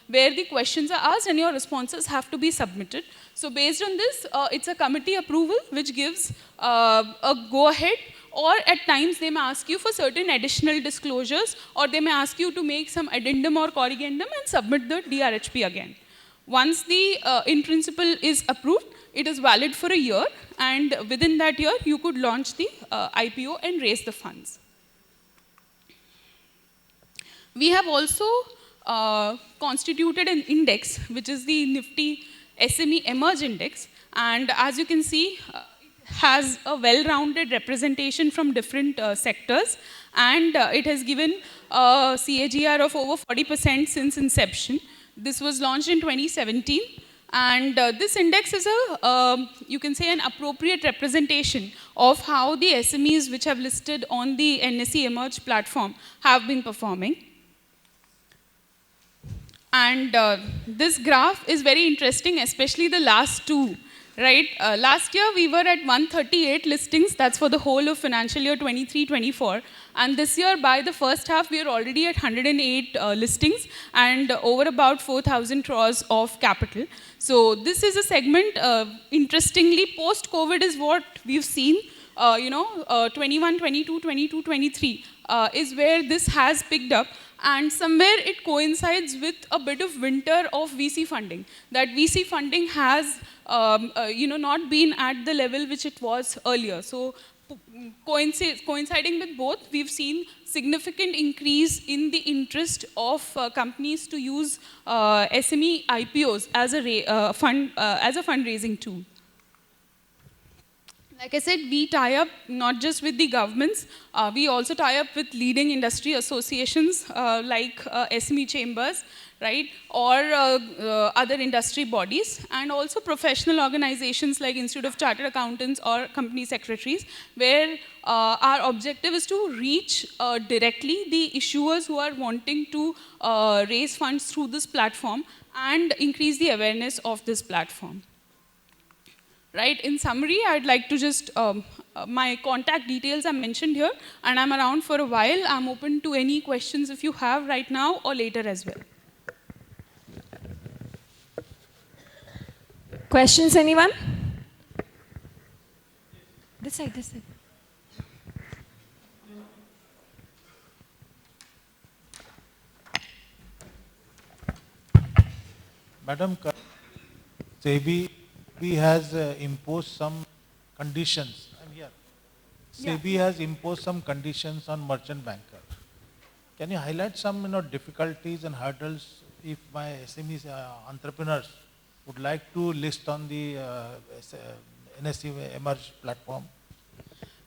where the questions are asked and your responses have to be submitted. So based on this, it's a committee approval which gives a go-ahead, or at times they may ask you for certain additional disclosures, or they may ask you to make some addendum or corrigendum and submit the DRHP again. Once the in-principle is approved, it is valid for a year, and within that year, you could launch the IPO and raise the funds. We have also constituted an index, which is the Nifty SME Emerge Index, and as you can see, it has a well-rounded representation from different sectors, and it has given a CAGR of over 40% since inception. This was launched in 2017. And this index is you can say, an appropriate representation of how the SMEs which have listed on the NSE Emerge platform have been performing. And this graph is very interesting, especially the last two, right? Last year, we were at 138 listings. That's for the whole of financial year 23-24. And this year, by the first half, we are already at 108 listings and over about 4,000 crores of capital. So this is a segment, interestingly, post-COVID is what we've seen. 21, 22, 22, 23 is where this has picked up. And somewhere it coincides with a bit of winter of VC funding. That VC funding has not been at the level which it was earlier. So coinciding with both, we've seen significant increase in the interest of companies to use SME IPOs as a fundraising tool. Like I said, we tie up not just with the governments, we also tie up with leading industry associations like SME chambers, right, or other industry bodies, and also professional organizations like Institute of Chartered Accountants or company secretaries, where our objective is to reach directly the issuers who are wanting to raise funds through this platform and increase the awareness of this platform. Right, in summary, I'd like to just, my contact details are mentioned here, and I'm around for a while. I'm open to any questions if you have right now or later as well. Questions, anyone? This side, this side. Madam, SEBI has imposed some conditions. I'm here. SEBI has imposed some conditions on merchant banker. Can you highlight some difficulties and hurdles if my SME entrepreneurs would like to list on the NSE Emerge platform?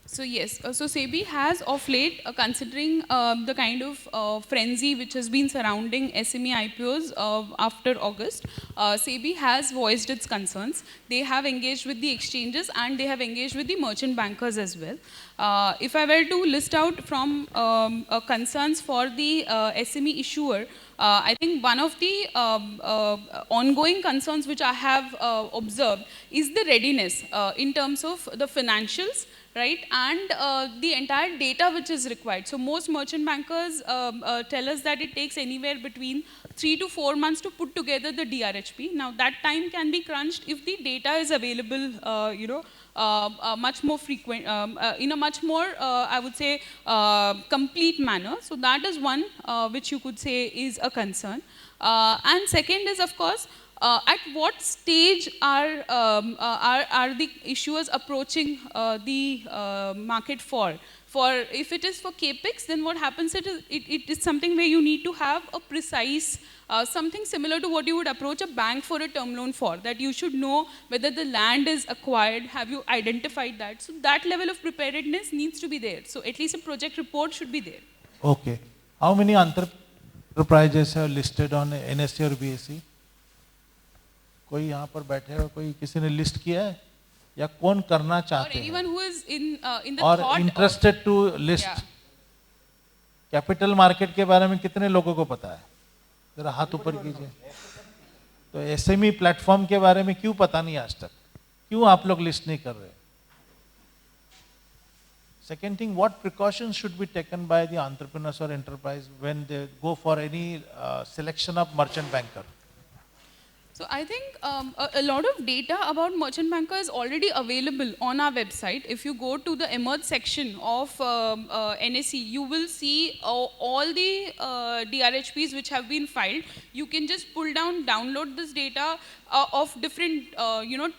So yes, so SEBI has of late, considering the kind of frenzy which has been surrounding SME IPOs after August, SEBI has voiced its concerns. They have engaged with the exchanges and they have engaged with the merchant bankers as well. If I were to list out from concerns for the SME issuer, I think one of the ongoing concerns which I have observed is the readiness in terms of the financials, right, and the entire data which is required. So most merchant bankers tell us that it takes anywhere between 3 to 4 months to put together the DRHP. Now that time can be crunched if the data is available, much more frequent, in a much more, I would say, complete manner. So that is one which you could say is a concern. And second is, of course, at what stage are the issuers approaching the market for? If it is for CAPEX, then what happens it is something where you need to have a precise, something similar to what you would approach a bank for a term loan for, that you should know whether the land is acquired, have you identified that? So that level of preparedness needs to be there. So at least a project report should be there. Okay. How many enterprises are listed on NSE or BSE? कोई यहाँ पर बैठे हो, कोई किसी ने list किया है या कौन करना चाहते हैं? Anyone who is in the और thought interested to list? Capital market के बारे में कितने लोगों को पता है? जरा हाथ ऊपर कीजिए. तो एसएमई प्लेटफॉर्म के बारे में क्यों पता नहीं आज तक? क्यों आप लोग लिस्ट नहीं कर रहे? Second thing, what precautions should be taken by the entrepreneurs or enterprise when they go for any selection of merchant banker? So I think a lot of data about merchant banker is already available on our website. If you go to the emerge section of NSE, you will see all the DRHPs which have been filed. You can just pull down, download this data of different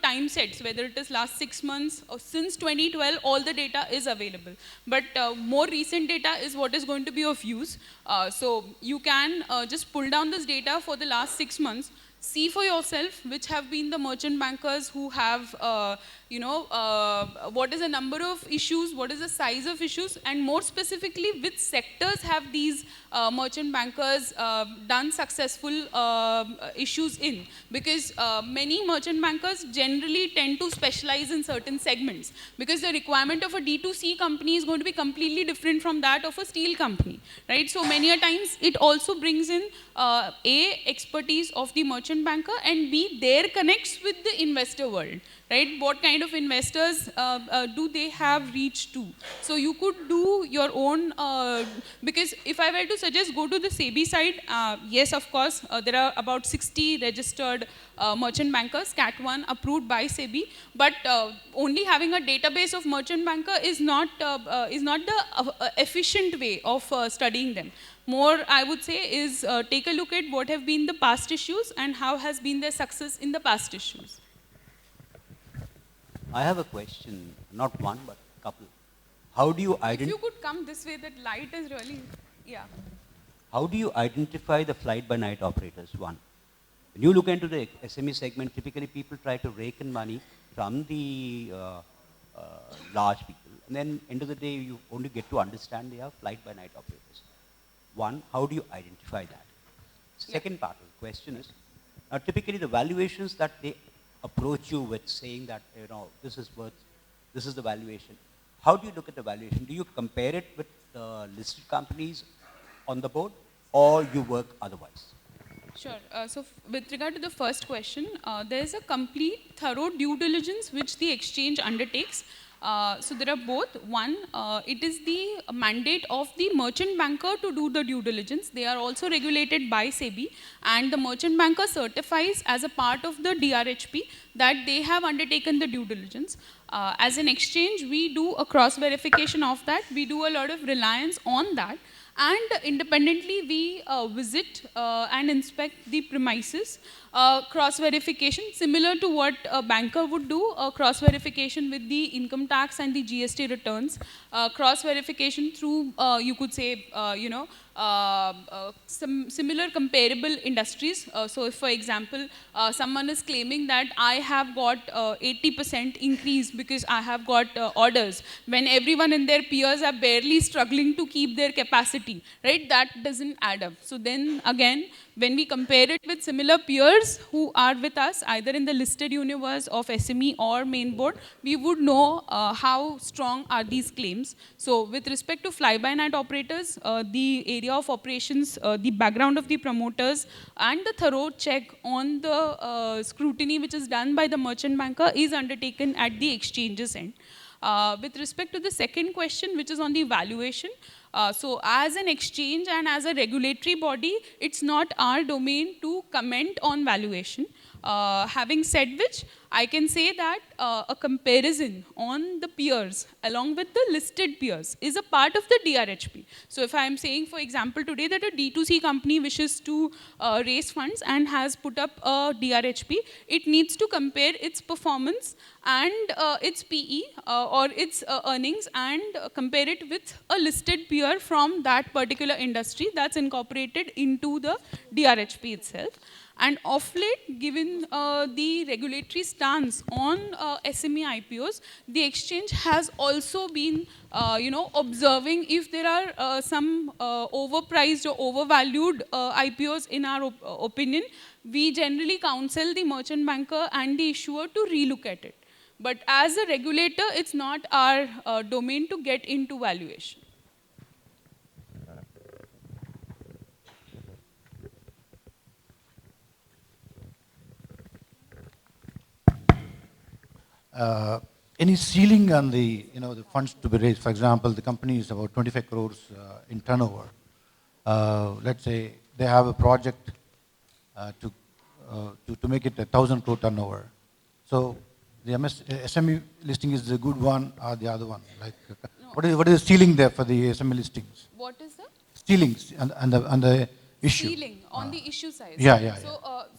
time sets, whether it is last 6 months or since 2012, all the data is available. But more recent data is what is going to be of use. So you can just pull down this data for the last 6 months. See for yourself which have been the merchant bankers who have, what is the number of issues, what is the size of issues, and more specifically, which sectors have these merchant bankers done successful issues in. Because many merchant bankers generally tend to specialize in certain segments, because the requirement of a D2C company is going to be completely different from that of a steel company, right? So many a times it also brings in A, expertise of the merchant banker, and B, their connects with the investor world, right? What kind of investors do they have reach to? So you could do your own, because if I were to suggest, go to the SEBI side. Yes, of course, there are about 60 registered merchant bankers, Cat 1 approved by SEBI, but only having a database of merchant banker is not the efficient way of studying them. More, I would say, is take a look at what have been the past issues and how has been their success in the past issues. I have a question, not one, but a couple. How do you If you could come this way, that light is really, yeah. How do you identify the flight-by-night operators, one? When you look into the SME segment, typically people try to rake in money from the large people. And then end of the day, you only get to understand they are flight-by-night operators. One, how do you identify that? Second part of the question is, typically the valuations that they approach you with saying that, this is the valuation. How do you look at the valuation? Do you compare it with listed companies on the board, or you work otherwise? Sure. With regard to the first question, there is a complete, thorough due diligence which the exchange undertakes. So there are both. One, it is the mandate of the merchant banker to do the due diligence. They are also regulated by SEBI, and the merchant banker certifies as a part of the DRHP that they have undertaken the due diligence. As an exchange, we do a cross-verification of that. We do a lot of reliance on that. And independently, we visit and inspect the premises. Cross-verification, similar to what a banker would do, cross-verification with the income tax and the GST returns, cross-verification through, you could say, some similar comparable industries. So if, for example, someone is claiming that I have got 80% increase because I have got orders, when everyone in their peers are barely struggling to keep their capacity, right? That doesn't add up. So then again, when we compare it with similar peers who are with us, either in the listed universe of SME or main board, we would know how strong are these claims. So with respect to fly-by-night operators, the area of operations, the background of the promoters, and the thorough check on the scrutiny which is done by the merchant banker is undertaken at the exchange's end. With respect to the second question, which is on the valuation, so as an exchange and as a regulatory body, it's not our domain to comment on valuation. Having said which, I can say that a comparison on the peers along with the listed peers is a part of the DRHP. So if I am saying, for example, today that a D2C company wishes to raise funds and has put up a DRHP, it needs to compare its performance and its PE or its earnings and compare it with a listed peer from that particular industry that's incorporated into the DRHP itself. And of late, given the regulatory stance on SME IPOs, the exchange has also been, observing if there are some overpriced or overvalued IPOs in our opinion. We generally counsel the merchant banker and the issuer to relook at it. But as a regulator, it's not our domain to get into valuation. Any ceiling on the, the funds to be raised? For example, the company is about 25 crores in turnover. Let's say they have a project to make it 1,000 crore turnover. So the SME listing is the good one or the other one? Like, no. What is the ceiling there for the SME listings? What is the? Ceilings on the issue. Ceiling on the issue size. Yeah.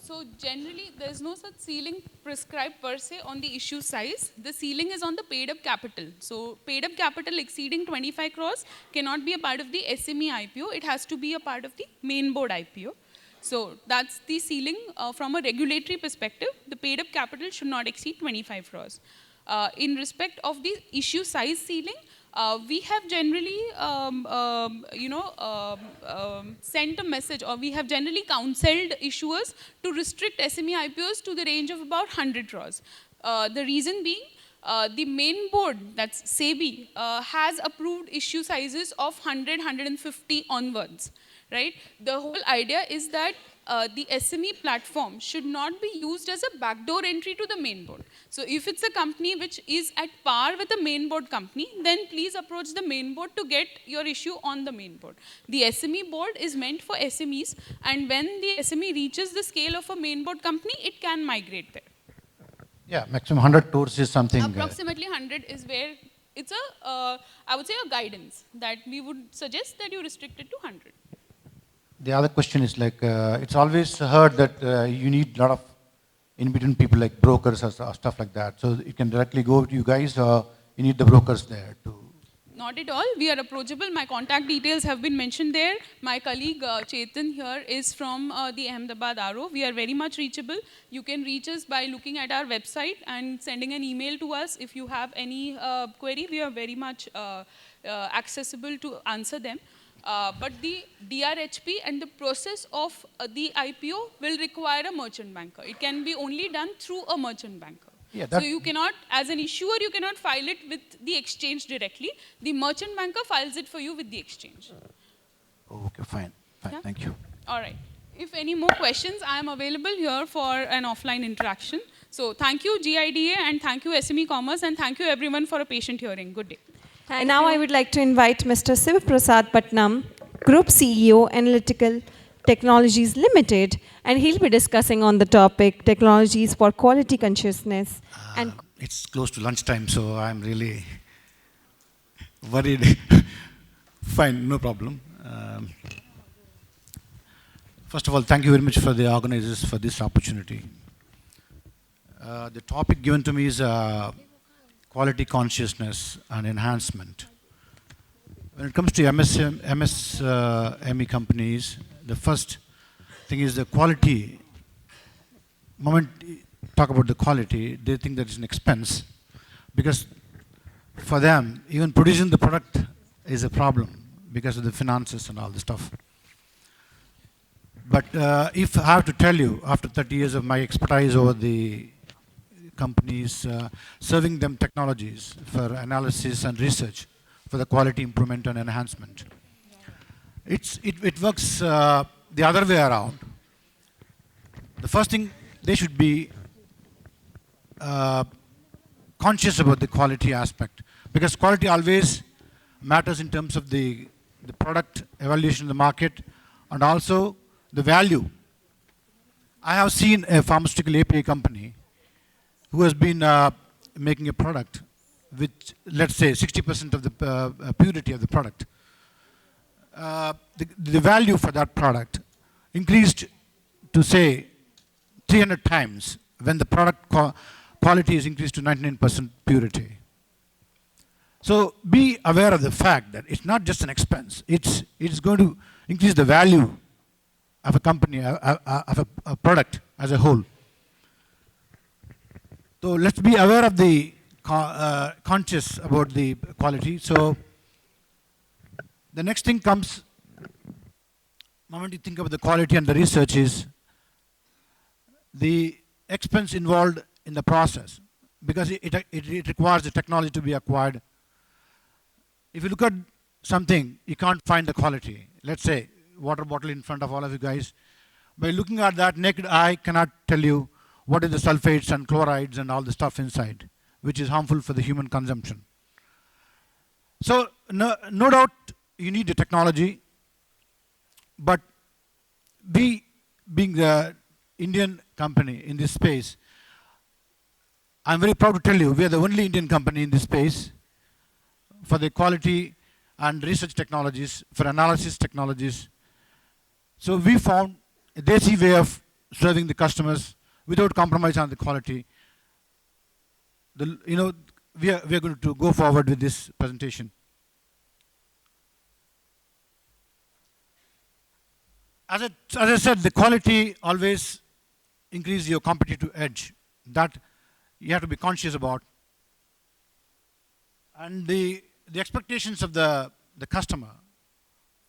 So generally, there is no such ceiling prescribed per se on the issue size. The ceiling is on the paid up capital. So paid up capital exceeding 25 crores cannot be a part of the SME IPO. It has to be a part of the main board IPO. So that's the ceiling from a regulatory perspective. The paid up capital should not exceed 25 crores. In respect of the issue size ceiling, we have generally, sent a message, or we have generally counseled issuers to restrict SME IPOs to the range of about 100 crores. The reason being, the main board, that's SEBI, has approved issue sizes of 100, 150 onwards, right? The whole idea is that the SME platform should not be used as a backdoor entry to the main board. So if it's a company which is at par with the main board company, then please approach the main board to get your issue on the main board. The SME board is meant for SMEs, and when the SME reaches the scale of a main board company, it can migrate there. Yeah, maximum 100 crores is something. Approximately 100 is where it's a, I would say, a guidance that we would suggest that you restrict it to 100. The other question is like, it's always heard that you need a lot of in-between people like brokers or stuff like that. So you can directly go to you guys, or you need the brokers there to Not at all. We are approachable. My contact details have been mentioned there. My colleague Chetan here is from the Ahmedabad RO. We are very much reachable. You can reach us by looking at our website and sending an email to us. If you have any query, we are very much accessible to answer them. But the DRHP and the process of the IPO will require a merchant banker. It can be only done through a merchant banker. Yeah, so you cannot, as an issuer, you cannot file it with the exchange directly. The merchant banker files it for you with the exchange. Okay, fine. Yeah? Thank you. All right. If any more questions, I am available here for an offline interaction. So thank you, GIDA, and thank you, SME Commerce, and thank you, everyone, for a patient hearing. Good day. And now I would like to invite Mr. Siv Prasad Patnam, Group CEO, Analytical Technologies Limited, and he'll be discussing on the topic technologies for quality consciousness. And it's close to lunchtime, so I'm really worried. Fine, no problem. First of all, thank you very much for the organizers for this opportunity. The topic given to me is quality consciousness and enhancement. When it comes to MSME companies, the first thing is the quality. The moment you talk about the quality, they think that it's an expense, because for them, even producing the product is a problem because of the finances and all the stuff. But if I have to tell you, after 30 years of my expertise over the companies, serving them technologies for analysis and research for the quality improvement and enhancement, it works the other way around. The first thing, they should be conscious about the quality aspect, because quality always matters in terms of the product evaluation in the market and also the value. I have seen a pharmaceutical API company who has been making a product with, let's say, 60% of the purity of the product. The value for that product increased to, say, 300 times when the product quality is increased to 99% purity. So be aware of the fact that it's not just an expense. It's going to increase the value of a company, of a product as a whole. So let's be aware of the conscious about the quality. So the next thing comes, the moment you think about the quality and the research, is the expense involved in the process, because it requires the technology to be acquired. If you look at something, you can't find the quality. Let's say water bottle in front of all of you guys. By looking at that, naked eye cannot tell you what is the sulfates and chlorides and all the stuff inside, which is harmful for the human consumption. So no doubt you need the technology, but being the Indian company in this space, I'm very proud to tell you we are the only Indian company in this space for the quality and research technologies, for analysis technologies. So we found a desi way of serving the customers without compromise on the quality. We are going to go forward with this presentation. As I said, the quality always increases your competitive edge. That you have to be conscious about. And the expectations of the customer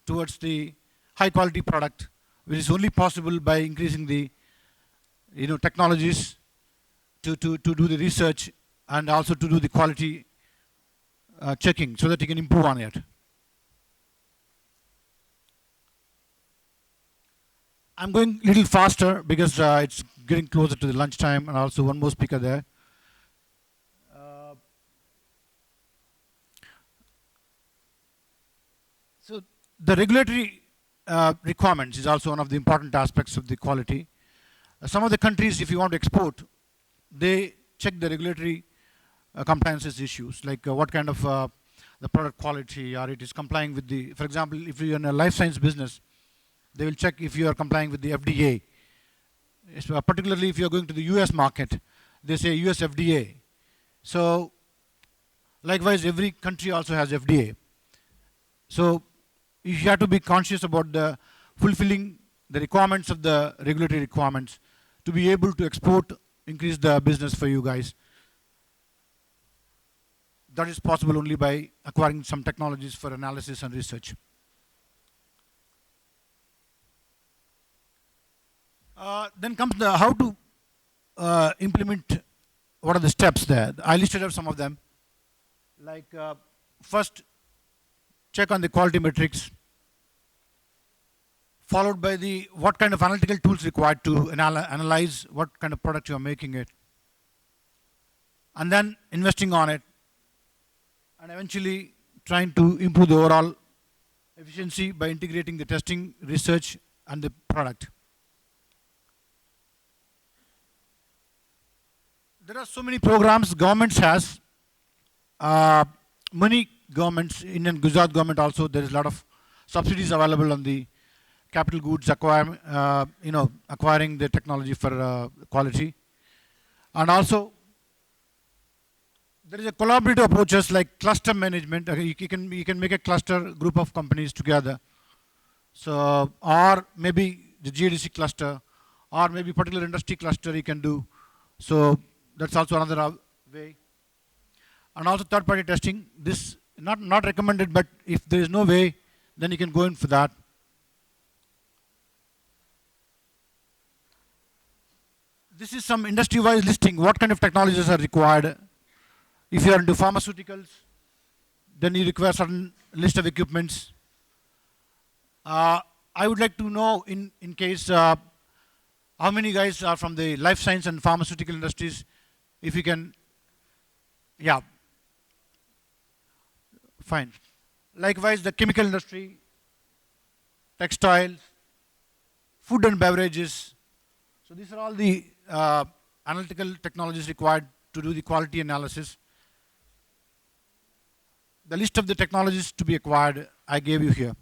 towards the high quality product, which is only possible by increasing the technologies to do the research and also to do the quality checking so that you can improve on it. I'm going a little faster because it's getting closer to the lunchtime, and also one more speaker there. So the regulatory requirements is also one of the important aspects of the quality. Some of the countries, if you want to export, they check the regulatory compliances issues, like what kind of the product quality, or it is complying with the, for example, if you're in a life science business, they will check if you are complying with the FDA. Particularly if you're going to the US market, they say US FDA. So likewise, every country also has FDA. So you have to be conscious about the fulfilling the requirements of the regulatory requirements to be able to export, increase the business for you guys. That is possible only by acquiring some technologies for analysis and research. Then comes the how to implement, what are the steps there. I listed out some of them. Like first, check on the quality metrics, followed by the what kind of analytical tools required to analyze what kind of product you are making it, and then investing on it, and eventually trying to improve the overall efficiency by integrating the testing, research, and the product. There are so many programs governments has. Many governments, Indian Gujarat government also, there is a lot of subsidies available on the capital goods acquiring the technology for quality. And also, there is a collaborative approaches like cluster management. You can make a cluster group of companies together. So, or maybe the GDC cluster, or maybe particular industry cluster you can do. So that's also another way. And also third-party testing. This not recommended, but if there is no way, then you can go in for that. This is some industry-wise listing. What kind of technologies are required? If you are into pharmaceuticals, then you require certain list of equipments. I would like to know, in case, how many guys are from the life science and pharmaceutical industries? If you can, yeah, fine. Likewise, the chemical industry, textiles, food and beverages. So these are all the analytical technologies required to do the quality analysis. The list of the technologies to be acquired, I gave you here.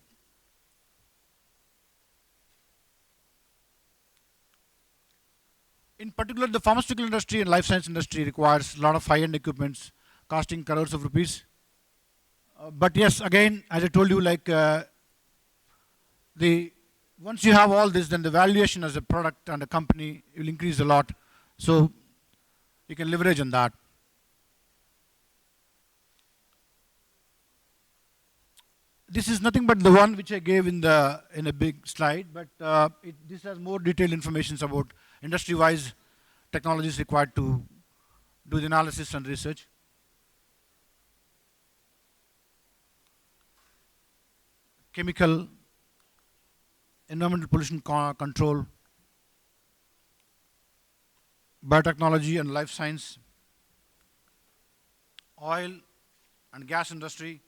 In particular, the pharmaceutical industry and life science industry requires a lot of high-end equipments costing crores of rupees. But yes, again, as I told you, like once you have all this, then the valuation as a product and a company will increase a lot. So you can leverage on that. This is nothing but the one which I gave in a big slide, but this has more detailed information about industry-wise technologies required to do the analysis and research. Chemical, environmental pollution control, biotechnology and life science, oil and gas industry,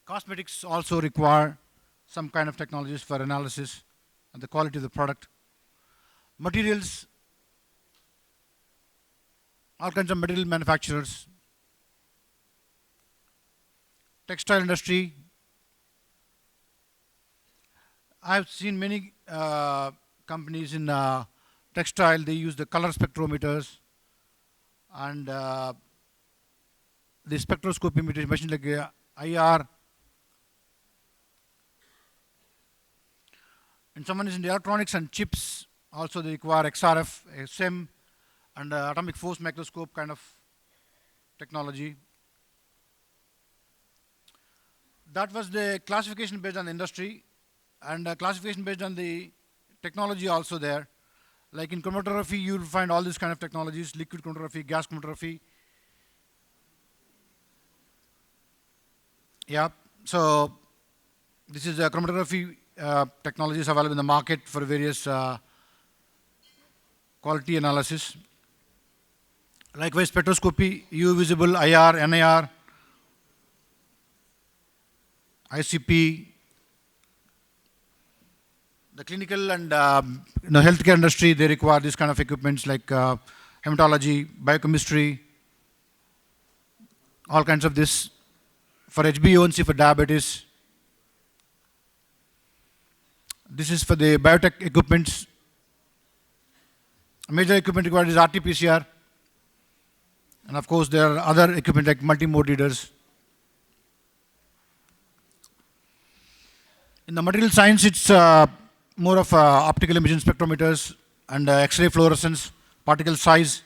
cosmetics also require some kind of technologies for analysis and the quality of the product. Materials, all kinds of material manufacturers. Textile industry. I've seen many companies in textile, they use the color spectrometers and the spectroscopy machine like IR. And someone is in the electronics and chips, also they require XRF, SEM, and atomic force microscope kind of technology. That was the classification based on the industry, and classification based on the technology also there. Like in chromatography, you'll find all these kind of technologies, liquid chromatography, gas chromatography. Yeah, so this is chromatography technologies available in the market for various quality analysis. Likewise, spectroscopy, UV visible, IR, NIR, ICP. The clinical and healthcare industry, they require this kind of equipments like hematology, biochemistry, all kinds of this. For HbA1c for diabetes. This is for the biotech equipments. Major equipment required is RT-PCR. And of course, there are other equipment like multi-mode readers. In the material science, it's more of optical emission spectrometers and X-ray fluorescence, particle size.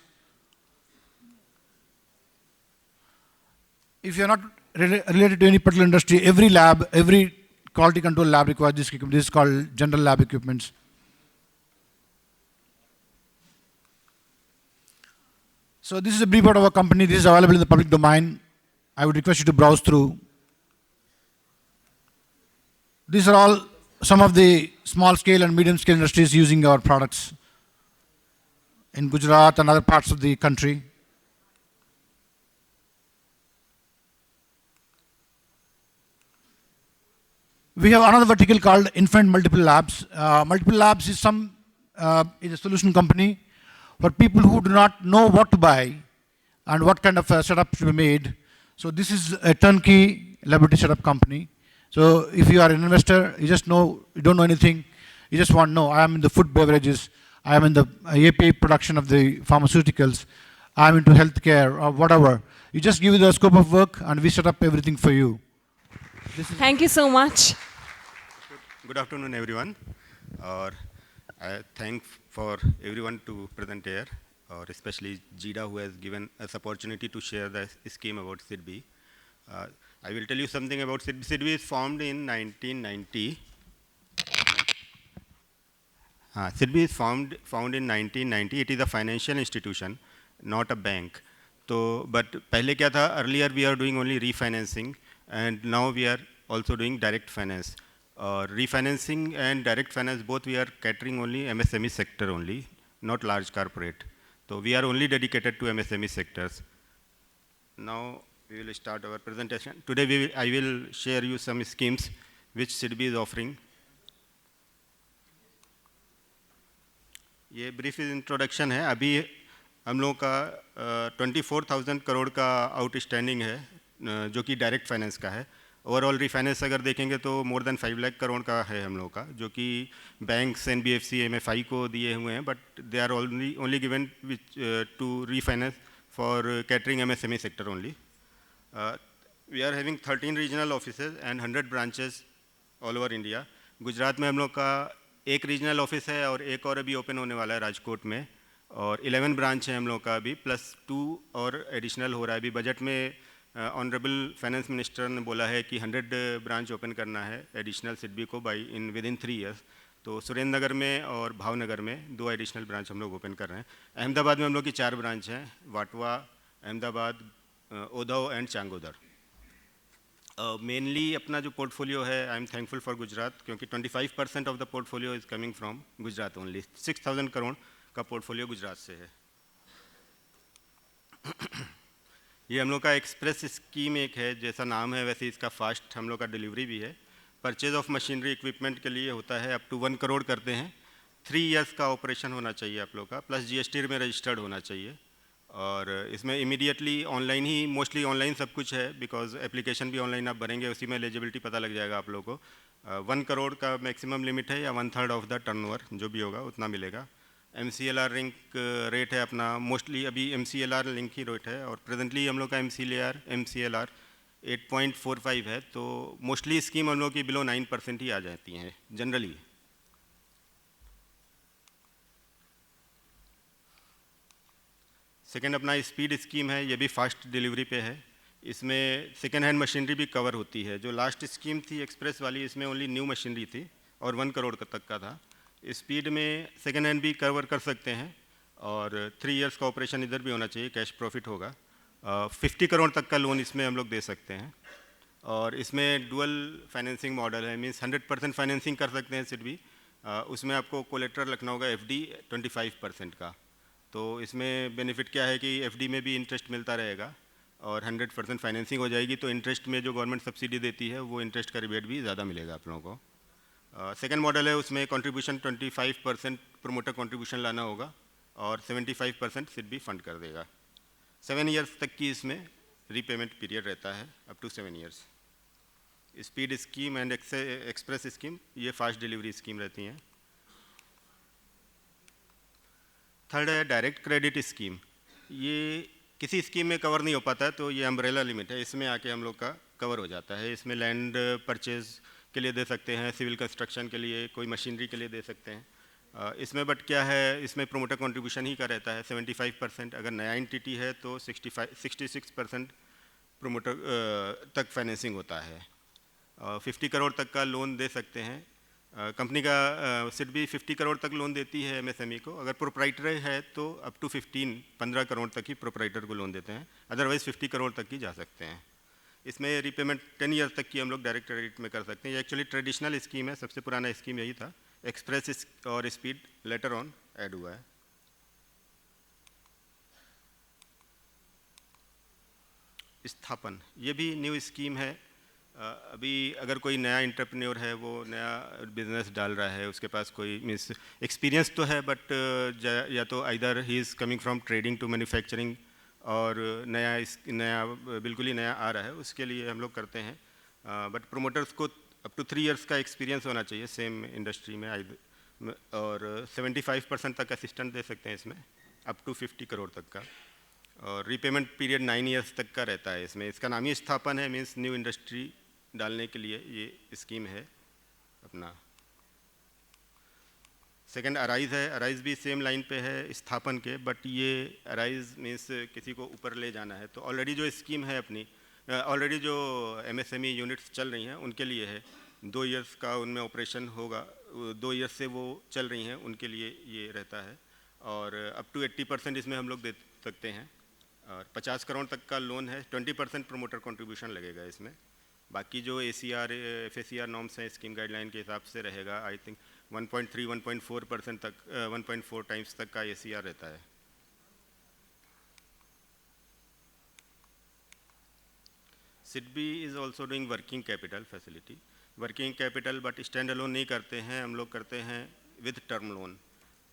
If you're not related to any particular industry, every lab, every quality control lab requires this equipment. This is called general lab equipments. So this is a brief about our company. This is available in the public domain. I would request you to browse through. These are all some of the small scale and medium scale industries using our products in Gujarat and other parts of the country. We have another vertical called Infinite Multiple Labs. Multiple Labs is is a solution company for people who do not know what to buy and what kind of setup should be made. So this is a turnkey laboratory setup company. So if you are an investor, you just know, you don't know anything, you just want to know, I am in the food beverages, I am in the API production of the pharmaceuticals, I am into healthcare or whatever. You just give the scope of work and we set up everything for you. Thank you so much. Good afternoon, everyone. I thank for everyone to present here, or especially Jida, who has given us opportunity to share the scheme about SIDBI. I will tell you something about SIDBI. SIDBI is formed in 1990. SIDBI is found in 1990. It is a financial institution, not a bank. So, but पहले क्या था? Earlier we are doing only refinancing, and now we are also doing direct finance. Refinancing and direct finance, both we are catering only MSME sector only, not large corporate. So we are only dedicated to MSME sectors. Now we will start our presentation. Today I will share you some schemes which SIDBI is offering. ये brief introduction है. अभी हम लोगों का 24,000 करोड़ का outstanding है जो कि डायरेक्ट फाइनेंस का है. ओवरऑल रिफाइनेंस अगर देखेंगे तो मोर देन 5 लाख करोड़ का है हम लोग का, जो कि बैंक्स NBFC MFI को दिए हुए हैं, but they are only given to refinance for catering MSME sector only. We are having 13 regional offices एंड 100 branches all over India. Gujarat में हम लोग का एक रीजनल ऑफिस है और एक और अभी ओपन होने वाला है राजकोट में, और 11 ब्रांच है हम लोग का अभी, प्लस 2 और एडिशनल हो रहा है. अभी बजट में ऑनरेबल फाइनेंस मिनिस्टर ने बोला है कि 100 ब्रांच ओपन करना है एडिशनल SIDBI को विद इन 3 ईयर्स. तो सुरेंद्र नगर में और भावनगर में 2 एडिशनल ब्रांच हम लोग ओपन कर रहे हैं. अहमदाबाद में हम लोग की 4 ब्रांच हैं, वाटवा, अहमदाबाद, ओधव एंड चांगोदर. मेनली अपना जो पोर्टफोलियो है, I am thankful for Gujarat, क्योंकि 25% of the portfolio is coming from Gujarat only. 6,000 crore का पोर्टफोलियो गुजरात से है. ये हम लोग का एक्सप्रेस स्कीम एक है, जैसा नाम है वैसे इसका फास्ट हम लोग का डिलीवरी भी है. परचेज ऑफ मशीनरी इक्विपमेंट के लिए होता है, अप टू 1 करोड़ करते हैं. 3 इयर्स का ऑपरेशन होना चाहिए आप लोग का, प्लस GST में रजिस्टर्ड होना चाहिए. और इसमें इमीडिएटली ऑनलाइन ही, मोस्टली ऑनलाइन सब कुछ है, बिकॉज एप्लीकेशन भी ऑनलाइन आप भरेंगे, उसी में एलिजिबिलिटी पता लग जाएगा आप लोग को. 1 करोड़ का मैक्सिमम लिमिट है, या 1/3 ऑफ द टर्नओवर जो भी होगा उतना मिलेगा. MCLR लिंक रेट है अपना, मोस्टली अभी MCLR लिंक ही रेट है, और प्रेजेंटली हम लोग का MCLR 8.45 है. तो मोस्टली स्कीम हम लोग की बिलो 9% ही आ जाती हैं जनरली. सेकेंड अपना स्पीड स्कीम है, ये भी फास्ट डिलीवरी पे है. इसमें सेकेंड हैंड मशीनरी भी कवर होती है. जो लास्ट स्कीम थी एक्सप्रेस वाली, इसमें ओनली न्यू मशीनरी थी और 1 करोड़ तक का था. स्पीड में सेकेंड हैंड भी कवर कर सकते हैं, और 3 इयर्स का ऑपरेशन इधर भी होना चाहिए, कैश प्रॉफिट होगा. 50 करोड़ तक का लोन इसमें हम लोग दे सकते हैं. और इसमें डुअल फाइनेंसिंग मॉडल है, मीन्स 100% फाइनेंसिंग कर सकते हैं SIDBI. उसमें आपको कोलेट्रल रखना होगा FD 25% का. तो इसमें बेनिफिट क्या है कि FD में भी इंटरेस्ट मिलता रहेगा, और 100% फाइनेंसिंग हो जाएगी, तो इंटरेस्ट में जो गवर्नमेंट सब्सिडी देती है वो इंटरेस्ट का रिबेट भी ज़्यादा मिलेगा आप लोगों को. सेकेंड मॉडल है, उसमें कंट्रीब्यूशन 25% प्रोमोटर कंट्रीब्यूशन लाना होगा, और 75% SIDBI फंड कर देगा. 7 इयर्स तक की इसमें रीपेमेंट पीरियड रहता है, up to 7 years. Speed scheme and express scheme, ये फास्ट डिलीवरी स्कीम रहती हैं. थर्ड है डायरेक्ट क्रेडिट स्कीम. ये किसी स्कीम में कवर नहीं हो पाता है तो ये अम्ब्रेला लिमिट है, इसमें आके हम लोग का कवर हो जाता है। इसमें लैंड परचेज के लिए दे सकते हैं, सिविल कंस्ट्रक्शन के लिए, कोई मशीनरी के लिए दे सकते हैं। इसमें बट क्या है, इसमें प्रोमोटर कंट्रीब्यूशन ही का रहता है 75%, अगर नया एंटिटी है तो 66% प्रोमोटर तक फाइनेंसिंग होता है। 50 करोड़ तक का लोन दे सकते हैं। कंपनी का सिड भी 50 करोड़ तक लोन देती है एमएसएमई को। अगर प्रोप्राइटर है तो अप टू 15 करोड़ तक ही प्रोप्राइटर को लोन देते हैं, अदरवाइज 50 करोड़ तक ही जा सकते हैं। इसमें रिपेमेंट 10 ईयर तक की हम लोग डायरेक्ट क्रेडिट में कर सकते हैं। ये एक्चुअली ट्रेडिशनल स्कीम है, सबसे पुराना स्कीम यही था। एक्सप्रेस और स्पीड लेटर ऑन ऐड हुआ है। स्थापन, ये भी न्यू स्कीम है। अभी अगर कोई नया एंटरप्रेन्योर है, वो नया बिजनेस डाल रहा है, उसके पास कोई मीन्स एक्सपीरियंस तो है बट या तो आइदर ही is coming from trading to manufacturing और नया बिल्कुल ही नया आ रहा है, उसके लिए हम लोग करते हैं। बट प्रोमोटर्स को अप टू 3 इयर्स का एक्सपीरियंस होना चाहिए सेम इंडस्ट्री में, और 75% तक असिस्टेंट दे सकते हैं इसमें, अप टू 50 करोड़ तक का। और रीपेमेंट पीरियड 9 इयर्स तक का रहता है इसमें। इसका नाम ही स्थापन है, मीन्स न्यू इंडस्ट्री डालने के लिए ये स्कीम है अपना। सेकंड अराइज है, अराइज भी सेम लाइन पे है स्थापन के, बट ये अराइज मीन्स किसी को ऊपर ले जाना है। तो ऑलरेडी जो स्कीम है अपनी, ऑलरेडी जो एमएसएमई यूनिट्स चल रही हैं उनके लिए है, 2 इयर्स का उनमें ऑपरेशन होगा, 2 इयर्स से वो चल रही हैं, उनके लिए ये रहता है। और अप टू 80% इसमें हम लोग दे सकते हैं। और 50 करोड़ तक का लोन है, 20% प्रोमोटर कंट्रीब्यूशन लगेगा इसमें। बाकी जो ACR FACR नॉर्म्स हैं स्कीम गाइडलाइन के हिसाब से रहेगा, आई थिंक 1.3-1.4% तक 1.4 टाइम्स तक का ACR रहता है। SIDBI is also doing working capital facility. Working capital but stand alone नहीं करते हैं हम लोग, करते हैं विद टर्म लोन।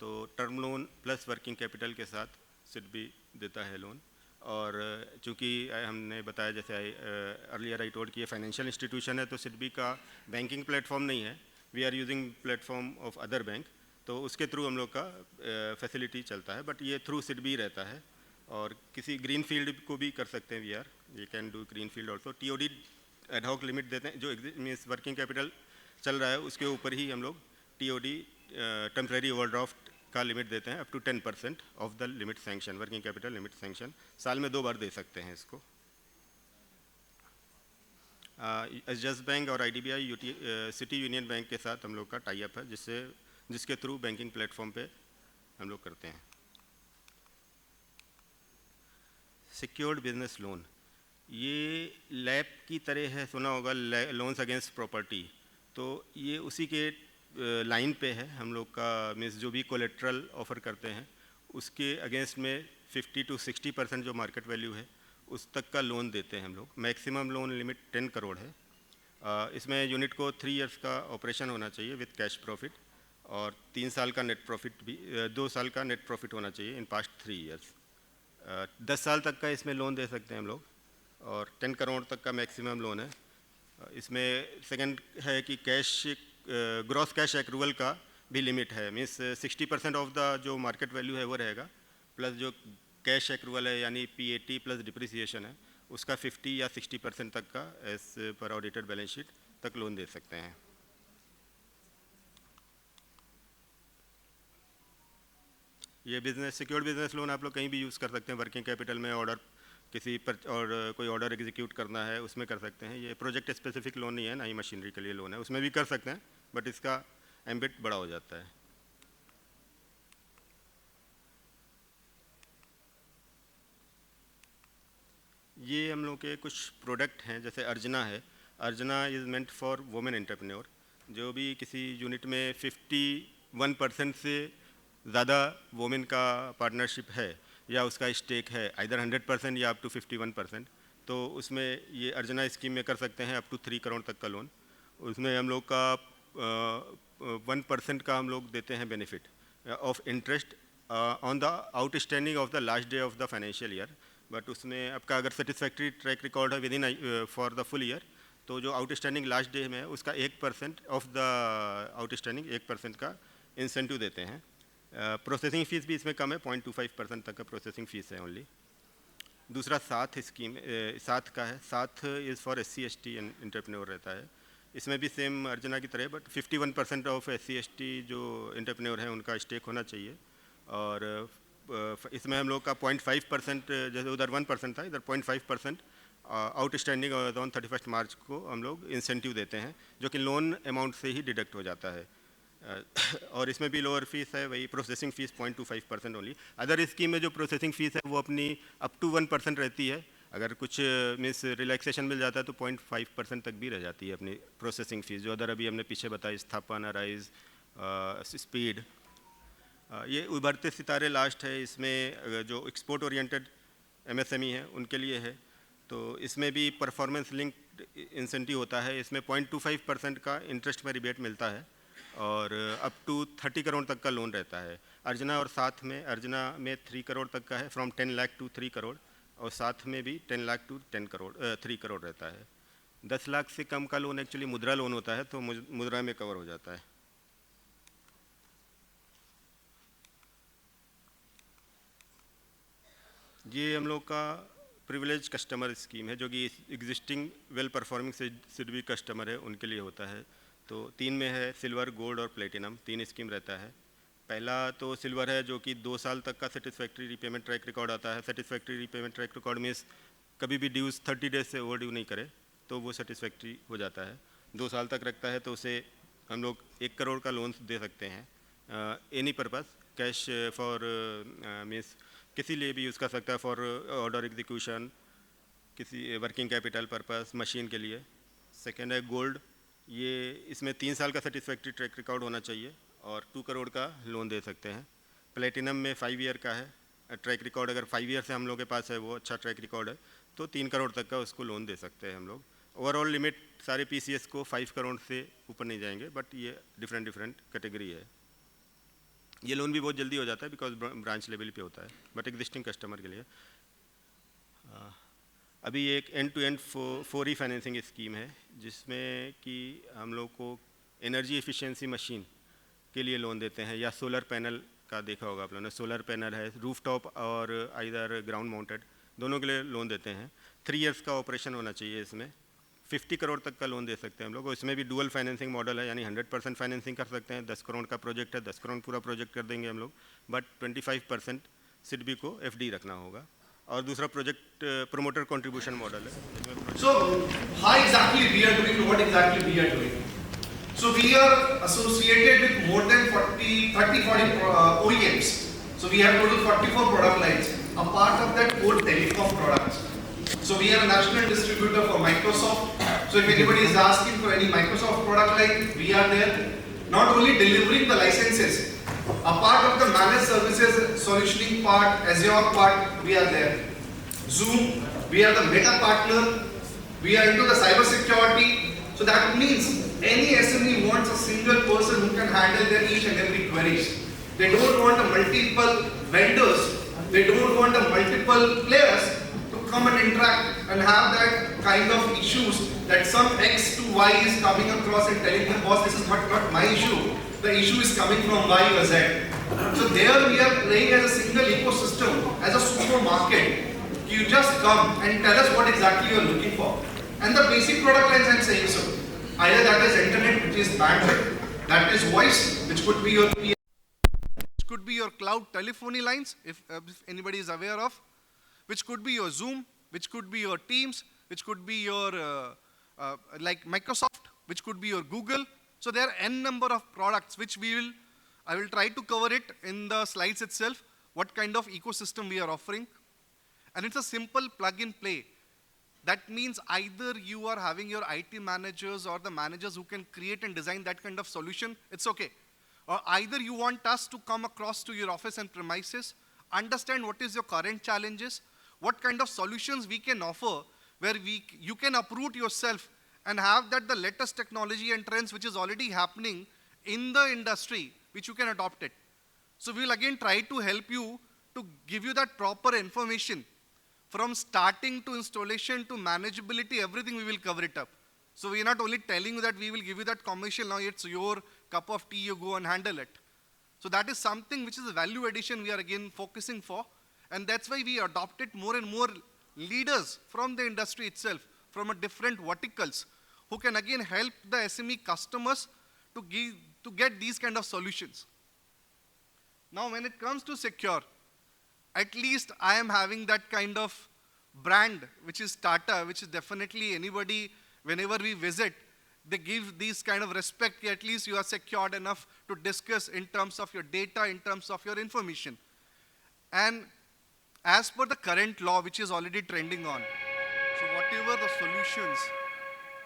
तो term loan plus working capital के साथ SIDBI देता है लोन। और चूँकि हमने बताया जैसे अर्लियर आई टोल्ड कि ये फाइनेंशियल इंस्टीट्यूशन है, तो SIDBI का बैंकिंग प्लेटफॉर्म नहीं है, we are using platform of other bank, तो उसके थ्रू हम लोग का फैसिलिटी चलता है, बट ये थ्रू SIDBI रहता है। और किसी ग्रीन फील्ड को भी कर सकते हैं, we can do green field also. TOD ad hoc limit देते हैं, जो मीन्स वर्किंग कैपिटल चल रहा है उसके ऊपर ही हम लोग TOD टेम्परेरी ओवरड्राफ्ट का लिमिट देते हैं, up to 10% of the limit sanction, working capital limit sanction साल में 2 बार दे सकते हैं इसको। एसजस्ट बैंक और IDBI सिटी यूनियन बैंक के साथ हम लोग का टाई अप है, जिसके थ्रू बैंकिंग प्लेटफॉर्म पे हम लोग करते हैं। सिक्योर्ड बिजनेस लोन, ये लैब की तरह है, सुना होगा लोन्स अगेंस्ट प्रॉपर्टी, तो ये उसी के लाइन पे है हम लोग का। मीन्स जो भी कोलेट्रल ऑफर करते हैं उसके अगेंस्ट में 50 to 60% जो मार्केट वैल्यू है उस तक का लोन देते हैं हम लोग। मैक्सिमम लोन लिमिट 10 करोड़ है। इसमें यूनिट को 3 इयर्स का ऑपरेशन होना चाहिए विद कैश प्रॉफिट, और 3 साल का नेट प्रॉफिट भी 2 साल का नेट प्रॉफिट होना चाहिए इन पास्ट 3 इयर्स। 10 साल तक का इसमें लोन दे सकते हैं हम लोग, और 10 करोड़ तक का मैक्सिमम लोन है। इसमें सेकंड है कि ग्रॉस कैश एक्रूवल का भी लिमिट है, मीन्स 60% ऑफ द जो मार्केट वैल्यू है वो रहेगा, प्लस जो कैश एक्रूवल है यानी PAT प्लस डिप्रिसिएशन है उसका 50 या 60% तक का एज पर ऑडिटेड बैलेंस शीट तक लोन दे सकते हैं। ये बिजनेस सिक्योर्ड बिजनेस लोन आप लोग कहीं भी यूज़ कर सकते हैं, वर्किंग कैपिटल में ऑर्डर किसी पर और कोई ऑर्डर एग्जीक्यूट करना है उसमें कर सकते हैं। ये प्रोजेक्ट स्पेसिफिक लोन नहीं है, ना ही मशीनरी के लिए लोन है, उसमें भी कर सकते हैं बट इसका एम्बिट बड़ा हो जाता है। ये हम लोग के कुछ प्रोडक्ट हैं, जैसे अर्जना है। Arjana is meant for women entrepreneur, जो भी किसी यूनिट में 51% से ज़्यादा वुमेन का पार्टनरशिप है या उसका स्टेक है, आइदर 100% या अप टू 51%, तो उसमें ये अर्जना स्कीम में कर सकते हैं अप टू 3 करोड़ तक का लोन। उसमें हम लोग का 1% का हम लोग देते हैं benefit of interest on the outstanding of the last day of the financial year. But उसमें आपका अगर सेटिस्फैक्ट्री ट्रैक रिकॉर्ड है with in for the full year, तो जो आउटस्टैंडिंग लास्ट डे में है उसका 1% ऑफ द आउटस्टैंडिंग 1% का इंसेंटिव देते हैं। प्रोसेसिंग फ़ीस भी इसमें कम है, 0.25% तक का प्रोसेसिंग फ़ीस है ओनली। दूसरा साथ स्कीम साथ का है, साथ इज़ फॉर SC/ST एंटरप्रेन्योर रहता है। इसमें भी सेम अर्चना की तरह, बट 51% ऑफ SC/ST जो एंटरप्रेन्योर हैं उनका स्टेक होना चाहिए। और इसमें हम लोग का 0.5%, जैसे उधर 1% था, इधर 0.5% आउटस्टैंडिंग ऑन 31 मार्च को हम लोग इंसेंटिव देते हैं, जो कि लोन अमाउंट से ही डिडक्ट हो जाता है। और इसमें भी लोअर फीस है, वही processing fees 0.25% only. Other scheme में जो प्रोसेसिंग फ़ीस है वो अपनी अप टू 1% रहती है। अगर कुछ मिस रिलैक्सेशन मिल जाता है तो 0.5% तक भी रह जाती है अपनी प्रोसेसिंग फ़ीस, जो अदर अभी हमने पीछे बताई, स्थापन, अराइज, स्पीड। ये उभरते सितारे लास्ट है। इसमें जो एक्सपोर्ट ओरिएंटेड MSME है उनके लिए है, तो इसमें भी परफॉर्मेंस लिंक्ड इंसेंटिव होता है। इसमें 0.25% का इंटरेस्ट में रिबेट मिलता है और अप टू 30 करोड़ तक का लोन रहता है। अर्जना और साथ में, अर्जना में 3 करोड़ तक का है, फ्रॉम 10 लाख टू 3 करोड़, और साथ में भी 10 लाख टू 3 करोड़ रहता है। 10 लाख से कम का लोन एक्चुअली मुद्रा लोन होता है, तो मुद्रा में कवर हो जाता है। ये हम लोग का प्रिविलेज कस्टमर स्कीम है, जो कि existing well performing SIDBI customer है उनके लिए होता है। तो 3 में है, सिल्वर, गोल्ड और प्लेटिनम, 3 स्कीम रहता है। पहला तो सिल्वर है, जो कि 2 साल तक का सेटिस्फैक्ट्री रीपेमेंट ट्रैक रिकॉर्ड आता है। Satisfactory repayment track record means कभी भी ड्यूज 30 डेज से ओवर ड्यू नहीं करे तो वो सेटिस्फैक्ट्री हो जाता है। 2 साल तक रखता है तो उसे हम लोग 1 करोड़ का लोन दे सकते हैं। Any purpose, cash for means किसी लिए भी यूज़ कर सकता है, फॉर ऑर्डर एग्जीक्यूशन, किसी वर्किंग कैपिटल पर्पस, मशीन के लिए। सेकेंड है गोल्ड, ये इसमें 3 साल का सेटिस्फैक्ट्री ट्रैक रिकॉर्ड होना चाहिए और 2 करोड़ का लोन दे सकते हैं। प्लेटिनम में 5 ईयर का है ट्रैक रिकॉर्ड, अगर 5 ईयर से हम लोग के पास है, वो अच्छा ट्रैक रिकॉर्ड है, तो 3 करोड़ तक का उसको लोन दे सकते हैं हम लोग। ओवरऑल लिमिट सारे PCS को 5 करोड़ से ऊपर नहीं जाएंगे, बट ये डिफरेंट कैटेगरी है। ये लोन भी बहुत जल्दी हो जाता है बिकॉज ब्रांच लेवल पे होता है, बट एग्जिस्टिंग कस्टमर के लिए। अभी एक end to end 4E financing scheme है, जिसमें कि हम लोग को एनर्जी एफिशिएंसी मशीन के लिए लोन देते हैं, या सोलर पैनल का देखा होगा आप लोगों ने, सोलर पैनल है, रूफटॉप और आइदर ग्राउंड माउंटेड, दोनों के लिए लोन देते हैं। 3 इयर्स का ऑपरेशन होना चाहिए। इसमें 50 करोड़ तक का लोन दे सकते हैं हम लोग, और इसमें भी डुअल फाइनेंसिंग मॉडल है, यानी 100% फाइनेंसिंग कर सकते हैं। 10 करोड़ का प्रोजेक्ट है, 10 करोड़ पूरा प्रोजेक्ट कर देंगे हम लोग, बट 25% सिडबी को FD रखना होगा। और दूसरा प्रोजेक्ट प्रोमोटर कंट्रीब्यूशन मॉडल है। So how exactly we are doing, what exactly we are doing? So we are associated with more than 30-40 OEMs. So we have total 44 product lines. A part of that 4 telecom products. So we are a national distributor for Microsoft. So if anybody is asking for any Microsoft product line, we are there. Not only delivering the licenses, a part of the managed services, solutioning part, Azure part, we are there. Zoom, we are the meta partner. We are into the cyber security. So that means any SME wants a single person who can handle their each and every queries. They don't want a multiple vendors. They don't want a multiple players to come and interact and have that kind of issues that some X to Y is coming across and telling them, boss, this is not my issue. The issue is coming from Y or Z. So there we are playing as a single ecosystem, as a supermarket. You just come and tell us what exactly you are looking for. And the basic product lines I am saying so. Either that is internet, which is bandwidth, that is voice, which could be your which could be your cloud telephony lines, if anybody is aware of, which could be your Zoom, which could be your Teams, which could be your like Microsoft, which could be your Google. So there are n number of products which I will try to cover it in the slides itself, what kind of ecosystem we are offering. And it's a simple plug and play. That means either you are having your IT managers or the managers who can create and design that kind of solution, it's okay. Or either you want us to come across to your office and premises, understand what is your current challenges, what kind of solutions we can offer, where you can uproot yourself and have that the latest technology and trends which is already happening in the industry, which you can adopt it. So we will again try to help you to give you that proper information. From starting to installation to manageability, everything we will cover it up. So we are not only telling you that we will give you that commercial, now it's your cup of tea, you go and handle it. So that is something which is a value addition we are again focusing for. And that's why we adopt it more and more leaders from the industry itself, from a different verticals, who can again help the SME customers to get these kind of solutions. Now, when it comes to secure, at least I am having that kind of brand, which is Tata, which is definitely anybody, whenever we visit, they give these kind of respect, at least you are secured enough to discuss in terms of your data, in terms of your information. And as per the current law, which is already trending on, so whatever the solutions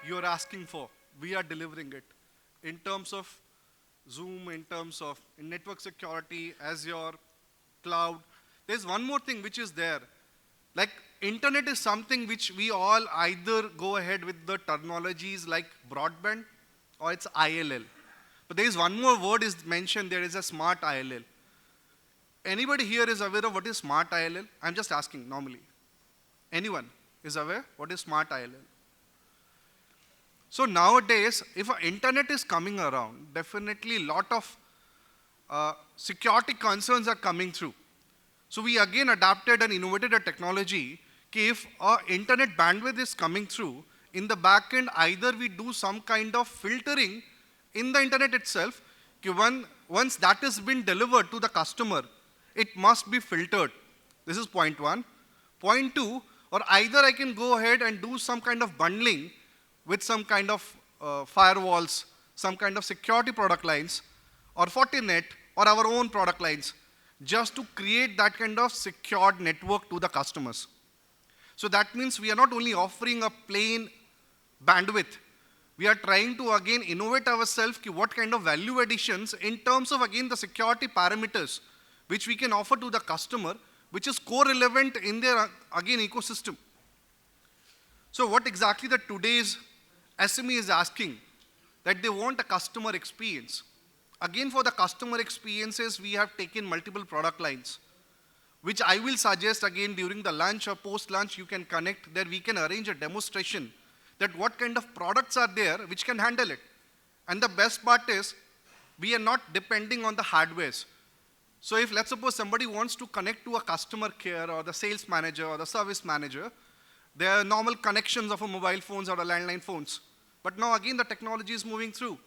you are asking for, we are delivering it. In terms of Zoom, in terms of network security, Azure, cloud. There's one more thing which is there. Like internet is something which we all either go ahead with the terminologies like broadband or it's ILL. But there is one more word is mentioned, there is a smart ILL. Anybody here is aware of what is smart ILL? I'm just asking normally. Anyone is aware what is smart ILL? So nowadays, if internet is coming around, definitely a lot of security concerns are coming through. So we again adapted and innovated a technology. If our internet bandwidth is coming through, in the back end, either we do some kind of filtering in the internet itself. Once that has been delivered to the customer, it must be filtered. This is point one. Point two, or either I can go ahead and do some kind of bundling with some kind of firewalls, some kind of security product lines, or Fortinet, or our own product lines, just to create that kind of secured network to the customers. So that means we are not only offering a plain bandwidth, we are trying to again innovate ourselves, what kind of value additions in terms of again the security parameters, which we can offer to the customer, which is co-relevant in their again ecosystem. So what exactly the today's SME is asking, that they want a customer experience. Again, for the customer experiences, we have taken multiple product lines, which I will suggest again during the lunch or post-lunch, you can connect, that we can arrange a demonstration, that what kind of products are there which can handle it. And the best part is, we are not depending on the hardwares. So if let's suppose somebody wants to connect to a customer care or the sales manager or the service manager, there are normal connections of a mobile phones or a landline phones. But now again the technology is moving through,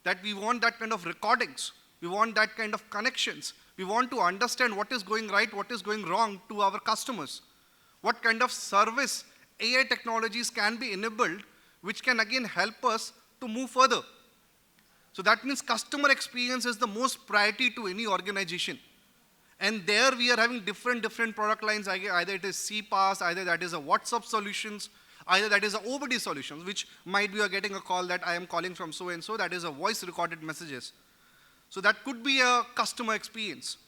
that we want that kind of recordings, we want that kind of connections, we want to understand what is going right, what is going wrong to our customers. What kind of service AI technologies can be enabled, which can again help us to move further. So that means customer experience is the most priority to any organization. And there we are having different product lines, either it is CPaaS, either that is a WhatsApp solutions, either that is a OBD solutions, which might be you are getting a call that I am calling from so-and-so, that is a voice recorded messages. So that could be a customer experience.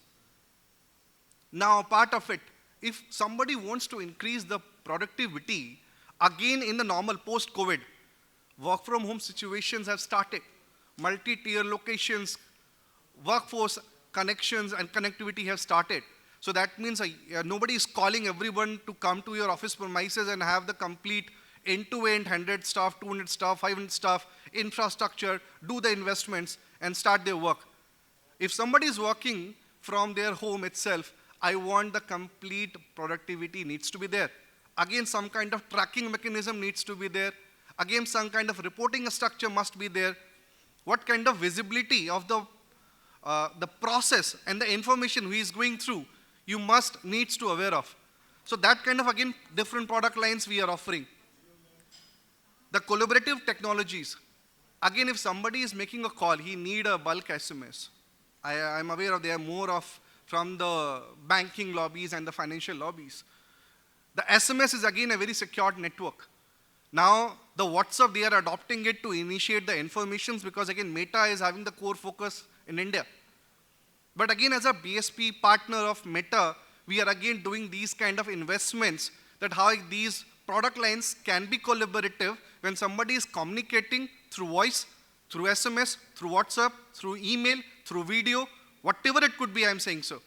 Now part of it, if somebody wants to increase the productivity, again in the normal post-COVID, work from home situations have started. Multi-tier locations, workforce connections and connectivity have started. So that means nobody is calling everyone to come to your office premises and have the complete end-to-end 100 staff, 200 staff, 500 staff, infrastructure, do the investments and start their work. If somebody is working from their home itself, I want the complete productivity needs to be there. Again, some kind of tracking mechanism needs to be there. Again, some kind of reporting structure must be there. What kind of visibility of the process and the information he is going through, you needs to aware of. So that kind of, again, different product lines we are offering. The collaborative technologies. Again, if somebody is making a call, he need a bulk SMS. I'm aware of there are more of from the banking lobbies and the financial lobbies. The SMS is again a very secured network. Now, the WhatsApp, they are adopting it to initiate the informations because again, Meta is having the core focus in India. But again, as a BSP partner of Meta, we are again doing these kind of investments that how these product lines can be collaborative when somebody is communicating through voice, through SMS, through WhatsApp, through email, through video, whatever it could be, I'm saying so.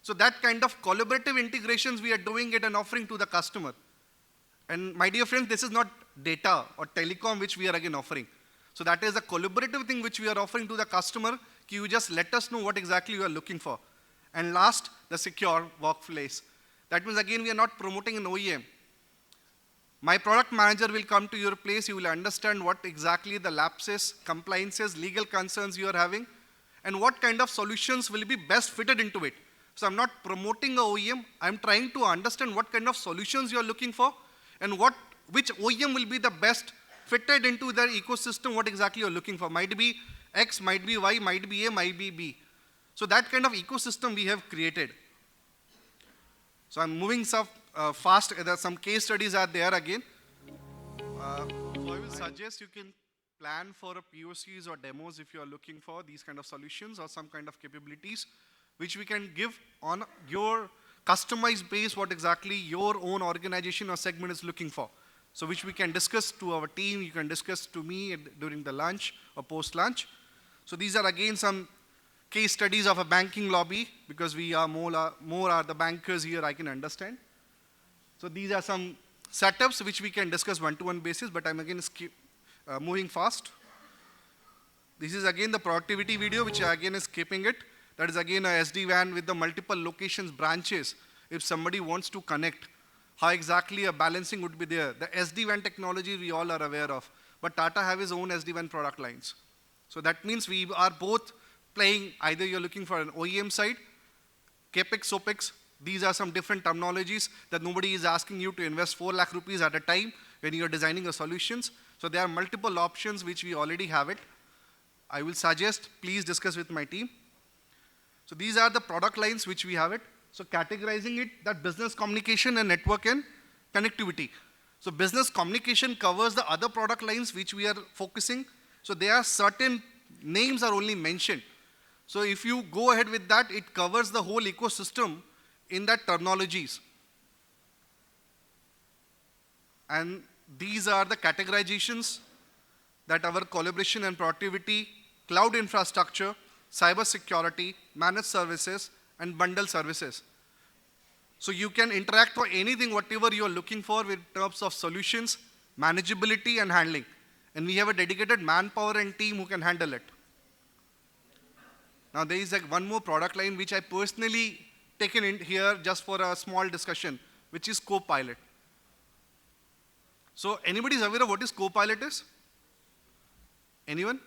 So that kind of collaborative integrations we are doing it and offering to the customer. And my dear friends, this is not data or telecom which we are again offering. So that is a collaborative thing which we are offering to the customer. You just let us know what exactly you are looking for. And last, the secure workplace. That means again, we are not promoting an OEM. My product manager will come to your place, you will understand what exactly the lapses, compliances, legal concerns you are having, and what kind of solutions will be best fitted into it. So I'm not promoting a OEM, I'm trying to understand what kind of solutions you are looking for, and which OEM will be the best fitted into their ecosystem, what exactly you're looking for. Might be X, might be Y, might be A, might be B. So that kind of ecosystem we have created. So I'm moving fast. There are some case studies are there again. So I will suggest you can plan for a POCs or demos if you are looking for these kind of solutions or some kind of capabilities which we can give on your customized base what exactly your own organization or segment is looking for. So which we can discuss to our team, you can discuss to me during the lunch or post-lunch. So these are again some case studies of a banking lobby because we are more are the bankers here, I can understand. So these are some setups which we can discuss one-to-one basis, but I'm again moving fast. This is again the productivity video which again is skipping it. That is again a SD-WAN with the multiple locations, branches. If somebody wants to connect, how exactly a balancing would be there. The SD-WAN technology we all are aware of, but Tata have his own SD-WAN product lines. So that means we are both playing, either you're looking for an OEM side, CAPEX, OPEX, these are some different terminologies that nobody is asking you to invest 4 lakh rupees at a time when you're designing a solutions. So there are multiple options which we already have it. I will suggest, please discuss with my team. So these are the product lines which we have it. So categorizing it, that business communication and network and connectivity. So business communication covers the other product lines which we are focusing. So there are certain names are only mentioned. So if you go ahead with that, it covers the whole ecosystem in that terminologies. And these are the categorizations that our collaboration and productivity, cloud infrastructure, cyber security, managed services, and bundle services. So you can interact for anything, whatever you are looking for in terms of solutions, manageability, and handling. And we have a dedicated manpower and team who can handle it. Now there is one more product line which I personally taken in here just for a small discussion, which is Copilot. So anybody is aware of what is Copilot is? Anyone?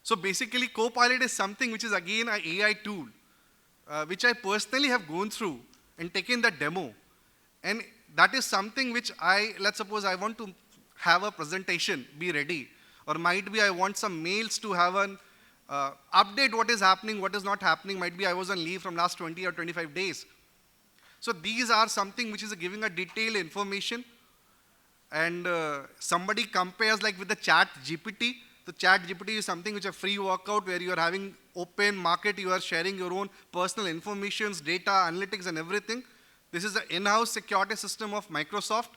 So basically Copilot is something which is again an AI tool, which I personally have gone through and taken the demo. And that is something which let's suppose I want to have a presentation, be ready. Or might be I want some mails to have an update what is happening, what is not happening. Might be I was on leave from last 20 or 25 days. So these are something which is giving a detailed information. And somebody compares like with the chat GPT. The chat GPT is something which is a free workout where you are having open market, you are sharing your own personal informations, data, analytics and everything. This is the in-house security system of Microsoft.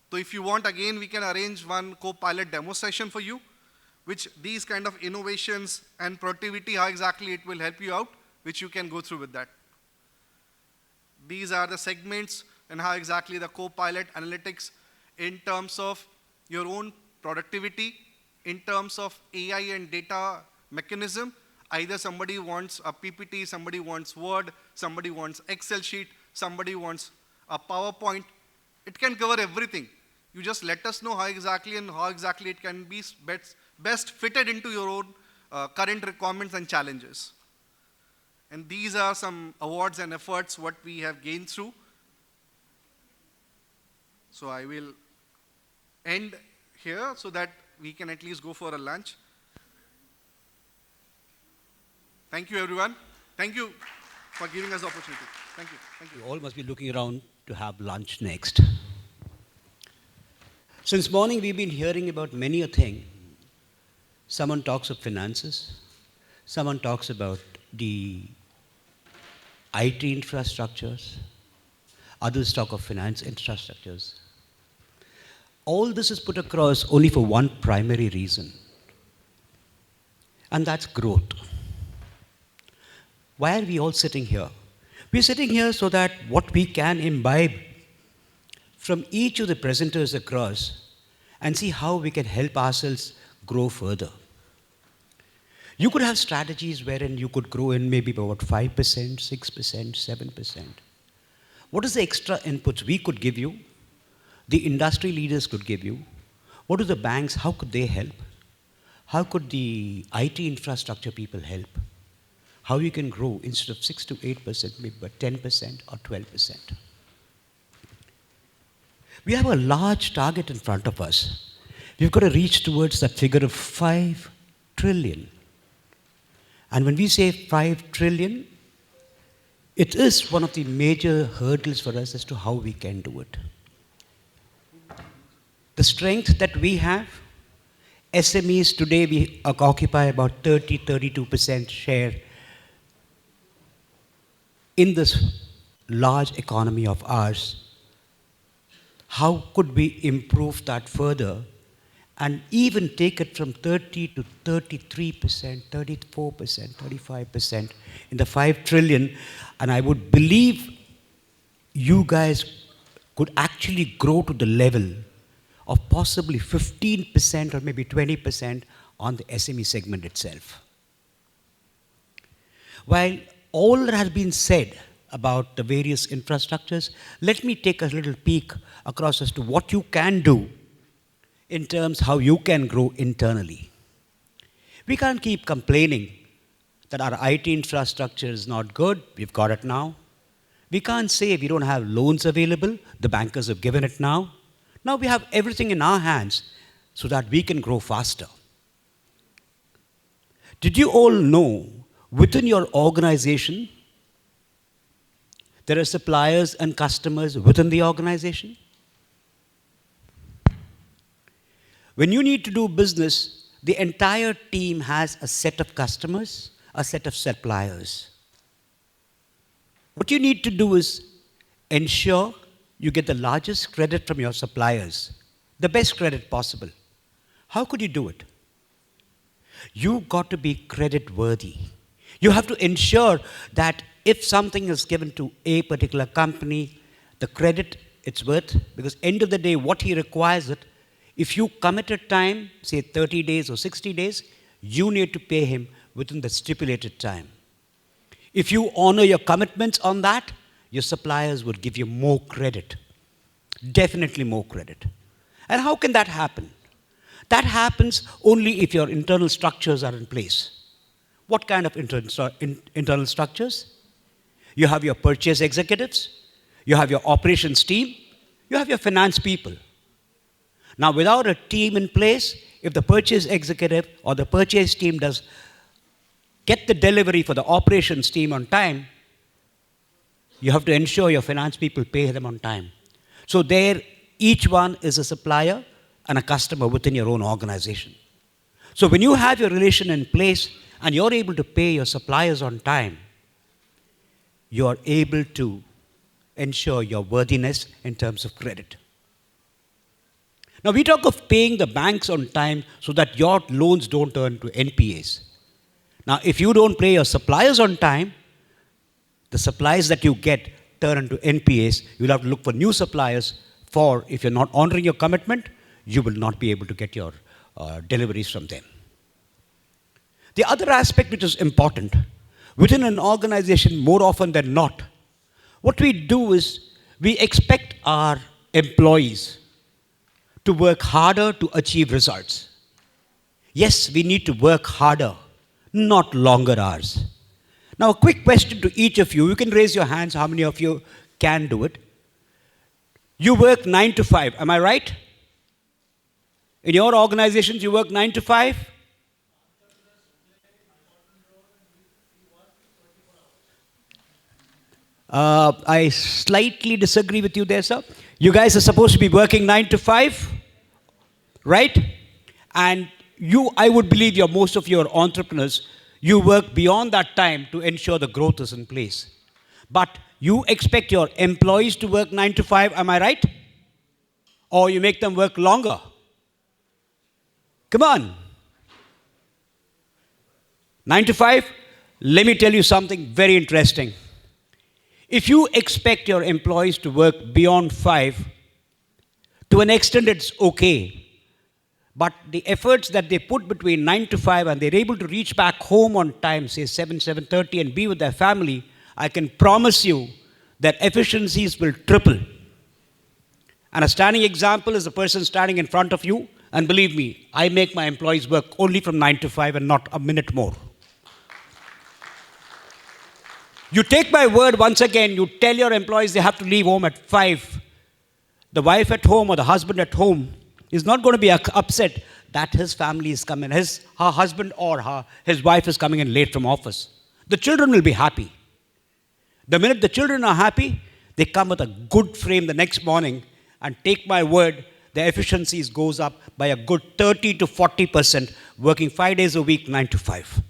So if you want, again, we can arrange one Copilot demo session for you, which these kind of innovations and productivity, how exactly it will help you out, which you can go through with that. These are the segments and how exactly the Copilot analytics in terms of your own productivity, in terms of AI and data mechanism. Either somebody wants a PPT, somebody wants Word, somebody wants Excel sheet, somebody wants a PowerPoint. It can cover everything. You just let us know how exactly and how exactly it can be best fitted into your own current requirements and challenges. And these are some awards and efforts what we have gained through. So I will end here so that we can at least go for a lunch. Thank you, everyone. Thank you for giving us the opportunity. Thank you. Thank you. You all must be looking around to have lunch next. Since morning, we've been hearing about many a thing. Someone talks of finances. Someone talks about the IT infrastructures. Others talk of finance infrastructures. All this is put across only for one primary reason, and that's growth. Why are we all sitting here? We're sitting here so that what we can imbibe from each of the presenters across and see how we can help ourselves grow further. You could have strategies wherein you could grow in maybe about 5%, 6%, 7%. What is the extra inputs we could give you? The industry leaders could give you. What do the banks, how could they help? How could the IT infrastructure people help? How you can grow instead of 6 to 8%, maybe by 10% or 12%. We have a large target in front of us. We've got to reach towards that figure of 5 trillion. And when we say 5 trillion, it is one of the major hurdles for us as to how we can do it. The strength that we have, SMEs today, we occupy about 32% share in this large economy of ours. How could we improve that further and even take it from 30 to 33%, 34%, 35% in the 5 trillion? And I would believe you guys could actually grow to the level of possibly 15% or maybe 20% on the SME segment itself. While all that has been said about the various infrastructures, let me take a little peek across as to what you can do in terms how you can grow internally. We can't keep complaining that our IT infrastructure is not good, we've got it now. We can't say we don't have loans available, the bankers have given it now. Now we have everything in our hands so that we can grow faster. Did you all know within your organization, there are suppliers and customers within the organization? When you need to do business, the entire team has a set of customers, a set of suppliers. What you need to do is ensure you get the largest credit from your suppliers, the best credit possible. How could you do it? You've got to be credit worthy. You have to ensure that if something is given to a particular company, the credit it's worth, because end of the day, what he requires it, if you committed time, say 30 days or 60 days, you need to pay him within the stipulated time. If you honor your commitments on that, your suppliers will give you more credit, definitely more credit. And how can that happen? That happens only if your internal structures are in place. What kind of internal structures? You have your purchase executives, you have your operations team, you have your finance people. Now, without a team in place, if the purchase executive or the purchase team does get the delivery for the operations team on time, you have to ensure your finance people pay them on time. So there, each one is a supplier and a customer within your own organization. So when you have your relation in place and you're able to pay your suppliers on time, you're able to ensure your worthiness in terms of credit. Now we talk of paying the banks on time so that your loans don't turn to NPAs. Now if you don't pay your suppliers on time, the supplies that you get turn into NPAs, you'll have to look for new suppliers, for if you're not honoring your commitment, you will not be able to get your deliveries from them. The other aspect which is important, within an organization more often than not, what we do is we expect our employees to work harder to achieve results. Yes, we need to work harder, not longer hours. Now, a quick question to each of you. You can raise your hands, how many of you can do it? You work 9 to 5, am I right? In your organizations, you work 9 to 5? I slightly disagree with you there, sir. You guys are supposed to be working 9 to 5, right? And I would believe most of you are entrepreneurs. You work beyond that time to ensure the growth is in place. But you expect your employees to work 9 to 5, am I right? Or you make them work longer? Come on. 9 to 5, let me tell you something very interesting. If you expect your employees to work beyond 5, to an extent it's okay. But the efforts that they put between 9 to 5 and they're able to reach back home on time, say 7, 7:30 and be with their family, I can promise you their efficiencies will triple. And a standing example is the person standing in front of you. And believe me, I make my employees work only from 9 to 5 and not a minute more. You take my word once again, you tell your employees they have to leave home at 5. The wife at home or the husband at home is not going to be upset that his family is coming, her husband or his wife is coming in late from office. The children will be happy. The minute the children are happy, they come with a good frame the next morning, and take my word, their efficiencies goes up by a good 30 to 40%, working 5 days a week, 9 to 5.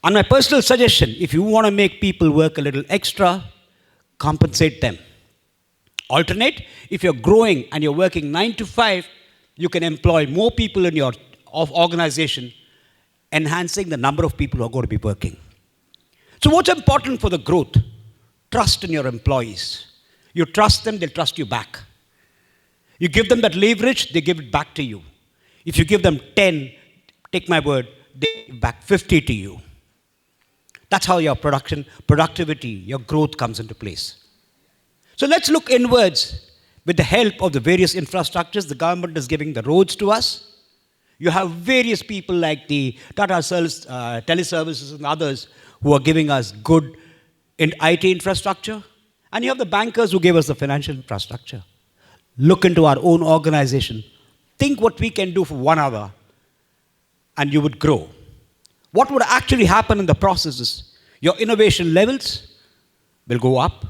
And my personal suggestion, if you want to make people work a little extra, compensate them. Alternate, if you're growing and you're working 9 to 5, you can employ more people in your organization, enhancing the number of people who are going to be working. So what's important for the growth? Trust in your employees. You trust them, they'll trust you back. You give them that leverage, they give it back to you. If you give them 10, take my word, they give back 50 to you. That's how your productivity, your growth comes into place. So let's look inwards. With the help of the various infrastructures, the government is giving the roads to us. You have various people like the Tata Teleservices and others who are giving us good IT infrastructure. And you have the bankers who give us the financial infrastructure. Look into our own organization. Think what we can do for 1 hour, and you would grow. What would actually happen in the process is your innovation levels will go up.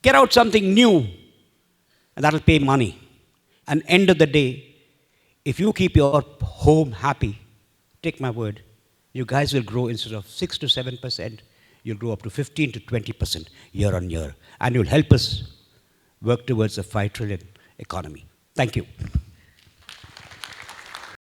Get out something new, and that'll pay money. And end of the day, if you keep your home happy, take my word, you guys will grow instead of 6 to 7%, you'll grow up to 15 to 20% year on year. And you'll help us work towards a 5 trillion economy. Thank you.